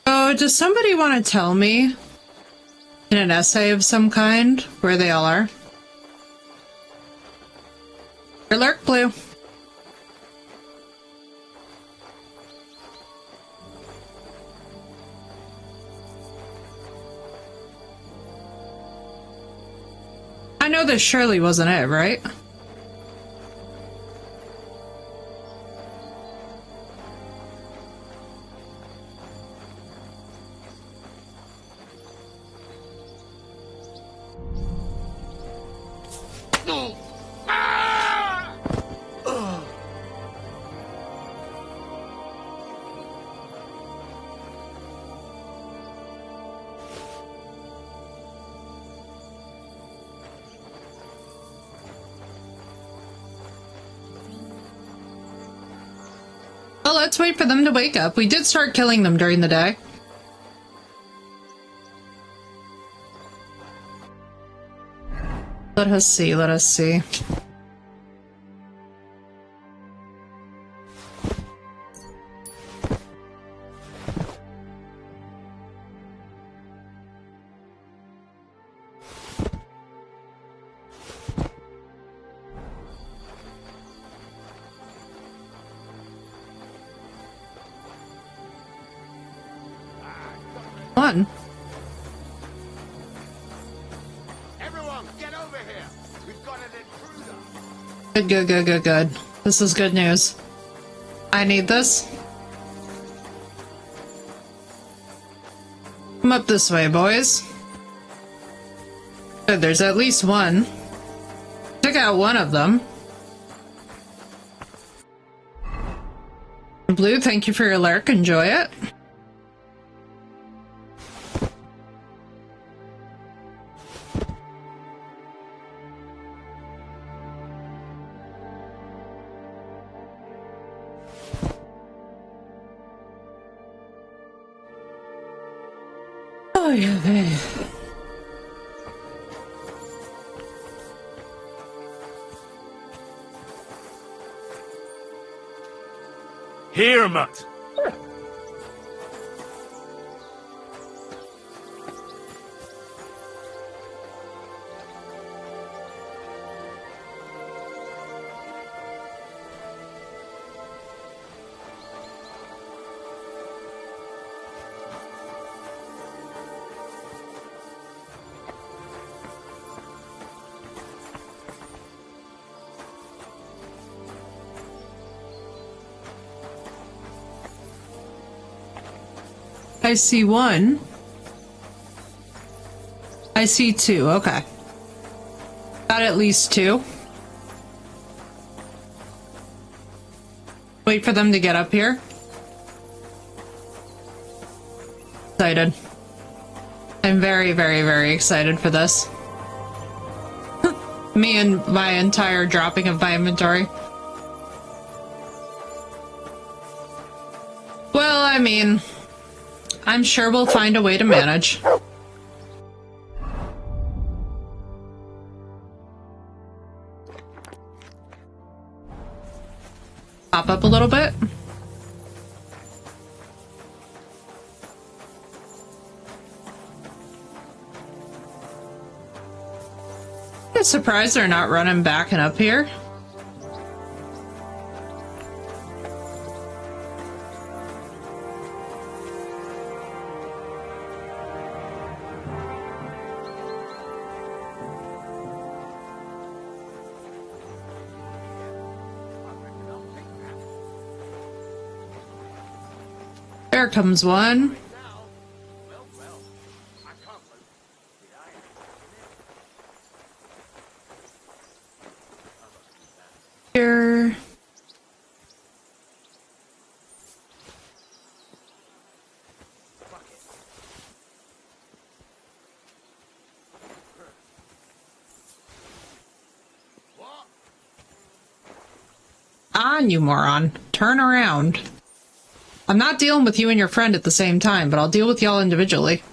Oh, does somebody want to tell me, in an essay of some kind, where they all are? Alert, Blue. I know this surely wasn't it, right? Well, let's wait for them to wake up. We did start killing them during the day. Let us see, let us see. One. Everyone, get over here. We've got an intruder. Good, good, good, good, good. This is good news. I need this. Come up this way, boys. Good, there's at least one. Took out one of them. Blue, thank you for your lurk. Enjoy it. Oh, yeah, hey. Here, mutt. I see one. I see two, okay. Got at least two. Wait for them to get up here. Excited. I'm very, very, very excited for this. Me and my entire dropping of my inventory. Well, I mean, I'm sure we'll find a way to manage. Pop up a little bit. I'm surprised they're not running back and up here. There comes one. Here. On, you moron. Turn around. I'm not dealing with you and your friend at the same time, but I'll deal with y'all individually.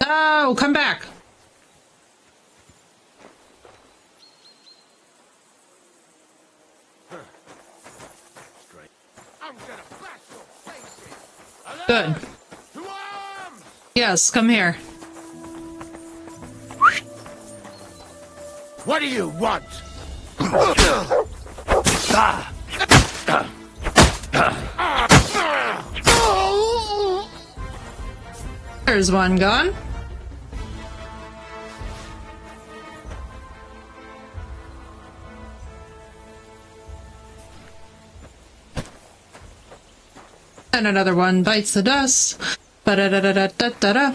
Oh, come back. Good. Yes, come here. What do you want? There's one gone. And another one bites the dust. Ba-da-da-da-da-da-da-da.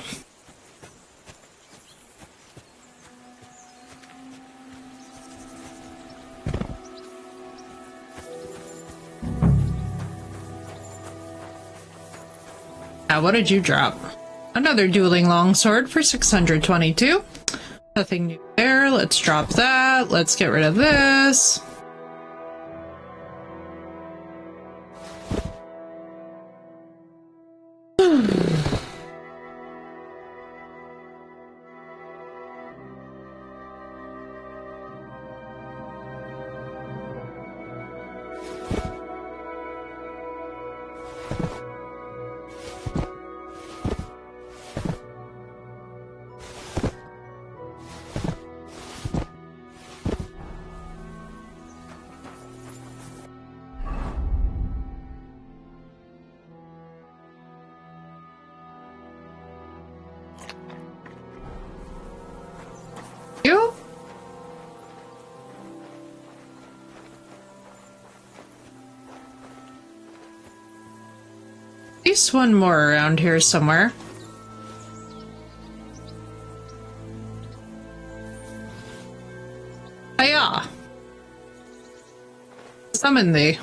Now, what did you drop? Another dueling longsword for 622. Nothing new there. Let's drop that. Let's get rid of this. You? At least one more around here somewhere. Hiya! Summon thee.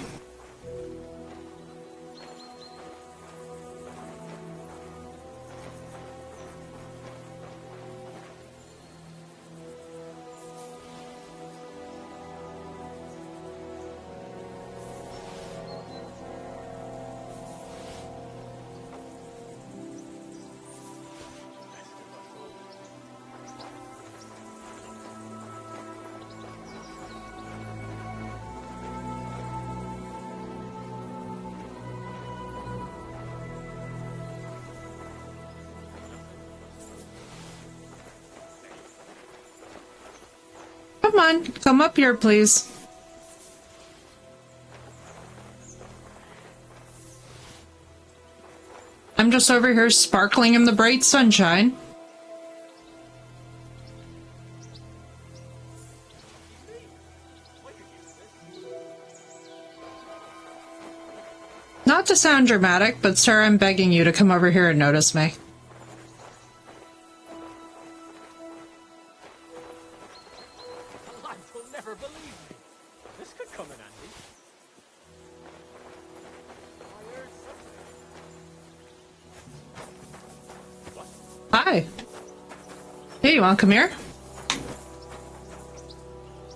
Come on, come up here, please. I'm just over here sparkling in the bright sunshine. Not to sound dramatic, but sir, I'm begging you to come over here and notice me. You'll never believe me. This could come in handy. Hi. Hey, you wanna come here?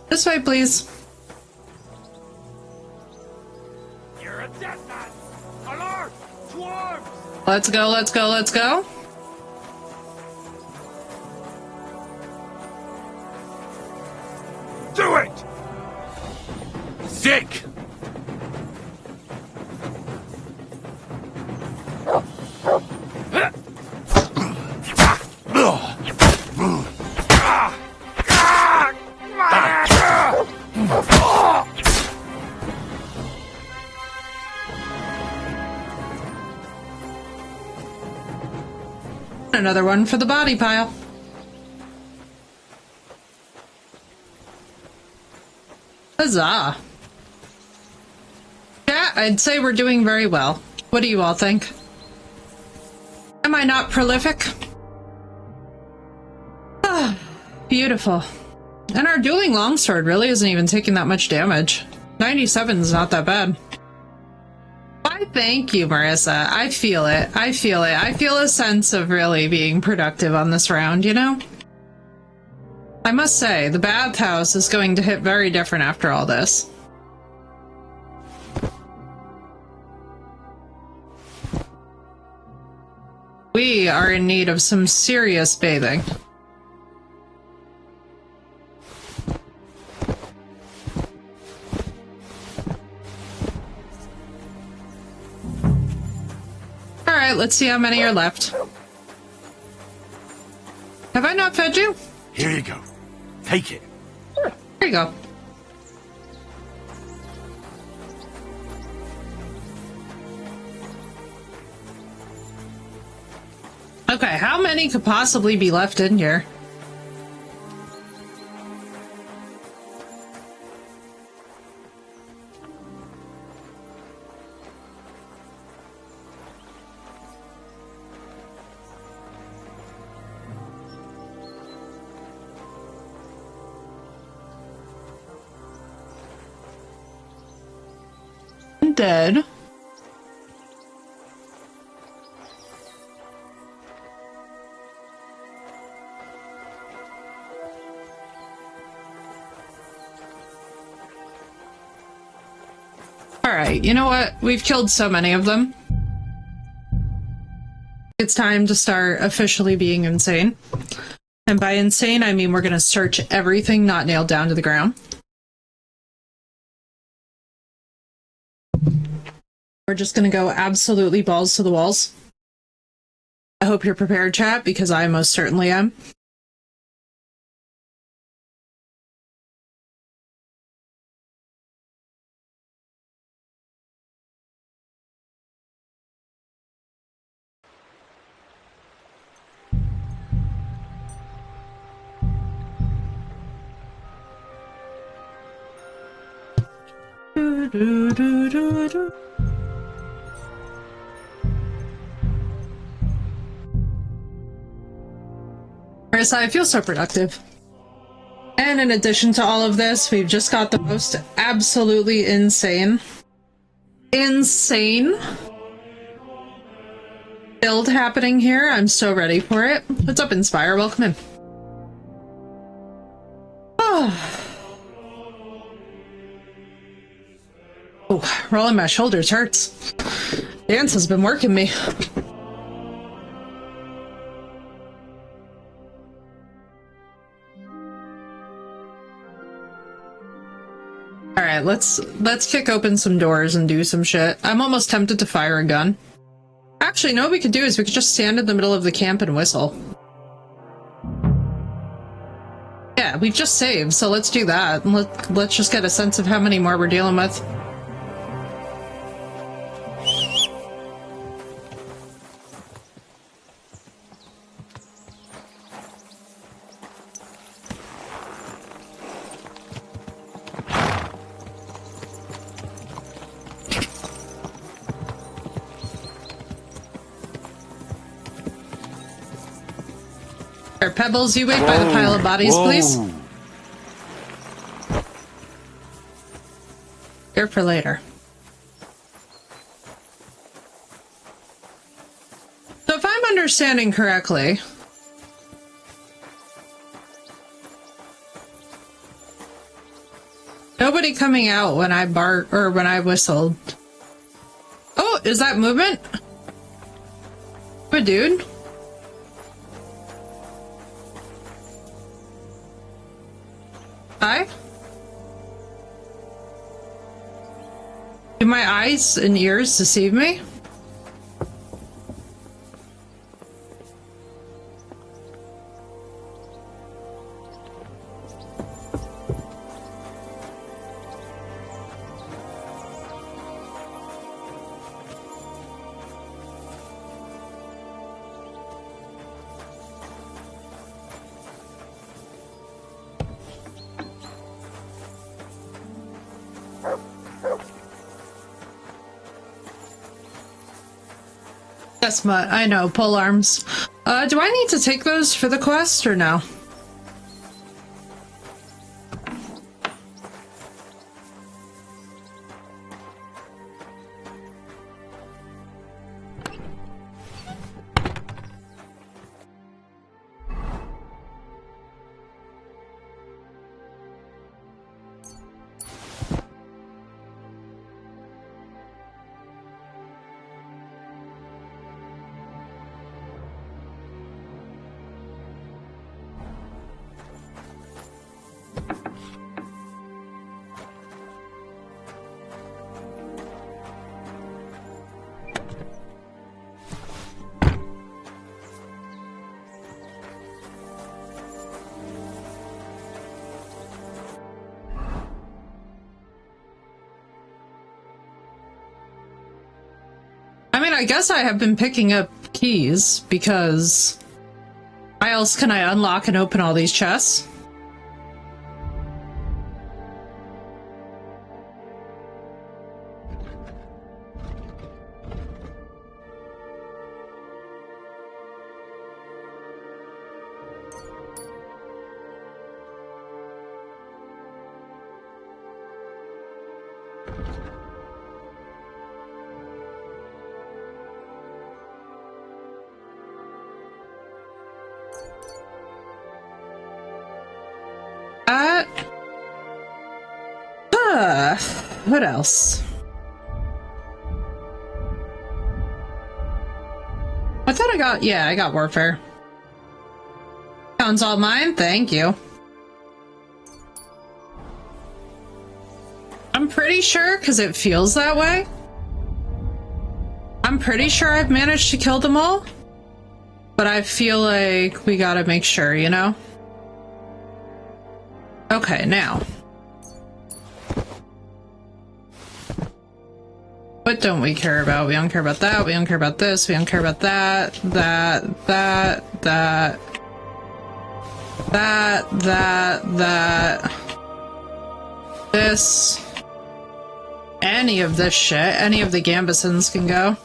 This way, please. You're a dead man! Alert! Dwarves! Let's go, let's go, let's go. Do it! Sick! Another one for the body pile. Huzzah! Yeah, I'd say we're doing very well. What do you all think? Am I not prolific? Ah, beautiful. And our dueling longsword really isn't even taking that much damage. 97 is not that bad. Why, thank you, Marissa. I feel it. I feel it. I feel a sense of really being productive on this round, you know? I must say, the bathhouse is going to hit very different after all this. We are in need of some serious bathing. Alright, let's see how many are left. Have I not fed you? Here you go. Take it. Here you go. Okay, how many could possibly be left in here? Dead. Alright, you know what? We've killed so many of them. It's time to start officially being insane. And by insane, I mean we're gonna search everything not nailed down to the ground. We're just gonna go absolutely balls to the walls. I hope you're prepared, chat, because I most certainly am. Marissa, I feel so productive. And in addition to all of this, we've just got the most absolutely insane build happening here. I'm so ready for it. What's up, Inspire? Welcome in. Oh, rolling my shoulders hurts. Dance has been working me. Alright, let's kick open some doors and do some shit. I'm almost tempted to fire a gun. Actually, no, what we could do is we could just stand in the middle of the camp and whistle. Yeah, we've just saved, so let's do that. And let's just get a sense of how many more we're dealing with. Pebbles, you wait by the pile of bodies, please. Here for later. So if I'm understanding correctly, nobody coming out when I barked or when I whistled. Oh, is that movement? Good dude. Hi? Do my eyes and ears deceive me? Yes, Mutt, I know, pole arms. Do I need to take those for the quest, or no? I mean, I guess I have been picking up keys, because how else can I unlock and open all these chests? What else? I thought I got, yeah, I got warfare. Sounds all mine, thank you. I'm pretty sure, because it feels that way. I'm pretty sure I've managed to kill them all. But I feel like we gotta make sure, you know? Okay, now. What don't we care about? We don't care about that, we don't care about this, we don't care about that, that, this. Any of this shit, any of the Gambesons can go.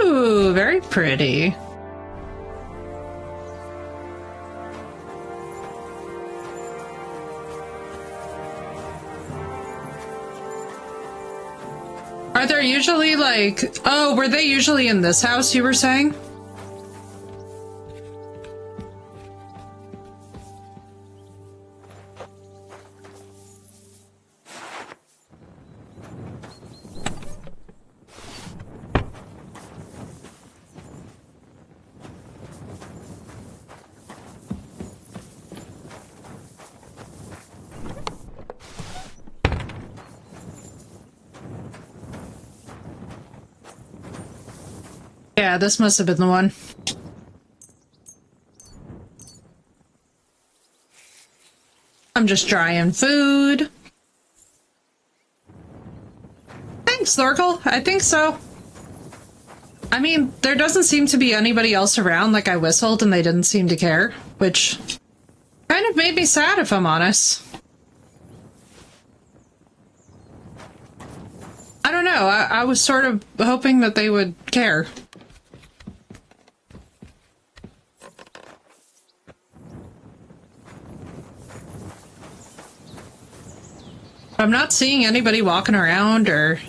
Ooh, very pretty. Are there usually like, oh, were they usually in this house you were saying? Yeah, this must have been the one. I'm just drying food. Thanks, Lorkel. I think so. I mean, there doesn't seem to be anybody else around. Like, I whistled and they didn't seem to care, which kind of made me sad, if I'm honest. I don't know. I was sort of hoping that they would care. I'm not seeing anybody walking around, or...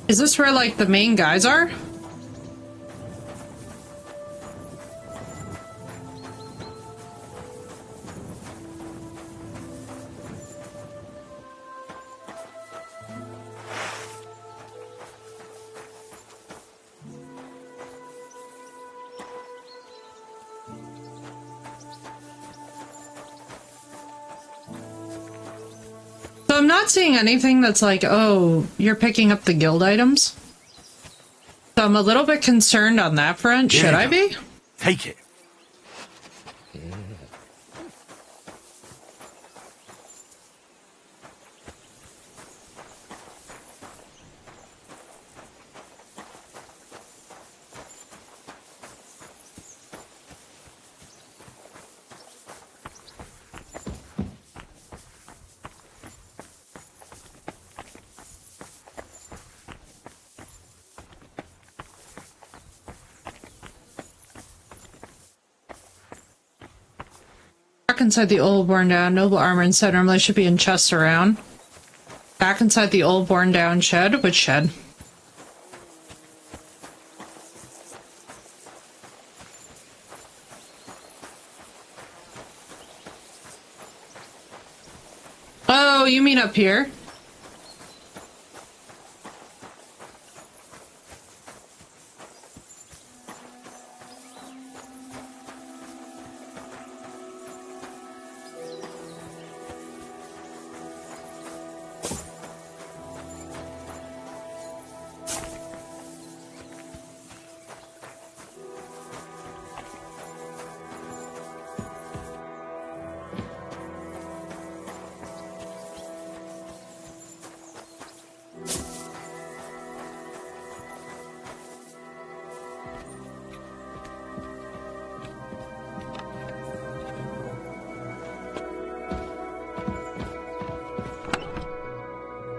Is this where, like, the main guys are? So I'm not seeing anything that's like, oh, you're picking up the guild items. So I'm a little bit concerned on that front. Should I be? Take it. Back inside the old worn down noble armor inside normally should be in chests around. Back inside the old worn down shed? Which shed? Oh, you mean up here?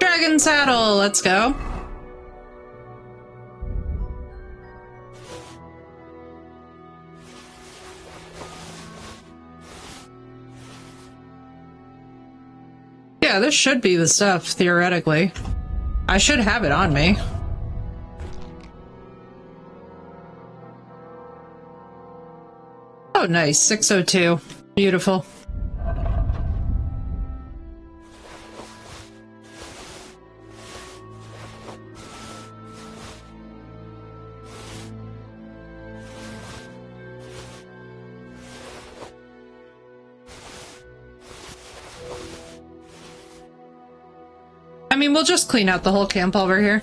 Dragon saddle, let's go. Yeah, this should be the stuff, theoretically. I should have it on me. Oh, nice. 602. Beautiful. I mean, we'll just clean out the whole camp while we're here.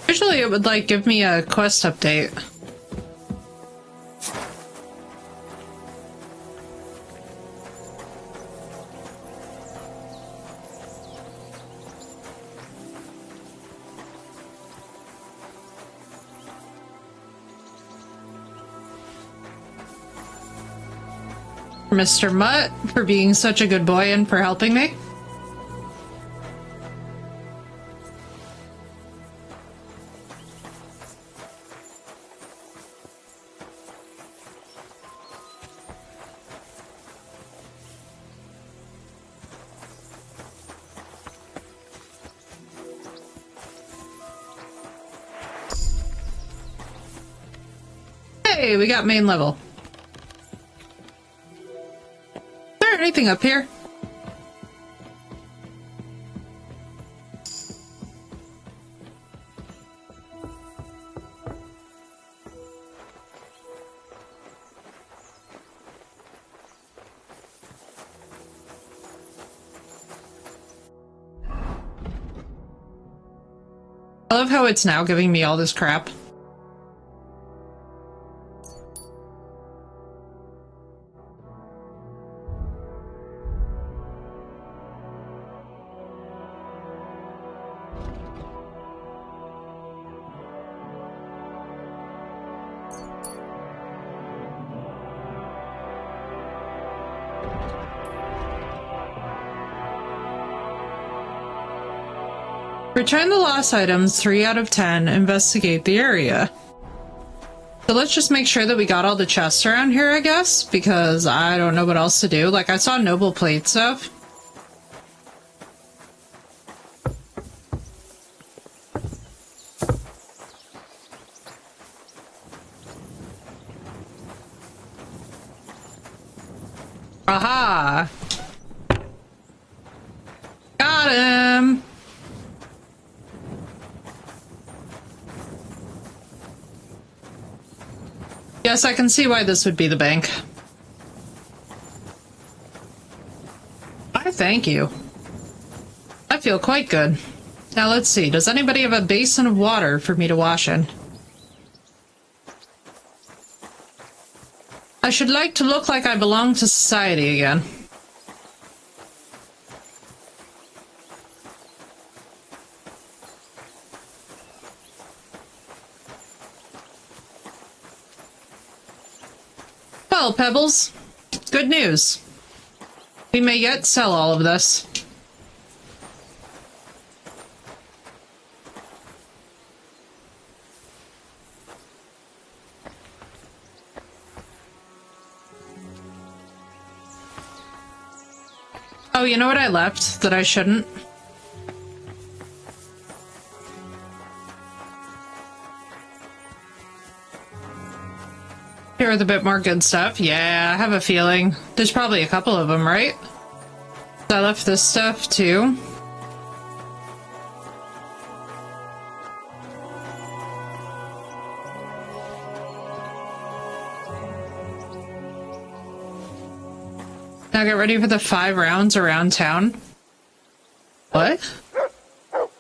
Usually it would, like, give me a quest update. Mr. Mutt, for being such a good boy and for helping me. Hey, we got main level. Is there anything up here? I love how it's now giving me all this crap. Return the lost items 3 out of 10. Investigate the area. So let's just make sure that we got all the chests around here, I guess, because I don't know what else to do. Like, I saw noble plate stuff. Aha! Got him! Yes, I can see why this would be the bank. I thank you. I feel quite good. Now let's see, does anybody have a basin of water for me to wash in? I should like to look like I belong to society again. Well, Pebbles, good news. We may yet sell all of this. Oh, you know what I left that I shouldn't? Here with a bit more good stuff. Yeah, I have a feeling. There's probably a couple of them, right? I left this stuff too. Now get ready for the 5 rounds around town. What? What's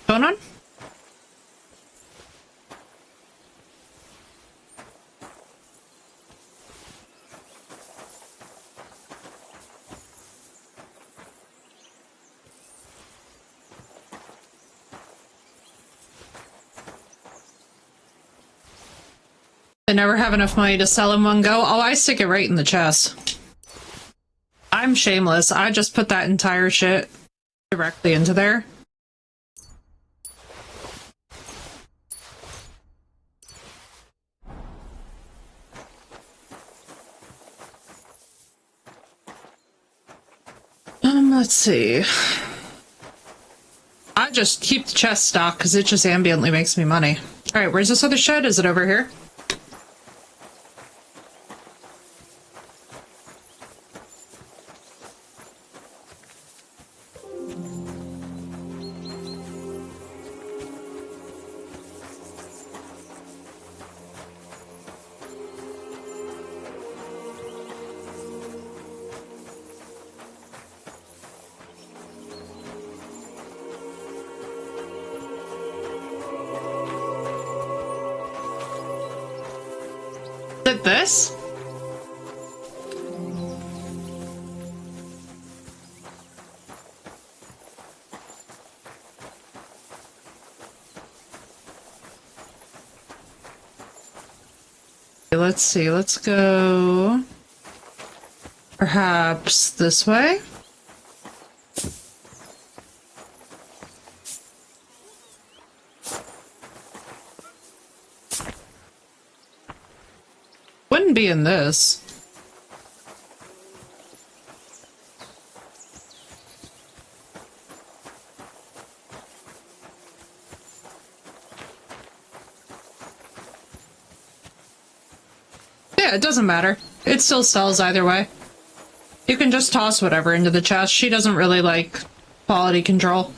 going on? They never have enough money to sell in one go. Oh, I stick it right in the chest. I'm shameless. I just put that entire shit directly into there. Let's see. I just keep the chest stock because it just ambiently makes me money. Alright, where's this other shed? Is it over here? Is it this? Let's see, let's go perhaps this way. Wouldn't be in this. Yeah, it doesn't matter. It still sells either way. You can just toss whatever into the chest. She doesn't really like quality control.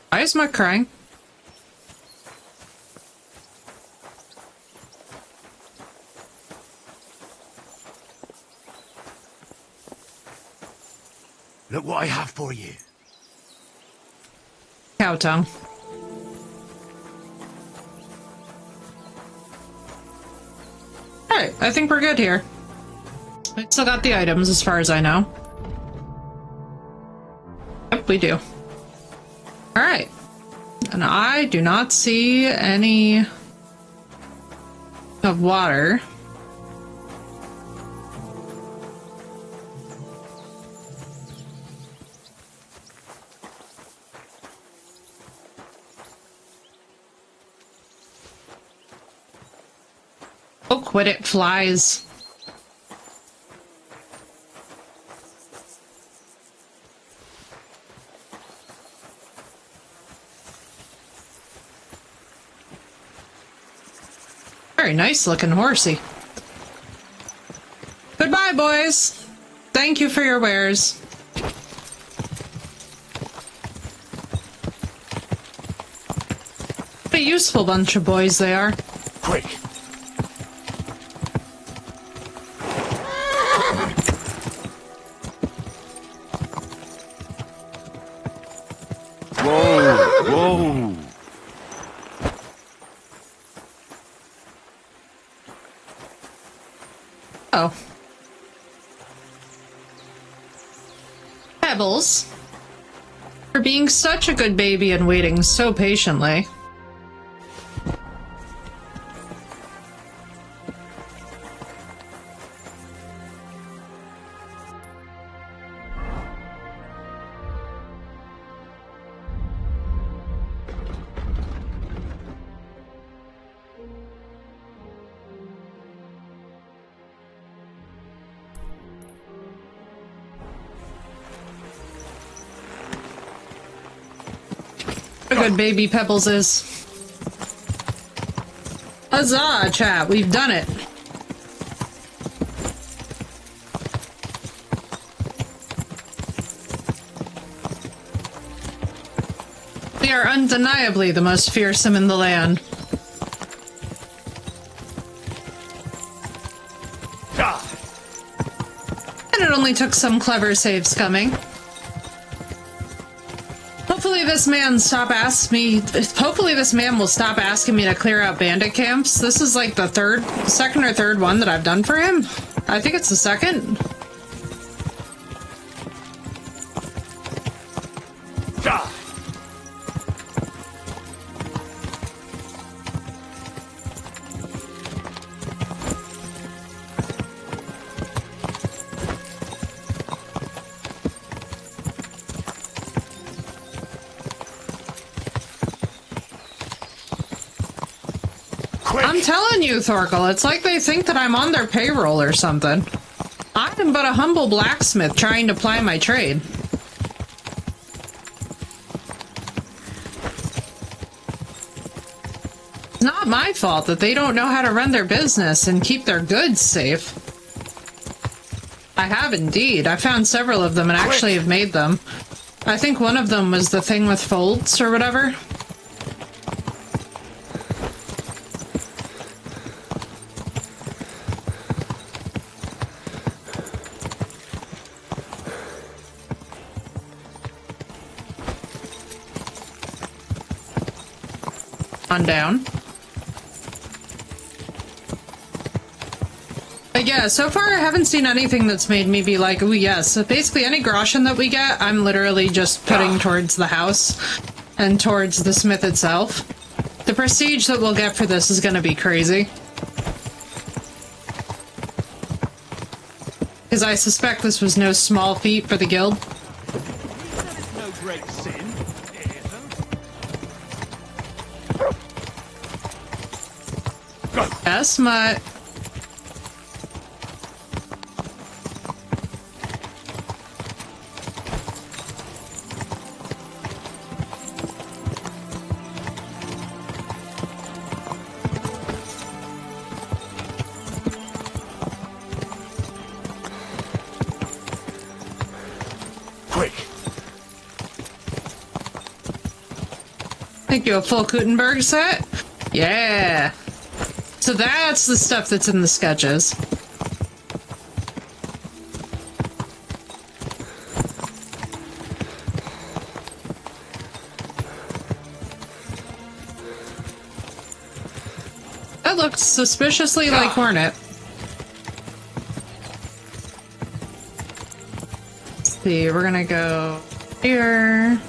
Why is Mark crying? Look what I have for you. Cow tongue. Alright, I think we're good here. I still got the items as far as I know. Yep, we do. Alright. And I do not see any of water. Oh, quit it, flies. Very nice looking horsey. Goodbye, boys. Thank you for your wares. What a useful bunch of boys they are. Quick! Whoa! Oh. Pebbles. For being such a good baby and waiting so patiently. A good baby Pebbles is. Huzzah, chat, we've done it. We are undeniably the most fearsome in the land. And it only took some clever saves coming. Hopefully this man will stop asking me to clear out bandit camps. This is like the second or third one that I've done for him. I think it's the second. I'm telling you, Thorkel, it's like they think that I'm on their payroll or something. I'm but a humble blacksmith trying to ply my trade. It's not my fault that they don't know how to run their business and keep their goods safe. I have indeed. I found several of them and actually have made them. I think one of them was the thing with folds or whatever. On down. But yeah, so far I haven't seen anything that's made me be like, ooh yes. So basically any groschen that we get, I'm literally just putting towards the house and towards the smith itself. The prestige that we'll get for this is gonna be crazy. Because I suspect this was no small feat for the guild. No great sin, Yes, Mutt. Quick. Thank you, a full Gutenberg set? Yeah. So that's the stuff that's in the sketches. That looks suspiciously like Hornet. Let's see, we're gonna go here.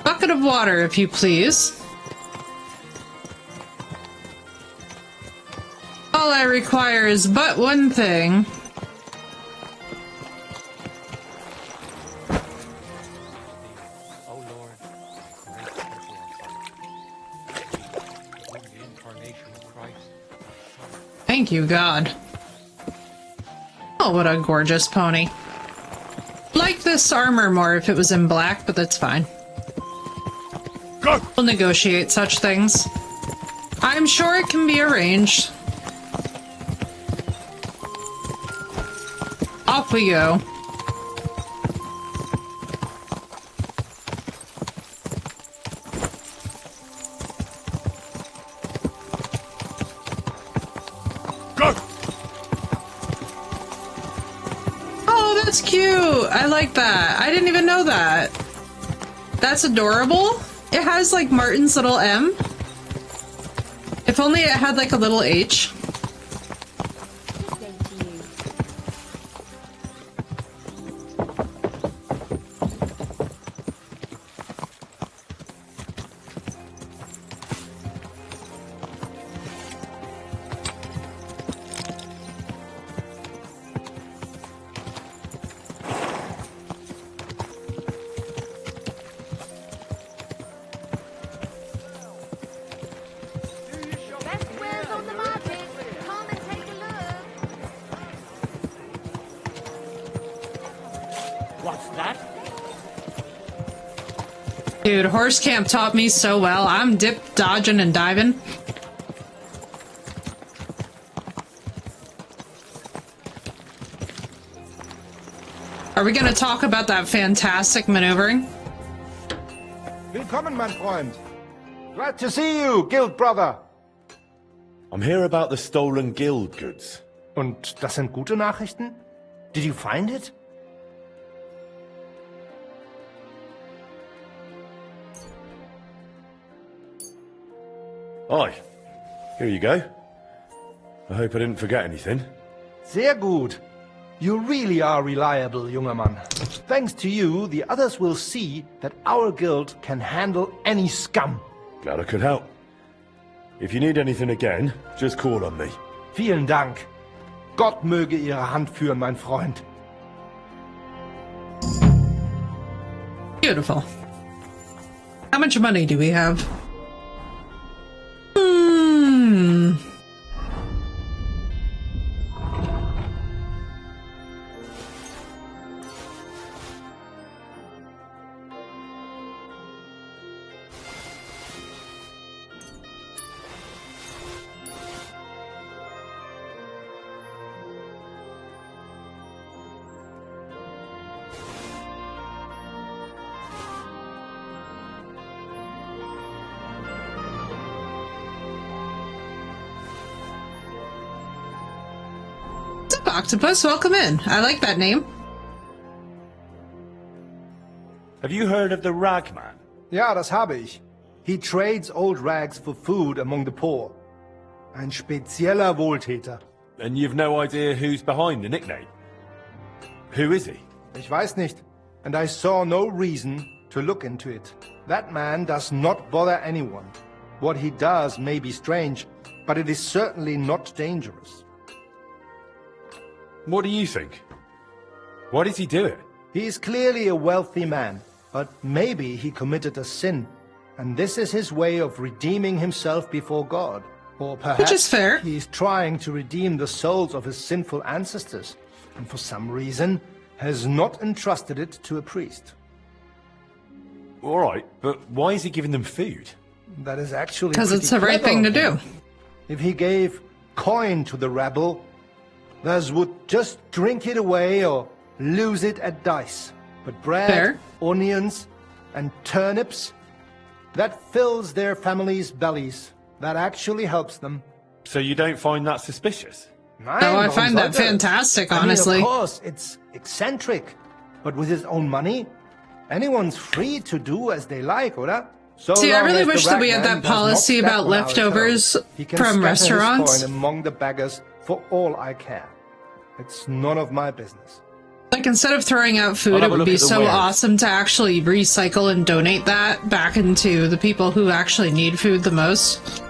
Bucket of water, if you please. All I require is but one thing. Oh Lord, the incarnation of Christ. Thank you, God. Oh, what a gorgeous pony. Like this armor more if it was in black, but that's fine. We'll negotiate such things. I'm sure it can be arranged. Off we go. Oh, that's cute. I like that. I didn't even know that. That's adorable. It has like Martin's little M. If only it had like a little H. What's that? Dude, horse camp taught me so well. I'm dip, dodging, and diving. Are we gonna talk about that fantastic maneuvering? Willkommen, mein Freund. Glad to see you, guild brother. I'm here about the stolen guild goods. Und das sind gute Nachrichten? Did you find it? Aye. Here you go. I hope I didn't forget anything. Sehr gut. You really are reliable, junger Mann. Thanks to you, the others will see that our guild can handle any scum. Glad I could help. If you need anything again, just call on me. Vielen Dank. Gott möge Ihre Hand führen, mein Freund. Beautiful. How much money do we have? Octopus, welcome in. I like that name. Have you heard of the Ragman? Ja, das habe ich. He trades old rags for food among the poor. Ein spezieller Wohltäter. And you've no idea who's behind the nickname? Who is he? Ich weiß nicht. And I saw no reason to look into it. That man does not bother anyone. What he does may be strange, but it is certainly not dangerous. What do you think? Why does he do it? He is clearly a wealthy man, but maybe he committed a sin, and this is his way of redeeming himself before God. Or perhaps which is fair. He is trying to redeem the souls of his sinful ancestors, and for some reason has not entrusted it to a priest. All right, but why is he giving them food? That is actually because it's the right thing to do. If he gave coin to the rabble, those would just drink it away or lose it at dice. But bread, fair. Onions, and turnips, that fills their families' bellies. That actually helps them. So you don't find that suspicious? No, I find that fantastic, honestly. I mean, of course, it's eccentric, but with his own money, anyone's free to do as they like, oder? So see, I really wish that we had that policy about leftovers from restaurants. His coin among the beggars for all I care. It's none of my business. Like, instead of throwing out food, it would be so awesome to actually recycle and donate that back into the people who actually need food the most.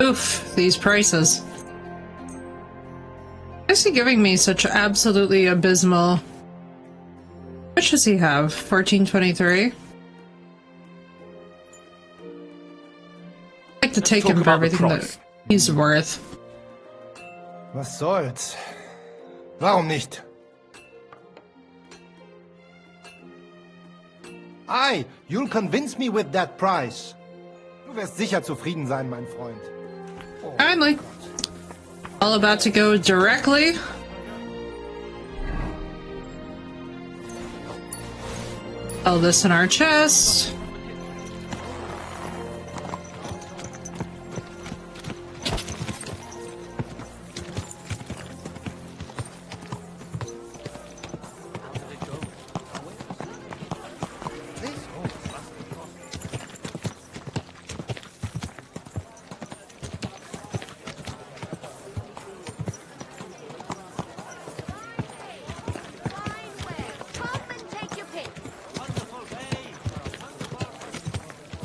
Oof, these prices. Why is he giving me such absolutely abysmal... How much does he have? 1423? I'd like to take him for everything that he's worth. Was soll's? Warum nicht? Aye, you'll convince me with that price. Du wirst sicher zufrieden sein, mein Freund. Oh, kindly. All about to go directly. All this in our chest.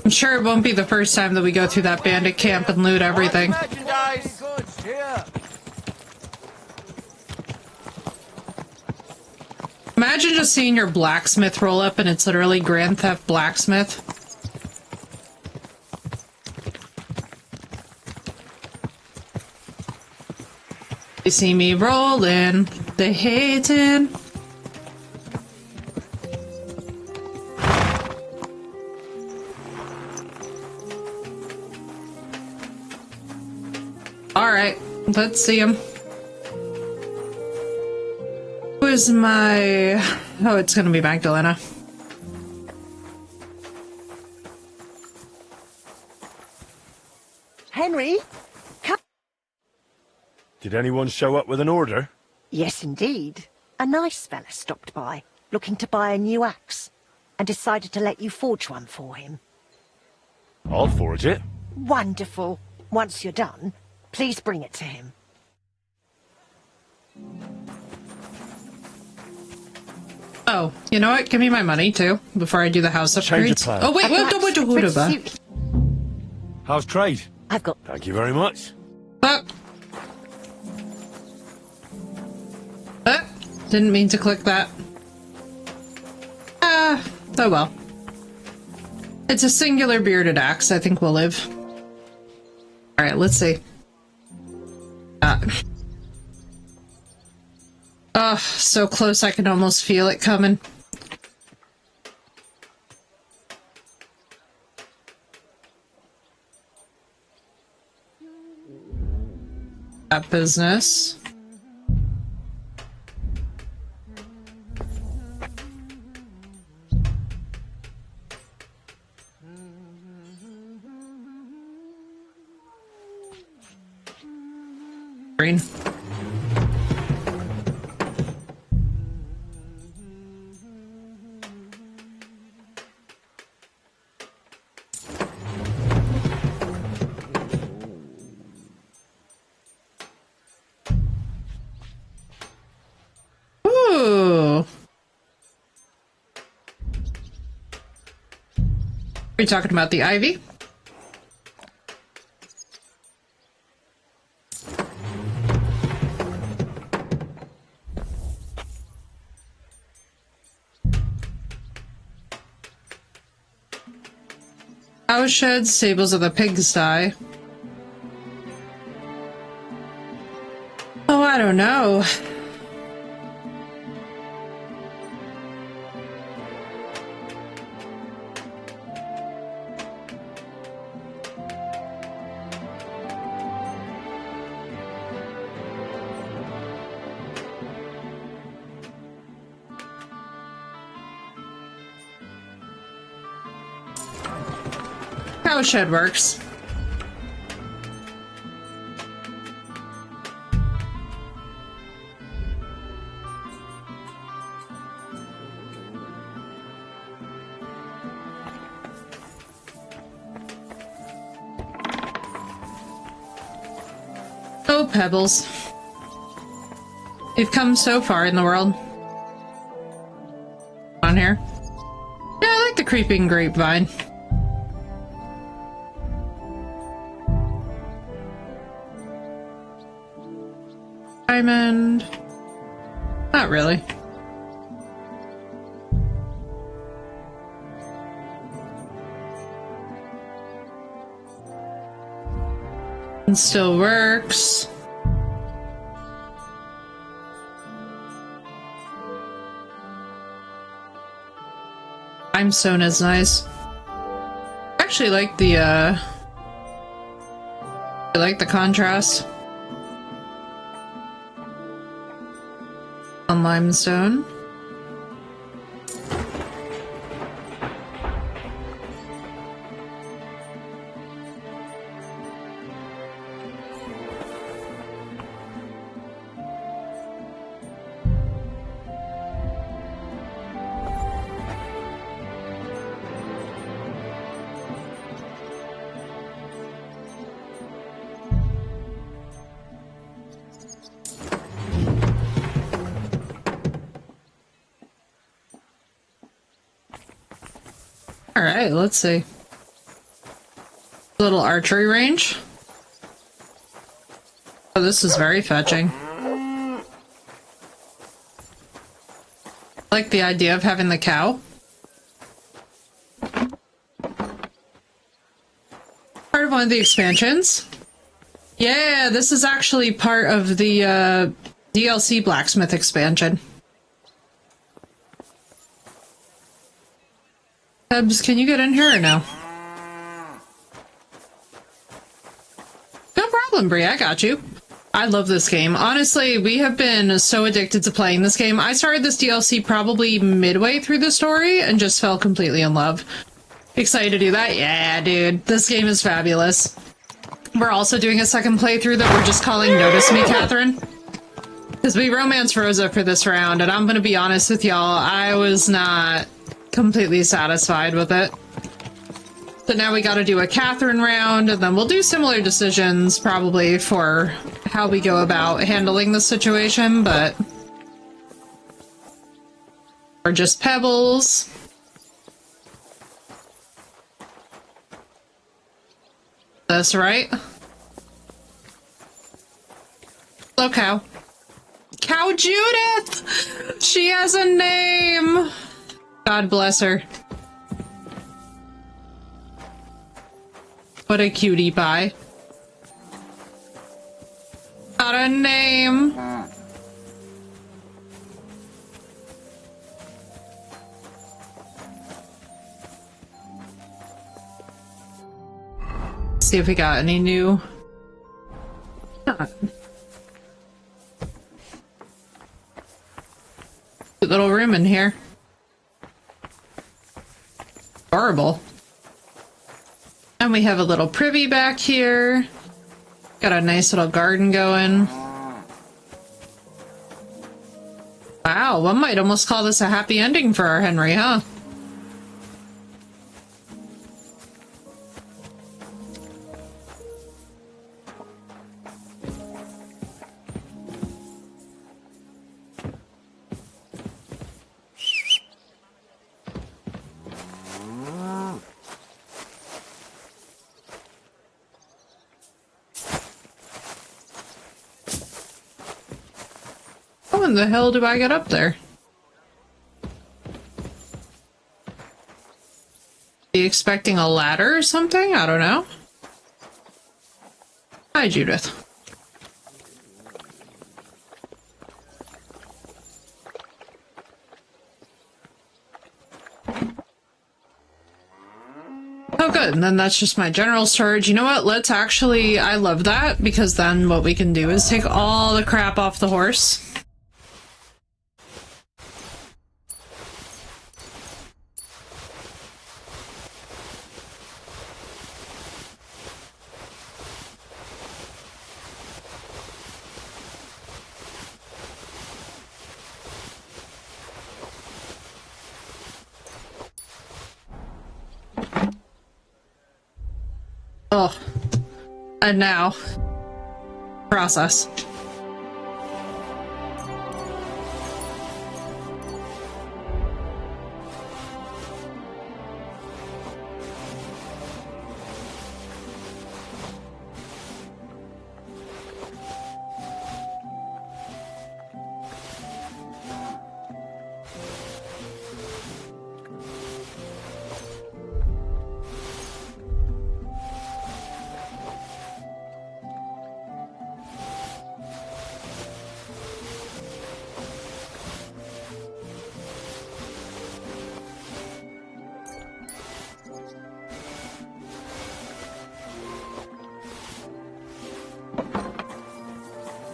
I'm sure it won't be the first time that we go through that bandit camp and loot everything. Imagine just seeing your blacksmith roll up and it's literally Grand Theft Blacksmith. They see me rolling, they hating. Alright, let's see him. Who is my... Oh, it's gonna be Magdalena. Henry? Come. Did anyone show up with an order? Yes, indeed. A nice fella stopped by, looking to buy a new axe, and decided to let you forge one for him. I'll forge it. Wonderful. Once you're done, please bring it to him. Oh, you know what? Give me my money, too, before I do the house upgrades. Oh, wait, wait, How's trade? I've got... Thank you very much. Didn't mean to click that. Oh well. It's a singular bearded axe. I think we'll live. Alright, let's see. Oh, so close I can almost feel it coming. That business. Green. Ooh. Are you talking about the ivy? Cowshed, stables of the pigsty. Oh, I don't know. Cowshed works. Oh, Pebbles. You've come so far in the world. On here. Yeah, I like the creeping grapevine. Diamond. Not really. It still works. Limestone is nice. I actually like the contrast on limestone. Alright, let's see. Little archery range. Oh, this is very fetching. I like the idea of having the cow. Part of one of the expansions. Yeah, this is actually part of the DLC blacksmith expansion. Ebs, can you get in here or no? No problem, Brie, I got you. I love this game. Honestly, we have been so addicted to playing this game. I started this DLC probably midway through the story and just fell completely in love. Excited to do that? Yeah, dude. This game is fabulous. We're also doing a second playthrough that we're just calling Notice Me, Catherine. Because we romance Rosa for this round, and I'm gonna be honest with y'all, I was not completely satisfied with it. So now we gotta do a Catherine round, and then we'll do similar decisions probably for how we go about handling the situation, but... or just Pebbles. That's right. Hello, cow. Cow Judith! She has a name! God bless her. What a cutie pie. Got a name. See if we got any new. Cute little room in here. Adorable. And we have a little privy back here. Got a nice little garden going. Wow, one might almost call this a happy ending for our Henry, huh? How in the hell do I get up there? Be expecting a ladder or something? I don't know. Hi, Judith. Oh good, and then that's just my general storage. You know what, let's actually, I love that, because then what we can do is take all the crap off the horse. Oh, and now, process.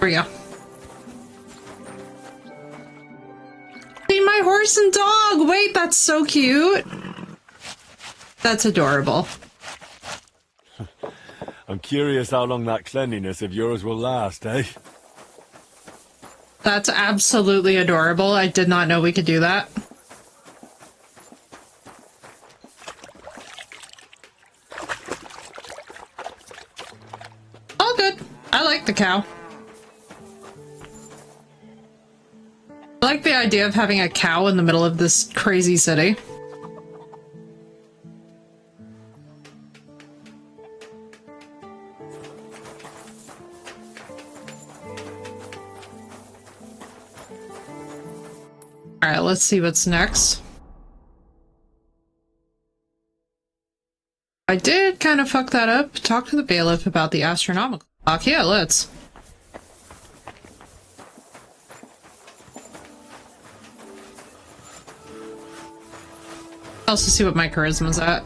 There we go. See, my horse and dog! Wait, that's so cute! That's adorable. I'm curious how long that cleanliness of yours will last, eh? That's absolutely adorable. I did not know we could do that. All good. I like the cow. I like the idea of having a cow in the middle of this crazy city. Alright, let's see what's next. I did kind of fuck that up. Talk to the bailiff about the astronomical clock. Yeah, let's. Also see what my charisma's at.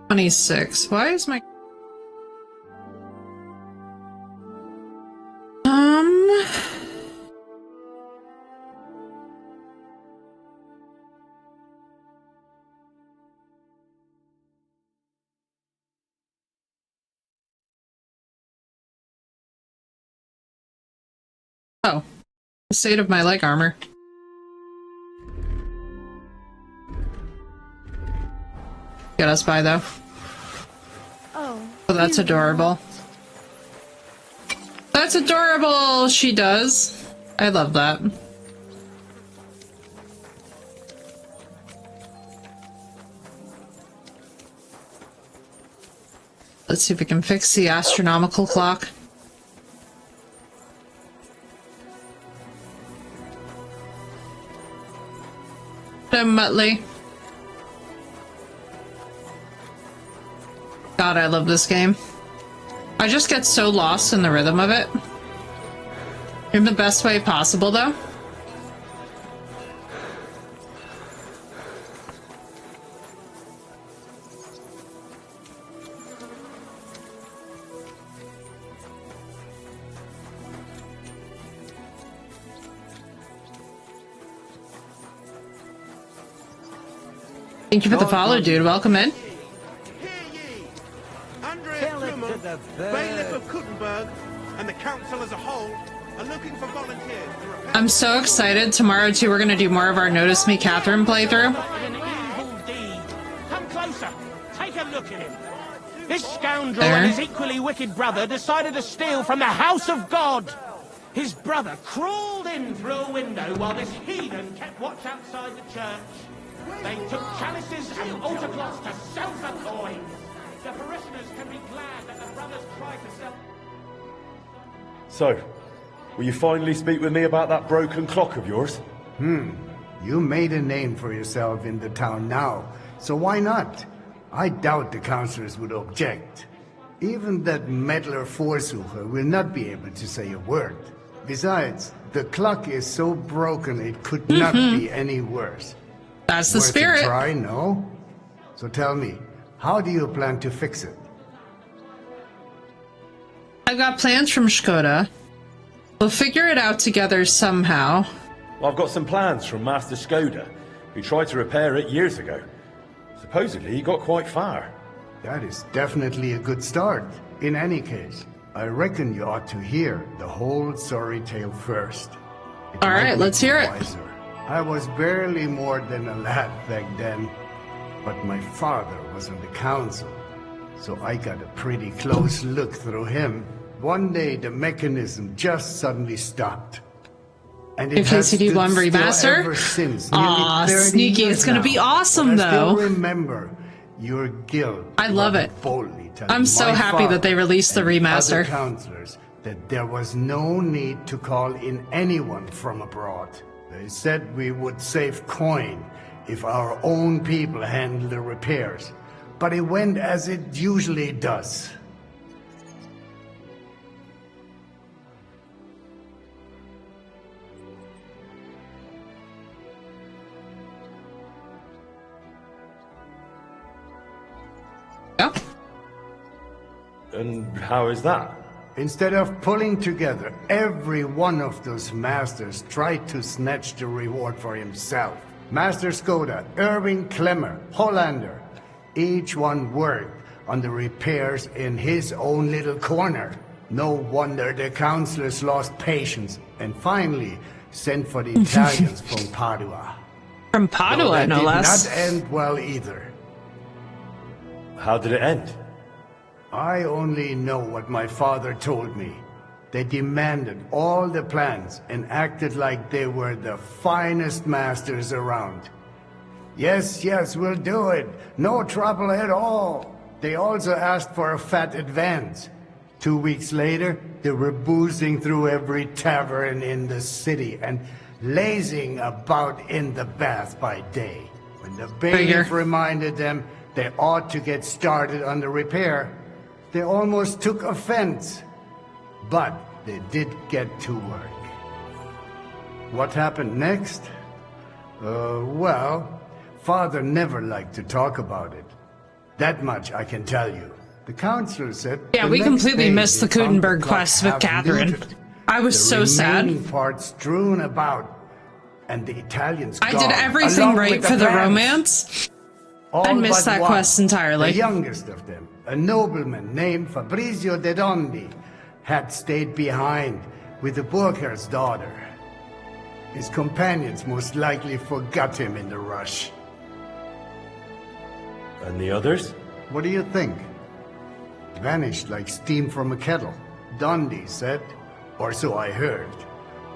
$26. Why is my... Oh. The state of my leg armor. Get us by, though. Oh, That's adorable. That's adorable! She does. I love that. Let's see if we can fix the astronomical clock. Muttley. God, I love this game. I just get so lost in the rhythm of it. In the best way possible, though. Thank you for the follow, dude. Welcome in. Bailiff of Kuttenberg and the council as a whole are looking for volunteers to repair. I'm so excited. Tomorrow, too, we're going to do more of our Notice Me Catherine playthrough. An evil deed. Come closer. Take a look at him. This scoundrel There. and his equally wicked brother decided to steal from the house of God. His brother crawled in through a window while this heathen kept watch outside the church. They took chalices and altar cloths to sell for coins. The parishioners can be glad that the brothers tried to sell... So, will you finally speak with me about that broken clock of yours? You made a name for yourself in the town now, so why not? I doubt the councillors would object. Even that meddler Vorsucher will not be able to say a word. Besides, the clock is so broken it could not be any worse. That's the Worth spirit. a try, no? So tell me, how do you plan to fix it? I've got plans from Skoda. We'll figure it out together somehow. Well, I've got some plans from Master Skoda, who tried to repair it years ago. Supposedly, he got quite far. That is definitely a good start. In any case, I reckon you ought to hear the whole sorry tale first. All right, let's hear it. Wiser. I was barely more than a lad back then, but my father was on the council, so I got a pretty close look through him. One day the mechanism just suddenly stopped. And it has stood KCD1 still remaster? ever since. Aw, Nearly 30 sneaky. years It's gonna now. be awesome, But I still though. remember your guild. I love it. Boldly telling I'm so my happy that they father released the and other remaster. councillors that there was no need to call in anyone from abroad. They said we would save coin if our own people handled the repairs. But it went as it usually does. Yeah. And how is that? Instead of pulling together, every one of those masters tried to snatch the reward for himself. Master Skoda, Erwin Klemmer, Hollander, each one worked on the repairs in his own little corner. No wonder the councillors lost patience and finally sent for the Italians from Padua. From Though Padua, that no did less. not end well either. How did it end? I only know what my father told me. They demanded all the plans and acted like they were the finest masters around. Yes, yes, we'll do it. No trouble at all. They also asked for a fat advance. 2 weeks later, they were boozing through every tavern in the city and lazing about in the bath by day. When the bailiff reminded them they ought to get started on the repair, they almost took offense. But they did get to work. What happened next? Well, Father never liked to talk about it. That much I can tell you. The councillor said... Yeah, we completely missed the Gutenberg quest with Catherine. I was so sad. The remaining parts strewn about, and the Italians I gone, did everything along right with for the plans. romance. All I missed but that one, quest entirely. The youngest of them, a nobleman named Fabrizio de Dondi, had stayed behind with the Burgherr's daughter. His companions most likely forgot him in the rush. And the others? What do you think? Vanished like steam from a kettle. Dondi said, or so I heard.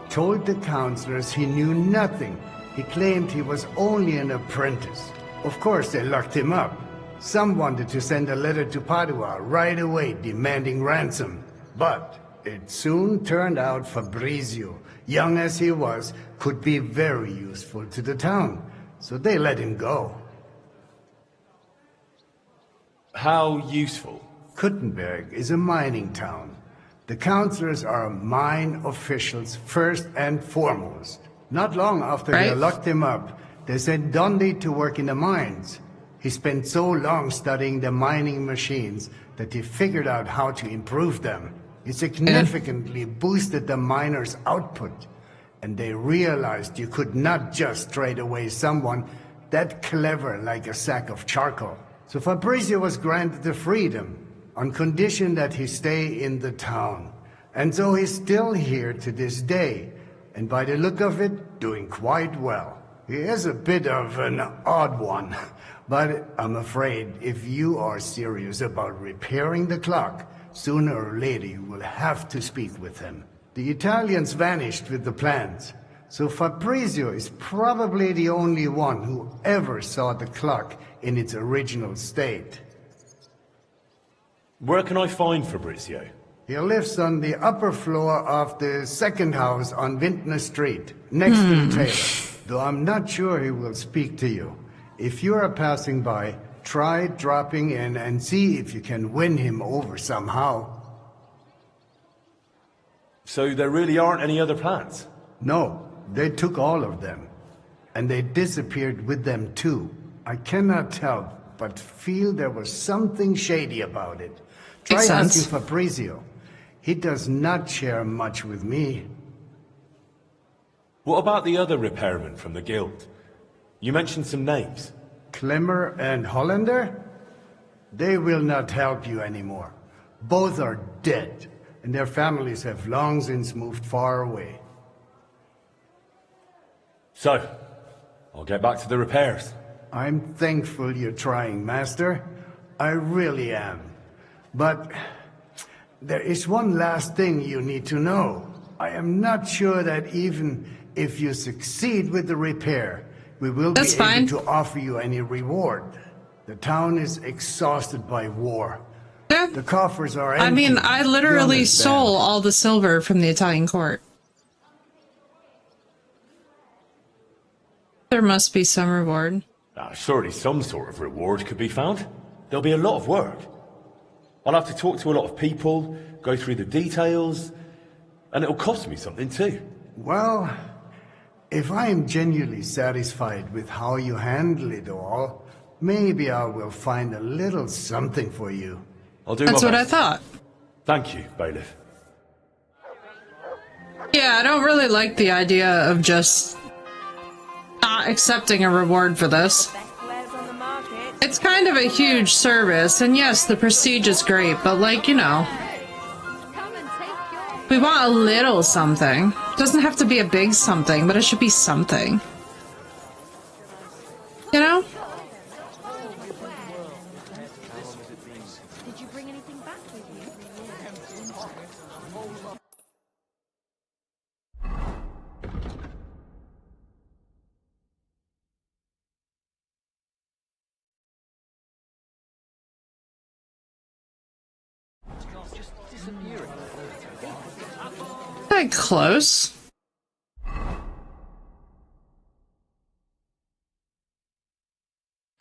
Told the councillors he knew nothing. He claimed he was only an apprentice. Of course they locked him up. Some wanted to send a letter to Padua right away demanding ransom. But it soon turned out Fabrizio, young as he was, could be very useful to the town. So they let him go. How useful? Kuttenberg is a mining town. The councillors are mine officials first and foremost. Not long after they locked him up, they sent Dundee to work in the mines. He spent so long studying the mining machines that he figured out how to improve them. It significantly boosted the miners' output. And they realized you could not just trade away someone that clever like a sack of charcoal. So Fabrizio was granted the freedom, on condition that he stay in the town. And so he's still here to this day, and by the look of it, doing quite well. He is a bit of an odd one, but I'm afraid if you are serious about repairing the clock, sooner or later you will have to speak with him. The Italians vanished with the plans, so Fabrizio is probably the only one who ever saw the clock in its original state. Where can I find Fabrizio? He lives on the upper floor of the second house on Vintner Street, next to the tailor. Though I'm not sure he will speak to you. If you are passing by, try dropping in and see if you can win him over somehow. So there really aren't any other plans? No, they took all of them. And they disappeared with them too. I cannot help but feel there was something shady about it. Try asking Fabrizio. He does not share much with me. What about the other repairmen from the guild? You mentioned some names. Klemmer and Hollander? They will not help you anymore. Both are dead, and their families have long since moved far away. So, I'll get back to the repairs. I'm thankful you're trying, Master. I really am. But there is one last thing you need to know. I am not sure that even if you succeed with the repair, we will be able to offer you any reward. The town is exhausted by war. Yeah. The coffers are empty. I mean, I literally stole all the silver from the Italian court. There must be some reward. Surely some sort of reward could be found. There'll be a lot of work. I'll have to talk to a lot of people, go through the details, and it'll cost me something too. Well, if I am genuinely satisfied with how you handle it all, maybe I will find a little something for you. I'll do my best. That's what I thought. Thank you, Bailiff. Yeah, I don't really like the idea of just not accepting a reward for this. It's kind of a huge service, and yes, the prestige is great, but like, you know, we want a little something. It doesn't have to be a big something, but it should be something. You know? Did you bring anything back with you? Like close.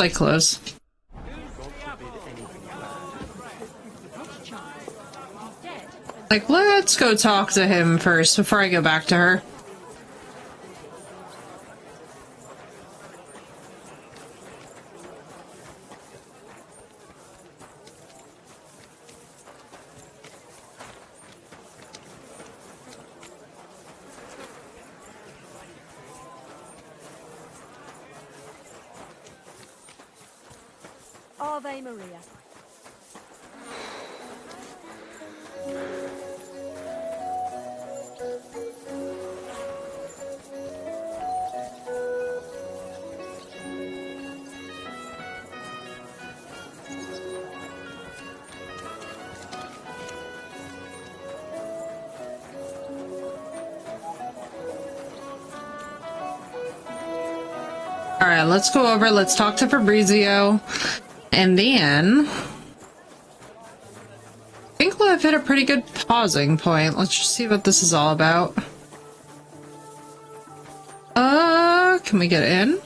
Like close. Like, let's go talk to him first before I go back to her. Ave Maria. Alright, let's go over, let's talk to Fabrizio. And then... I think I've hit a pretty good pausing point. Let's just see what this is all about. Can we get in?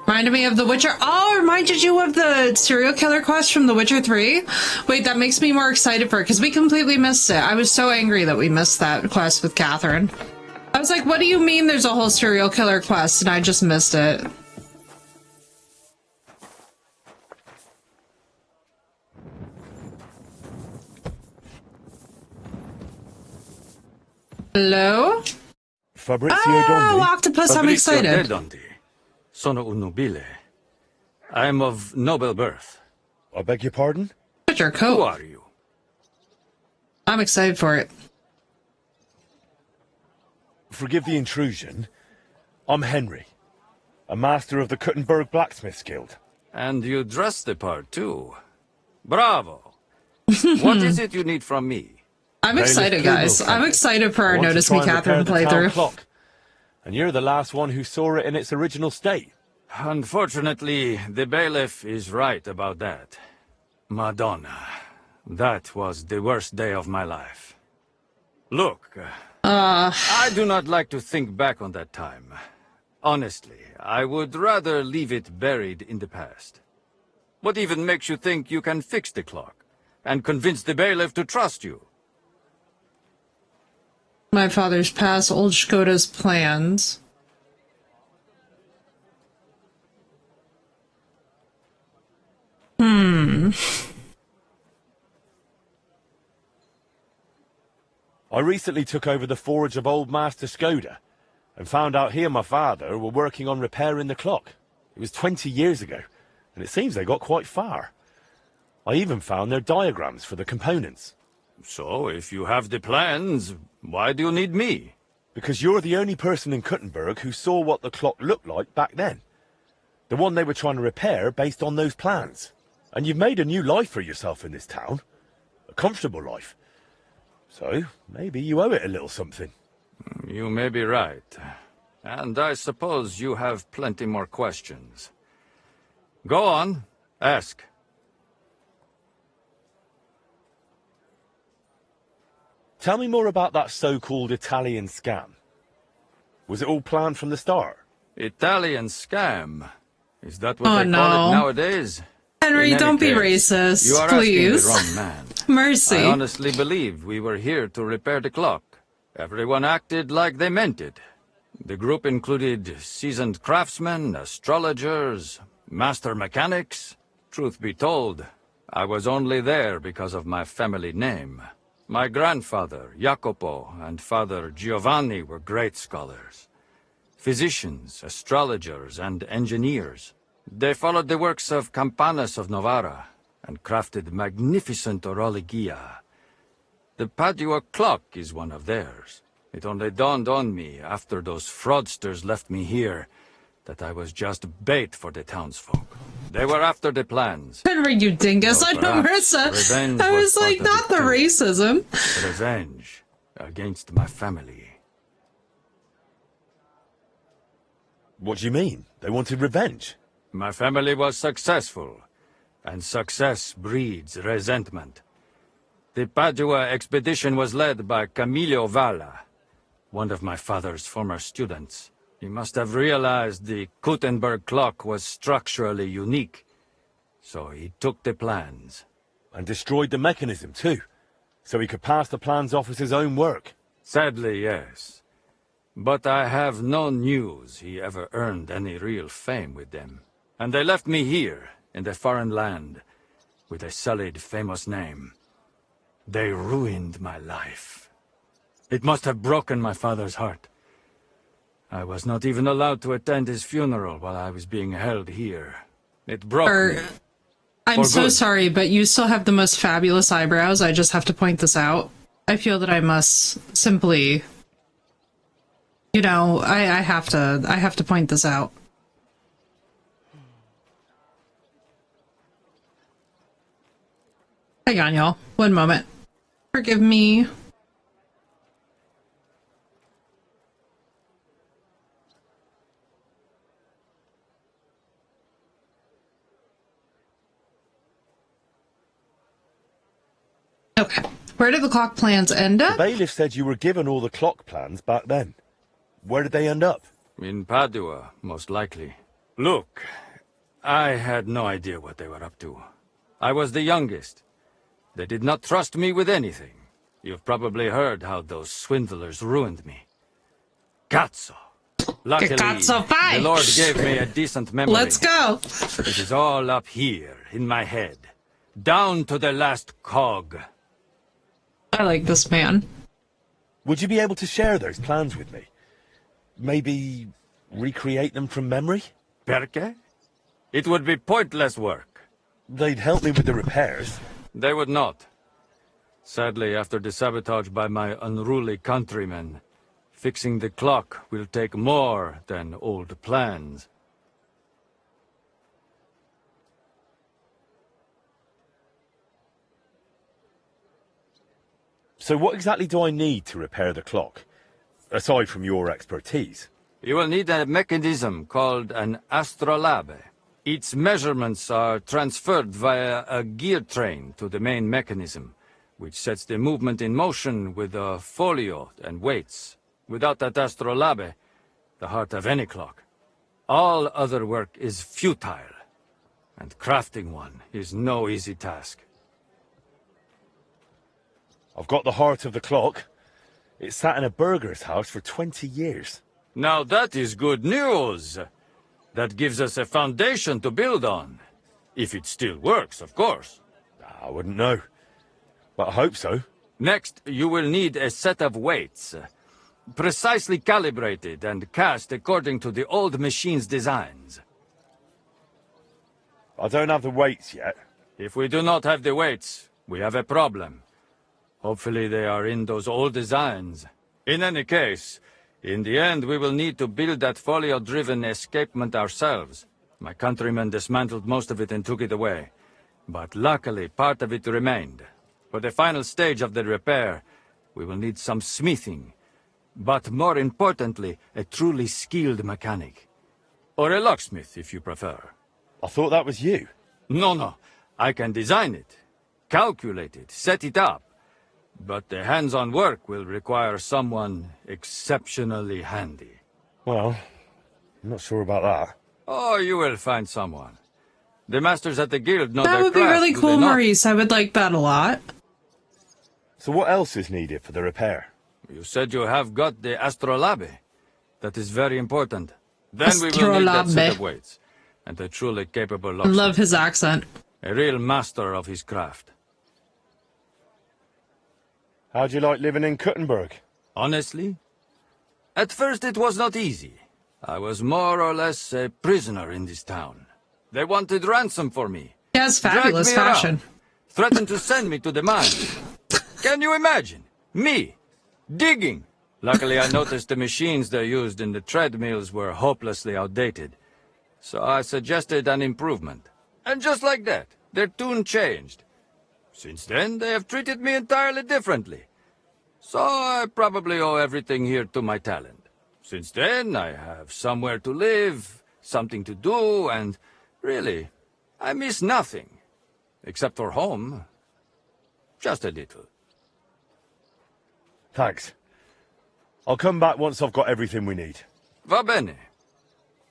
Reminded me of The Witcher. Oh, reminded you of the serial killer quest from The Witcher 3? Wait, that makes me more excited for it, because we completely missed it. I was so angry that we missed that quest with Catherine. I was like, what do you mean there's a whole serial killer quest? And I just missed it. Hello? Fabrizio Dondi? Octopus, I'm excited. Dondi. Sono un nobile. I am of noble birth. I beg your pardon? Put your coat. Who are you? I'm excited for it. Forgive the intrusion. I'm Henry, a master of the Kuttenberg Blacksmiths Guild. And you dress the part, too. Bravo! What is it you need from me? I'm excited, guys. I'm excited for our Notice Me Catherine playthrough. And you're the last one who saw it in its original state. Unfortunately, the bailiff is right about that. Madonna, that was the worst day of my life. Look, I do not like to think back on that time. Honestly, I would rather leave it buried in the past. What even makes you think you can fix the clock and convince the bailiff to trust you? My father's past, old Shkoda's plans. I recently took over the forge of old Master Skoda and found out he and my father were working on repairing the clock. It was 20 years ago, and it seems they got quite far. I even found their diagrams for the components. So, if you have the plans, why do you need me? Because you're the only person in Kuttenberg who saw what the clock looked like back then. The one they were trying to repair based on those plans. And you've made a new life for yourself in this town. A comfortable life. So, maybe you owe it a little something. You may be right. And I suppose you have plenty more questions. Go on, ask. Tell me more about that so-called Italian scam. Was it all planned from the start? Italian scam? Is that what they call it nowadays? Henry, don't be racist, you are please. asking the wrong man. Mercy. I honestly believed we were here to repair the clock. Everyone acted like they meant it. The group included seasoned craftsmen, astrologers, master mechanics. Truth be told, I was only there because of my family name. My grandfather, Jacopo, and father Giovanni were great scholars. Physicians, astrologers, and engineers. They followed the works of Campanus of Novara and crafted magnificent orologia. The Padua clock is one of theirs. It only dawned on me after those fraudsters left me here that I was just bait for the townsfolk. They were after the plans. Henry, you dingus. So I know, Marissa. I was like, not the racism. Revenge against my family. What do you mean? They wanted revenge? My family was successful, and success breeds resentment. The Padua expedition was led by Camillo Valla, one of my father's former students. He must have realized the Kuttenberg clock was structurally unique, so he took the plans. And destroyed the mechanism too, so he could pass the plans off as his own work. Sadly, yes. But I have no news he ever earned any real fame with them. And they left me here, in the foreign land, with a sullied, famous name. They ruined my life. It must have broken my father's heart. I was not even allowed to attend his funeral while I was being held here. It broke me. I'm so sorry, but you still have the most fabulous eyebrows. I just have to point this out. I feel that I must simply, you know, I have to point this out. Hang on, y'all. One moment. Forgive me. Okay. Where did the clock plans end The up? bailiff said you were given all the clock plans back then. Where did they end up? In Padua, most likely. Look, I had no idea what they were up to. I was the youngest. They did not trust me with anything. You've probably heard how those swindlers ruined me. Cazzo. Luckily, Cazzo, fine. the Lord gave me a decent memory. Let's go. It is all up here, in my head. Down to the last cog. I like this man. Would you be able to share those plans with me? Maybe recreate them from memory? Perché? It would be pointless work. They'd help me with the repairs. They would not. Sadly, after the sabotage by my unruly countrymen, fixing the clock will take more than old plans. So what exactly do I need to repair the clock, aside from your expertise? You will need a mechanism called an astrolabe. Its measurements are transferred via a gear train to the main mechanism, which sets the movement in motion with a folio and weights. Without that astrolabe, the heart of any clock, all other work is futile, and crafting one is no easy task. I've got the heart of the clock. It sat in a burgher's house for 20 years. Now that is good news. That gives us a foundation to build on. If it still works, of course. I wouldn't know, but I hope so. Next, you will need a set of weights, precisely calibrated and cast according to the old machine's designs. I don't have the weights yet. If we do not have the weights, we have a problem. Hopefully they are in those old designs. In any case, in the end we will need to build that folio-driven escapement ourselves. My countrymen dismantled most of it and took it away. But luckily, part of it remained. For the final stage of the repair, we will need some smithing. But more importantly, a truly skilled mechanic. Or a locksmith, if you prefer. I thought that was you. No. I can design it, calculate it, set it up. But the hands-on work will require someone exceptionally handy. Well, I'm not sure about that. Oh, you will find someone. The masters at the guild know That their would be craft, really do cool, they not? Maurice. I would like that a lot. So what else is needed for the repair? You said you have got the astrolabe. That is very important. Then we will need that set of Astrolabe. weights. And a truly capable I locksmith. love his accent. A real master of his craft. How'd you like living in Kuttenberg? Honestly? At first it was not easy. I was more or less a prisoner in this town. They wanted ransom for me. He has fabulous Dragged me around, fashion. threatened to send me to the mines. Can you imagine? Me, digging. Luckily I noticed the machines they used in the treadmills were hopelessly outdated. So I suggested an improvement. And just like that, their tune changed. Since then, they have treated me entirely differently. So I probably owe everything here to my talent. Since then, I have somewhere to live, something to do, and really, I miss nothing. Except for home. Just a little. Thanks. I'll come back once I've got everything we need. Va bene.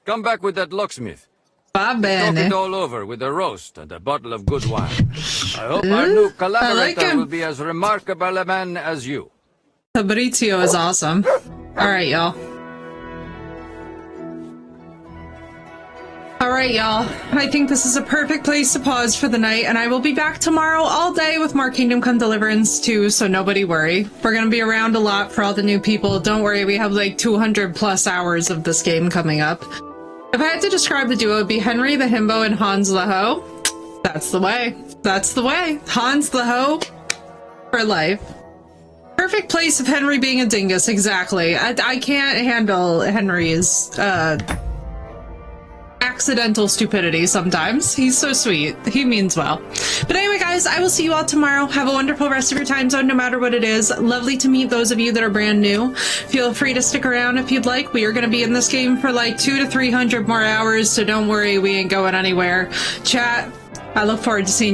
Come back with that locksmith. Va Talk bene. it all over with a roast and a bottle of good wine. I hope our new collaborator him. will be as remarkable a man as you. Fabrizio is awesome. Alright, y'all. Alright, y'all. I think this is a perfect place to pause for the night, and I will be back tomorrow all day with more Kingdom Come Deliverance 2, so nobody worry. We're gonna be around a lot for all the new people. Don't worry, we have like 200 plus hours of this game coming up. If I had to describe the duo, it would be Henry the Himbo and Hans the Ho. That's the way. That's the way. Hans the Ho for life. Perfect place of Henry being a dingus, exactly. I can't handle Henry's accidental stupidity sometimes. He's so sweet. He means well. But anyway, guys, I will see you all tomorrow. Have a wonderful rest of your time zone, no matter what it is. Lovely to meet those of you that are brand new. Feel free to stick around if you'd like. We are going to be in this game for like 200 to 300 more hours, so don't worry, we ain't going anywhere. Chat, I look forward to seeing you.